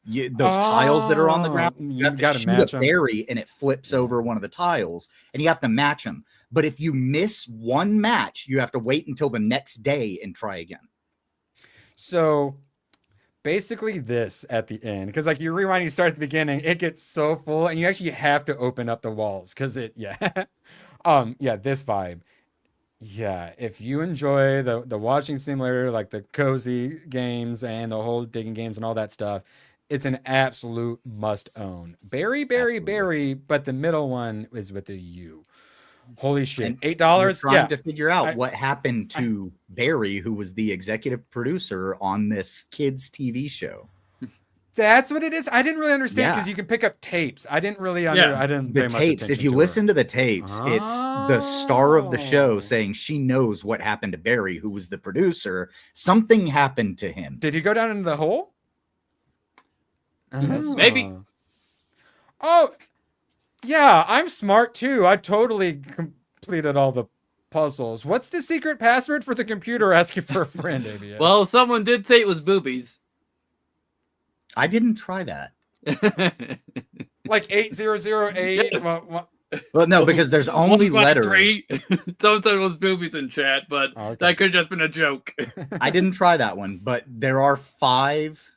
Those tiles that are on the ground, you have to shoot a berry and it flips over one of the tiles and you have to match them. But if you miss one match, you have to wait until the next day and try again. So basically this at the end, because like you rewind, you start at the beginning, it gets so full and you actually have to open up the walls because this vibe. Yeah, if you enjoy the watching simulator, like the cozy games and the whole digging games and all that stuff, it's an absolute must own. Berry, but the middle one is with the U. Holy shit. $8. Trying to figure out what happened to Barry, who was the executive producer on this kids TV show. That's what it is. I didn't really understand because you can pick up tapes. I didn't really I didn't the tapes. If you listen to the tapes, it's the star of the show saying she knows what happened to Barry, who was the producer. Something happened to him. Did he go down into the hole? Maybe. Oh, yeah, I'm smart too. I totally completed all the puzzles. What's the secret password for the computer asking for a friend, ABS? Well, someone did say it was boobies. I didn't try that. Like 8008. Yes. Well, no, because there's only letters. Someone said it was boobies in chat, but that could have just been a joke. I didn't try that one, but there are 5.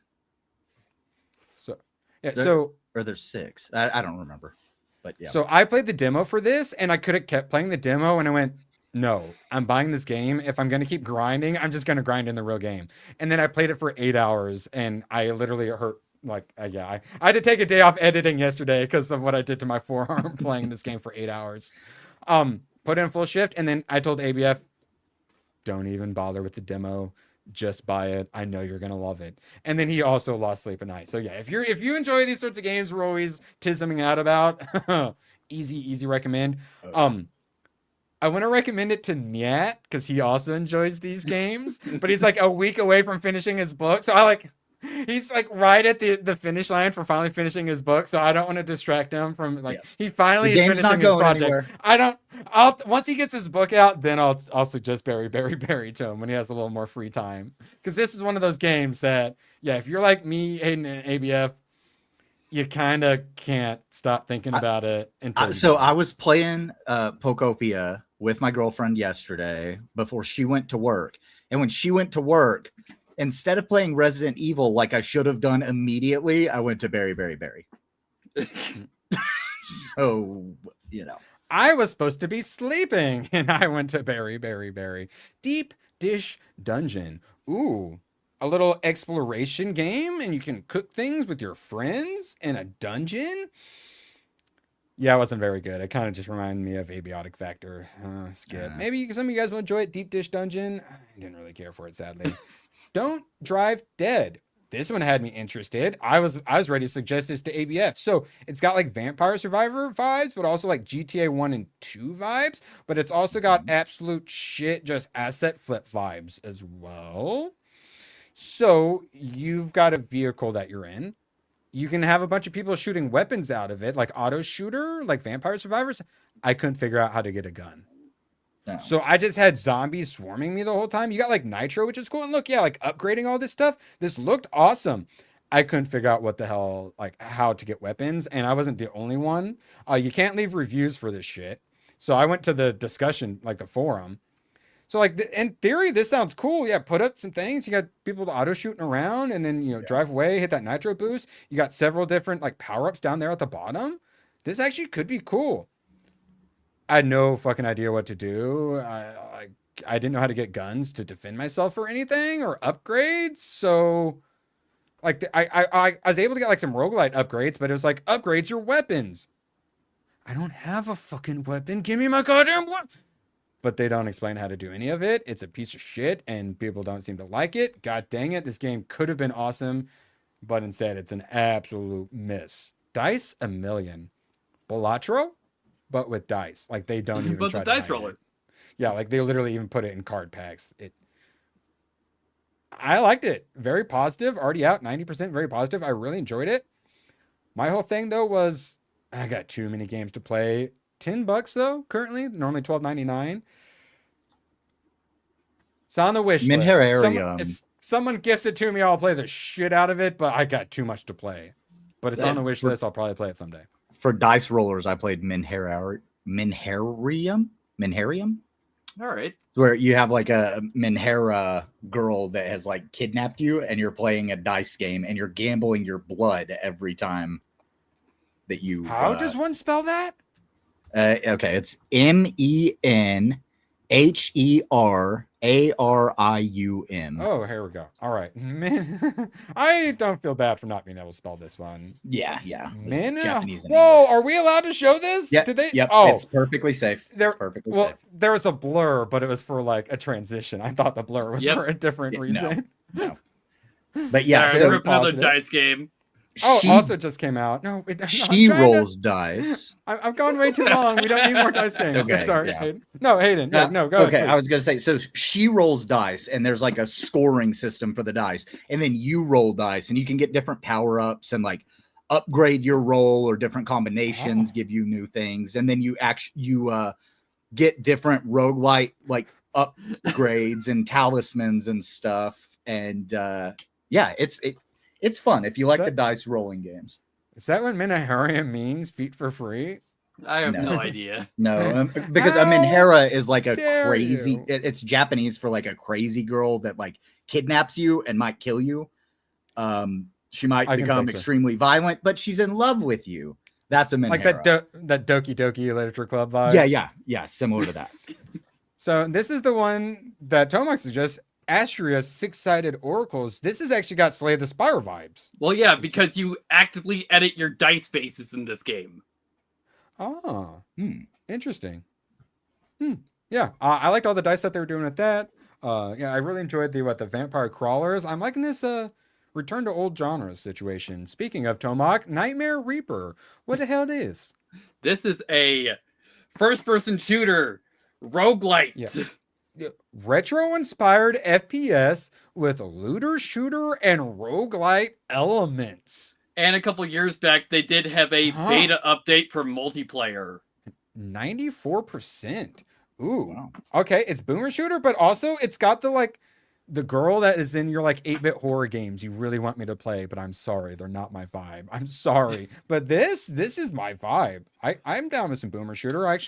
Or there's 6. I don't remember. But yeah. So I played the demo for this and I could have kept playing the demo and I went, no, I'm buying this game. If I'm going to keep grinding, I'm just going to grind in the real game. And then I played it for 8 hours and I literally hurt I had to take a day off editing yesterday because of what I did to my forearm playing this game for 8 hours. Put in full shift, and then I told ABF, don't even bother with the demo. Just buy it. I know you're gonna love it. And then he also lost sleep at night. So yeah, if you enjoy these sorts of games we're always tisming out about, easy recommend. I want to recommend it to Nyat because he also enjoys these games, but he's like a week away from finishing his book. So he's like right at the finish line for finally finishing his book. So I don't want to distract him from he finally is finishing his project. Anywhere. Once he gets his book out, then I'll suggest Berry to him when he has a little more free time. Because this is one of those games that, if you're like me, Hayden, and ABF, you kind of can't stop thinking about it. So I was playing Pokopia with my girlfriend yesterday before she went to work. And when she went to work, instead of playing Resident Evil like I should have done immediately, I went to Berry. So, I was supposed to be sleeping, and I went to Berry. Deep Dish Dungeon. Ooh, a little exploration game, and you can cook things with your friends in a dungeon. Yeah, it wasn't very good. It kind of just reminded me of Abiotic Factor. Skip. Maybe some of you guys will enjoy it. Deep Dish Dungeon. I didn't really care for it, sadly. Don't Drive Dead. This one had me interested. I was ready to suggest this to ABF. So it's got like Vampire Survivor vibes, but also like GTA 1 and 2 vibes. But it's also got absolute shit, just asset flip vibes as well. So you've got a vehicle that you're in. You can have a bunch of people shooting weapons out of it, like auto shooter, like Vampire Survivors. I couldn't figure out how to get a gun. No. So I just had zombies swarming me the whole time. You got like nitro, which is cool. And look, like upgrading all this stuff. This looked awesome. I couldn't figure out what the hell, like how to get weapons. And I wasn't the only one. You can't leave reviews for this shit. So I went to the discussion, like the forum. So like in theory, this sounds cool. Yeah, put up some things. You got people auto shooting around and then, drive away, hit that nitro boost. You got several different like power-ups down there at the bottom. This actually could be cool. I had no fucking idea what to do. I didn't know how to get guns to defend myself or anything or upgrades. So like I was able to get like some roguelite upgrades, but it was like upgrades your weapons. I don't have a fucking weapon. Give me my goddamn weapon. But they don't explain how to do any of it. It's a piece of shit, and people don't seem to like it. God dang it. This game could have been awesome, but instead it's an absolute miss. Dice a million. Balatro, but with dice. Like, they don't even but try the to dice hide roller. it. Yeah, like, they literally even put it in card packs. I liked it. Very positive. Already out, 90%. Very positive. I really enjoyed it. My whole thing, though, was I got too many games to play. $10 though currently, normally $12.99. It's on the wish list. If someone gifts it to me, I'll play the shit out of it, but I got too much to play. But it's on the wish list. I'll probably play it someday. For dice rollers, I played Minherium. All right. Where you have like a Minhera girl that has like kidnapped you, and you're playing a dice game, and you're gambling your blood every time that you. How does one spell that? Okay, it's MENHERARIUM. Oh, here we go. All right. I don't feel bad for not being able to spell this one. Yeah. Japanese and Whoa, English. Are we allowed to show this? Yep, Did they? Yep, oh, it's perfectly safe. It's perfectly safe. There was a blur, but it was for like a transition. I thought the blur was for a different reason. No. But yeah, so another dice game. Also just came out. No, she rolls dice. I've gone way too long. We don't need more dice games. Okay, sorry, yeah. Hayden. No, Hayden. No, go ahead. Okay, I was gonna say, so she rolls dice, and there's like a scoring system for the dice, and then you roll dice, and you can get different power ups and like upgrade your roll or different combinations, give you new things, and then you get different roguelite like upgrades and talismans and stuff, and it's fun if you like the dice rolling games. Is that what Minaharium means? Feet for free? I have no idea. No, because a Minhera is like a crazy. It's Japanese for like a crazy girl that like kidnaps you and might kill you. She might become extremely violent, but she's in love with you. That's a Minhera. Like that Doki Doki Literature Club vibe. Yeah, similar to that. So this is the one that Tomac suggests. Astria six-sided oracles, this has actually got Slay the Spire vibes. Well, yeah, because you actively edit your dice bases in this game. Oh, interesting. Yeah, I liked all the dice that they were doing with that. Yeah, I really enjoyed the vampire crawlers. I'm liking this return to old genres situation. Speaking of Tomac, Nightmare Reaper. What the hell is? This is a first-person shooter roguelite. Yeah. Retro-inspired FPS with looter shooter and roguelite elements. And a couple years back, they did have a beta update for multiplayer. 94%. Ooh. Wow. Okay, it's boomer shooter, but also it's got the girl that is in your 8-bit horror games you really want me to play, but I'm sorry, they're not my vibe. I'm sorry. But this is my vibe. I'm down with some boomer shooter. I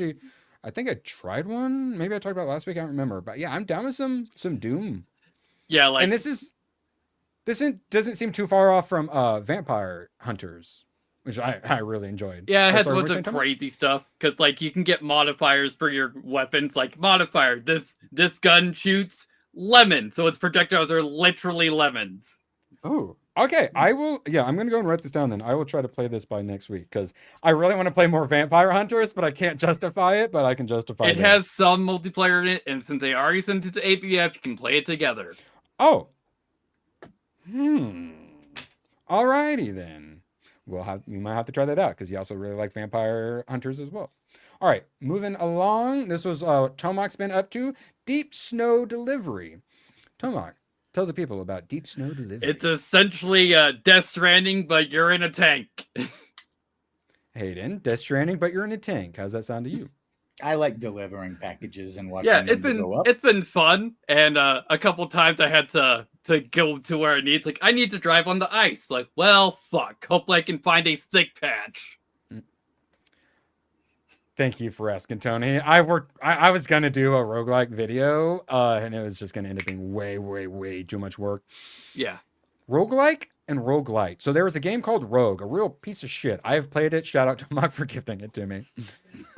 think I tried one. Maybe I talked about it last week. I don't remember. But yeah, I'm down with some Doom. Yeah, and this doesn't seem too far off from Vampire Hunters, which I really enjoyed. Yeah, it has a bunch of crazy stuff because you can get modifiers for your weapons. Like modifier, this gun shoots lemon, so its projectiles are literally lemons. Oh, okay. I will. Yeah, I'm gonna go and write this down. Then I will try to play this by next week because I really want to play more Vampire Hunters, but I can't justify it. But I can justify it. It has some multiplayer in it, and since they already sent it to APF, you can play it together. Oh. Alrighty then. You might have to try that out because you also really like Vampire Hunters as well. All right, moving along. This was Tomac's been up to Deep Snow Delivery. Tomac, tell the people about Deep Snow Delivery. It's essentially Death Stranding, but you're in a tank. Hayden, Death Stranding, but you're in a tank. How's that sound to you? I like delivering packages and watching them go up. It's been fun, and a couple times I had to go to where it needs. I need to drive on the ice. Well, fuck. Hopefully I can find a thick patch. Thank you for asking, Tony. I was gonna do a roguelike video, and it was just gonna end up being way, way, way too much work. Yeah. Roguelike and roguelite. So there was a game called Rogue, a real piece of shit. I have played it. Shout out to Mark for gifting it to me.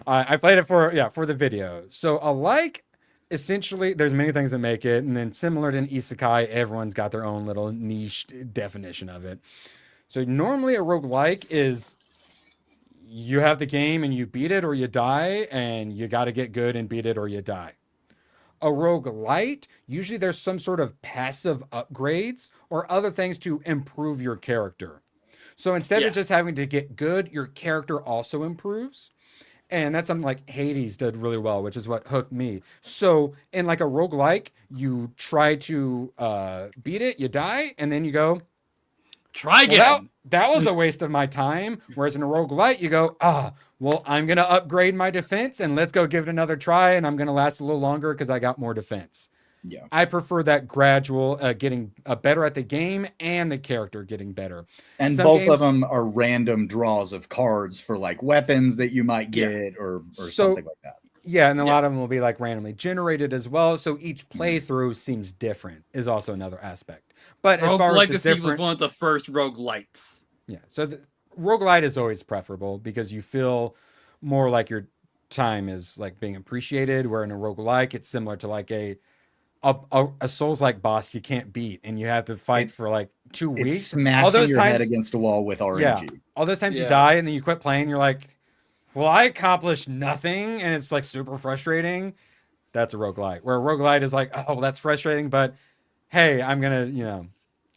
I played it for the video. So alike, essentially, there's many things that make it, and then similar to an isekai, everyone's got their own little niche definition of it. So normally a roguelike is you have the game and you beat it or you die, and you got to get good and beat it or you die. A roguelite, usually there's some sort of passive upgrades or other things to improve your character. So instead of just having to get good, your character also improves. And that's something like Hades did really well, which is what hooked me. So in a roguelike, you try to beat it, you die, and then you go, try again. Well, that was a waste of my time. Whereas in a roguelite, you go, I'm going to upgrade my defense and let's go give it another try. And I'm going to last a little longer because I got more defense. Yeah. I prefer that gradual getting better at the game and the character getting better. And both of them are random draws of cards for weapons that you might get or something like that. Yeah, and a lot of them will be randomly generated as well. So each playthrough seems different is also another aspect. But as far as the different, was one of the first roguelites. Yeah, so the roguelite is always preferable because you feel more like your time is being appreciated. Where in a roguelike, it's similar to a Souls-like boss you can't beat, and you have to fight for 2 weeks. It's smashing your head against a wall with RNG. Yeah, all those times you die and then you quit playing, you're like, well, I accomplished nothing, and it's super frustrating. That's a roguelite. Where a roguelite is oh, that's frustrating, but hey, I'm gonna,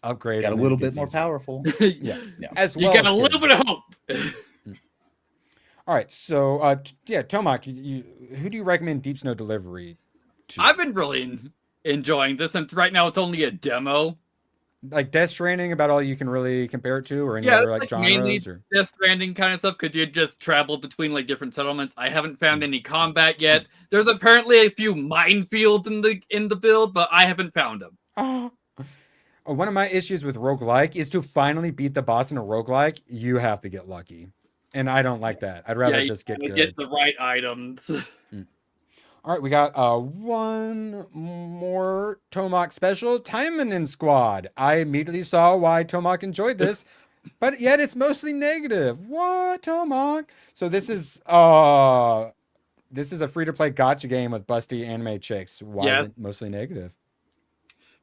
upgrade. Got a little bit more powerful. Yeah. As well. You got a little bit of hope. All right, so Tomac, who do you recommend Deep Snow Delivery to? I've been really enjoying this, and right now it's only a demo. Death Stranding, about all you can really compare it to, or any other genres? Mainly Death Stranding kind of stuff, because you just travel between different settlements. I haven't found any combat yet. There's apparently a few minefields in the build, but I haven't found them. Oh. One of my issues with roguelike is to finally beat the boss in a roguelike, you have to get lucky. And I don't like that. I'd rather just get good. Get the right items. All right, we got one more Tomac special, Taimanin Squad. I immediately saw why Tomac enjoyed this, but yet it's mostly negative. What, Tomac? So this is a free-to-play gacha game with busty anime chicks. Why is it mostly negative?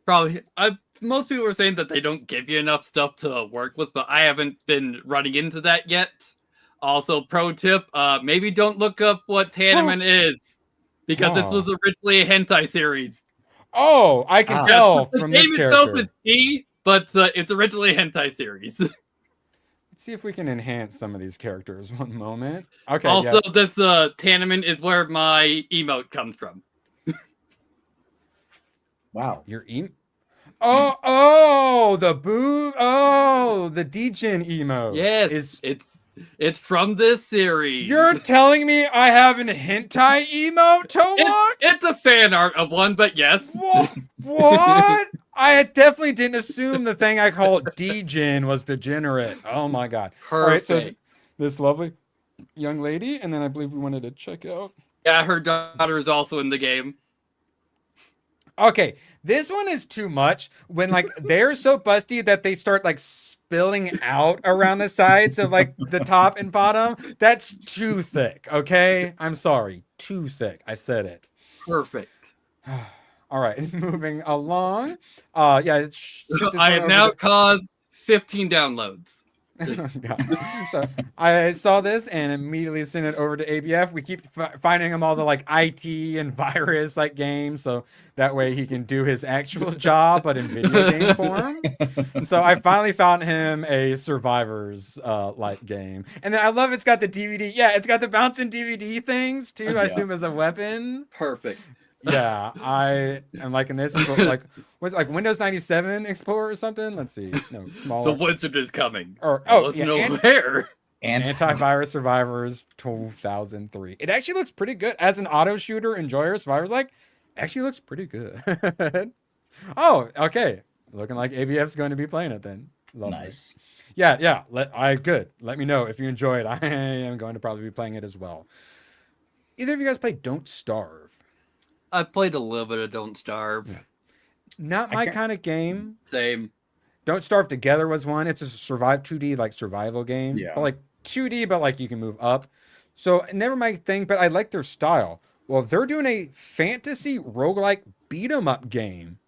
Probably. Most people are saying that they don't give you enough stuff to work with, but I haven't been running into that yet. Also, pro tip: maybe don't look up what Tanneman is, because this was originally a hentai series. Oh, I can tell the from game this itself character. is key, but it's originally a hentai series. Let's see if we can enhance some of these characters. One moment. Okay. Also, this Tanneman is where my emote comes from. Wow. Your Oh, the the Degen emote. Yes, it's from this series. You're telling me I have an hentai emote to watch? It's a fan art of one, but yes. What? I definitely didn't assume the thing I called Degen was degenerate. Oh my god. Perfect. All right, so this lovely young lady, and then I believe we wanted to check out. Yeah, her daughter is also in the game. Okay, this one is too much when like they're so busty that they start like spilling out around the sides of like the top and bottom. That's too thick, okay? I'm sorry. Too thick. I said it. Perfect. All right, moving along. Yeah, I have now caused 15 downloads. So I saw this and immediately sent it over to ABF. We keep finding him all the like IT and virus like games, so that way he can do his actual job, but in video game form. So I finally found him a Survivors like game, and then I love it's got the DVD. Yeah, it's got the bouncing DVD things too. I assume as a weapon. Perfect. Yeah, I am liking this. It's like what's it, like Windows 97 Explorer or something? Let's see. No, smaller. The wizard is coming. Or aware. Antivirus Survivors 2003. It actually looks pretty good as an auto shooter enjoyer. Survivors like actually looks pretty good. Oh, okay. Looking like ABF's going to be playing it then. Lovely. Nice. Yeah. Good. Let me know if you enjoy it. I am going to probably be playing it as well. Either of you guys play Don't Starve? I played a little bit of Don't Starve. Not my kind of game. Same. Don't Starve Together was one. It's a 2D like survival game. Yeah. But like 2D, but like you can move up. So never my thing, but I like their style. Well, they're doing a fantasy roguelike beat 'em up game.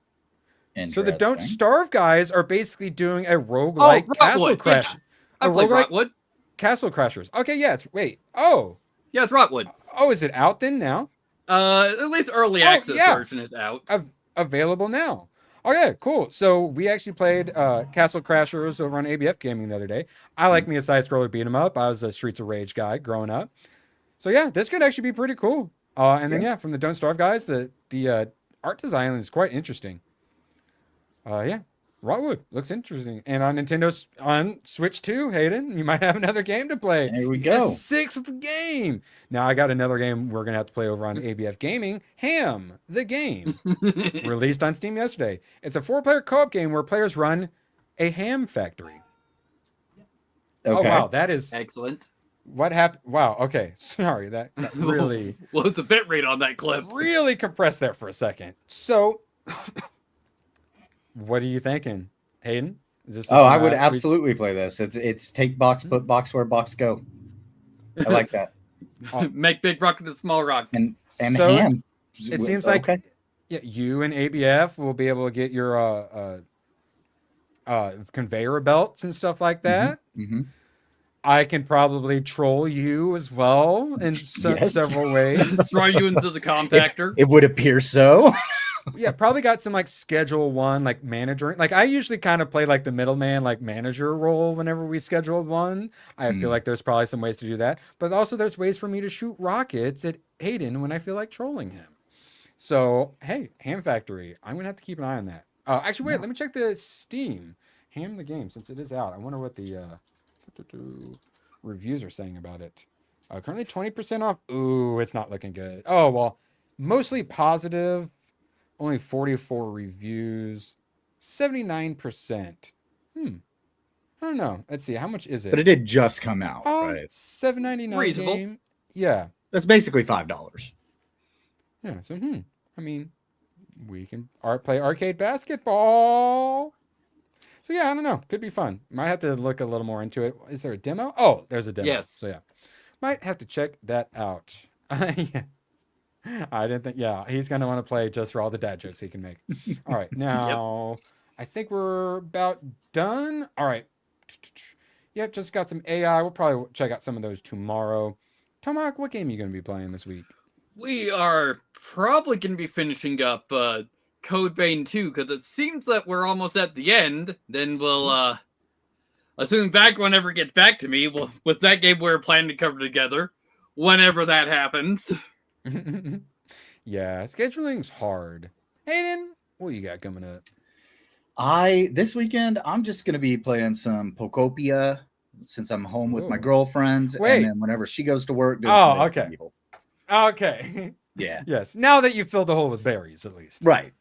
So the Don't Starve guys are basically doing a roguelike castle crash. Yeah. I played Rotwood. Castle Crashers. Okay, yeah. Yeah, it's Rotwood. Oh, is it out then now? At least early access version is out. Available now. Okay, cool. So we actually played Castle Crashers over on ABF Gaming the other day. I like me a side scroller beat 'em up. I was a Streets of Rage guy growing up. So yeah, this could actually be pretty cool. And then from the Don't Starve guys, the art design is quite interesting. Rotwood looks interesting. And on Switch 2, Hayden, you might have another game to play. There we go. A 6th game. Now I got another game we're gonna have to play over on ABF Gaming. Ham, the game, released on Steam yesterday. It's a 4-player co-op game where players run a ham factory. Okay. Oh wow, that is excellent. What happened? Wow. Okay, sorry. That really. What's the bitrate on that clip? Really compressed there for a second. So. What are you thinking, Hayden? Is this I would absolutely play this. It's take box, put box where box go. I like that. Make big rock into small rock. And so ham. It seems like you and ABF will be able to get your conveyor belts and stuff like that. Mm-hmm. I can probably troll you as well in several ways. Throw you into the compactor. It would appear so. Yeah, probably got some like schedule one, like manager. Like I usually kind of play like the middleman, like manager role whenever we scheduled one. I feel like there's probably some ways to do that. But also there's ways for me to shoot rockets at Hayden when I feel like trolling him. So, hey, Ham Factory. I'm going to have to keep an eye on that. Actually, wait, let me check the Steam. Ham the game, since it is out. I wonder what the reviews are saying about it. Currently 20% off. Ooh, it's not looking good. Oh, well, mostly positive. Only 44 reviews, 79%. I don't know. Let's see. How much is it? But it did just come out, right? $7.99 Reasonable. game. Yeah. That's basically $5. Yeah. So, I mean, we can play arcade basketball. So, yeah, I don't know. Could be fun. Might have to look a little more into it. Is there a demo? Oh, there's a demo. Yes. So, yeah. Might have to check that out. Yeah. I didn't think. Yeah, he's gonna want to play just for all the dad jokes he can make. All right, now I think we're about done. All right. Yep, just got some AI. We'll probably check out some of those tomorrow. Tomac, what game are you gonna be playing this week? We are probably going to be finishing up Code Vein 2 because it seems that we're almost at the end. Then we'll, assuming Background ever gets back to me, with that game we're planning to cover together, whenever that happens. Yeah, scheduling's hard. Hayden, what you got coming up? This weekend I'm just gonna be playing some Pokopia since I'm home with my girlfriend. Wait. And then whenever she goes to work, okay. Okay. Yeah. Yes. Now that you filled the hole with berries, at least. Right.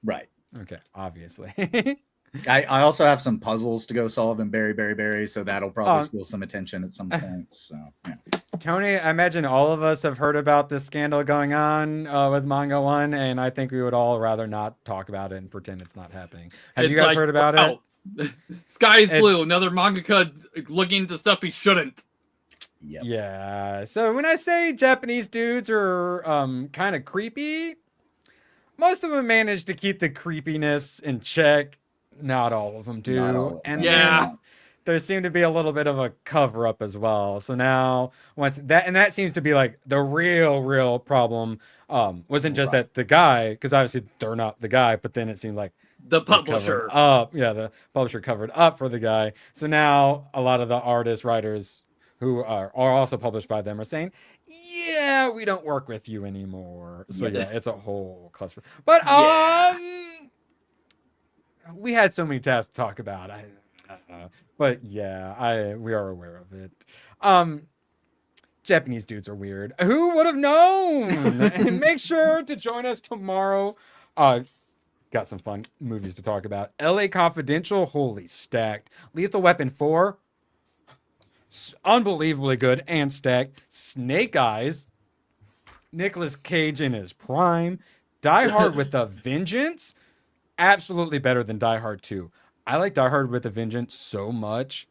Okay. Obviously. I also have some puzzles to go solve in Berry, so that'll probably steal some attention at some point. So, yeah. Tony, I imagine all of us have heard about this scandal going on with Manga One, and I think we would all rather not talk about it and pretend it's not happening. Have you guys heard about it? Sky's blue. Another mangaka looking into stuff he shouldn't. Yep. Yeah. So when I say Japanese dudes are kind of creepy, most of them manage to keep the creepiness in check. Not all of them do. And then there seemed to be a little bit of a cover up as well. So now once that seems to be like the real problem wasn't just that the guy, because obviously they're not the guy, but then it seemed like the publisher the publisher covered up for the guy. So now a lot of the artists, writers who are also published by them are saying, yeah, we don't work with you anymore. So yeah, it's a whole cluster. But we had so many tabs to talk about. But yeah, we are aware of it. Japanese dudes are weird. Who would have known? And make sure to join us tomorrow. Got some fun movies to talk about. LA Confidential, holy stacked. Lethal Weapon 4, unbelievably good and stacked. Snake Eyes, Nicolas Cage in his prime. Die Hard with a Vengeance, absolutely better than Die Hard 2. I like Die Hard with a Vengeance so much.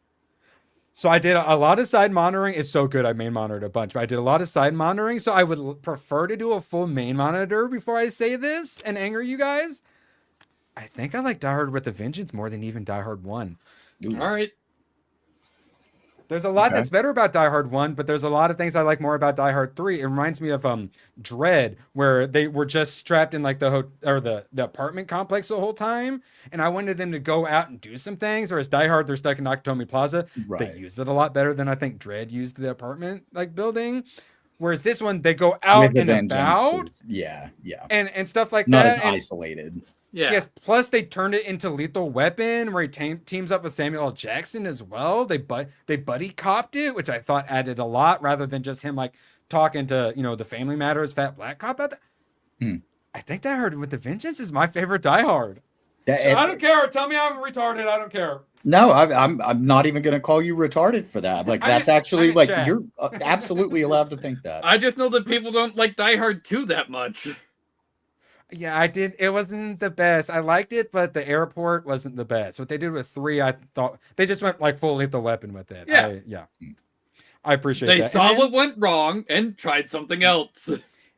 So I did a lot of side monitoring. It's so good. I main monitored a bunch, but I did a lot of side monitoring. So I would prefer to do a full main monitor before I say this and anger you guys. I think I like Die Hard with a Vengeance more than even Die Hard 1. All right. There's a lot that's better about Die Hard 1, but there's a lot of things I like more about Die Hard 3. It reminds me of Dread, where they were just strapped in like the apartment complex the whole time, and I wanted them to go out and do some things. Whereas Die Hard, they're stuck in Nakatomi Plaza. Right. They used it a lot better than I think Dread used the apartment like building. Whereas this one, they go out and about, and stuff like not that. Not as isolated. Yeah. Yes. Plus, they turned it into Lethal Weapon, where he teams up with Samuel L. Jackson as well. They buddy copped it, which I thought added a lot, rather than just him like talking to the Family Matters fat black cop out there. I think Die Hard with the Vengeance is my favorite Die Hard. I don't care. Tell me I'm retarded. I don't care. No, I'm not even going to call you retarded for that. Like that's actually like you're absolutely allowed to think that. I just know that people don't like Die Hard 2 that much. Yeah, I did. It wasn't the best. I liked it, but the airport wasn't the best. What they did with 3, I thought they just went like full Lethal Weapon with it. I appreciate that. They saw what went wrong and tried something else.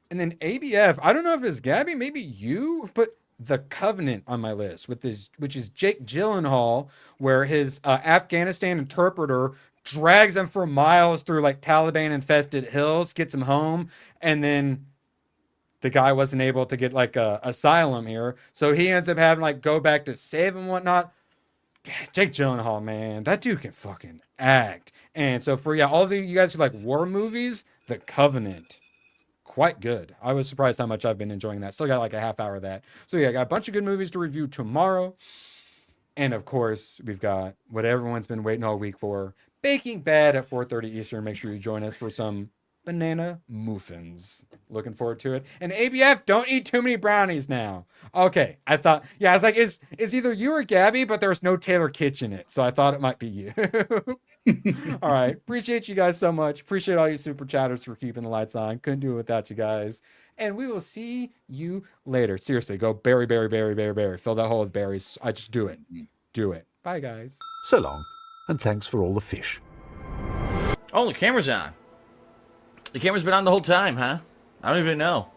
And then ABF, I don't know if it's Gabby, maybe you put The Covenant on my list, which is Jake Gyllenhaal, where his Afghanistan interpreter drags him for miles through like Taliban-infested hills, gets him home, and then the guy wasn't able to get like a asylum here, so he ends up having like go back to save him and whatnot. Jake Gyllenhaal, man, that dude can fucking act. And so for all of you guys who like war movies, The Covenant, quite good. I was surprised how much I've been enjoying that. Still got like a half hour of that. So I got a bunch of good movies to review tomorrow. And of course, we've got what everyone's been waiting all week for, Baking Bad at 4:30 Eastern. Make sure you join us for some banana muffins. Looking forward to it. And ABF, don't eat too many brownies now. Okay, I thought, I was like, is either you or Gabby, but there was no Taylor Kitsch in it, so I thought it might be you. All right, appreciate you guys so much. Appreciate all you super chatters for keeping the lights on. Couldn't do it without you guys. And we will see you later. Seriously, go berry. Fill that hole with berries. I just do it. Do it. Bye, guys. So long, and thanks for all the fish. Oh, the camera's on. The camera's been on the whole time, huh? I don't even know.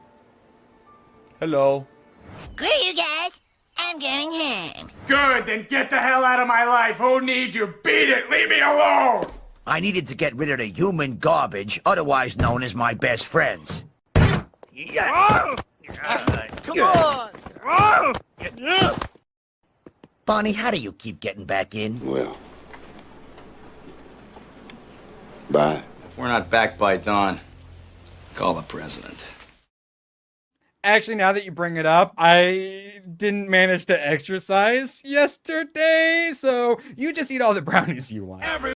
Hello. Screw you guys. I'm going home. Good, then get the hell out of my life. Who needs you? Beat it. Leave me alone. I needed to get rid of the human garbage, otherwise known as my best friends. Come on! Bonnie, how do you keep getting back in? Well. Bye. If we're not back by dawn, call the president. Actually, now that you bring it up, I didn't manage to exercise yesterday, so you just eat all the brownies you want.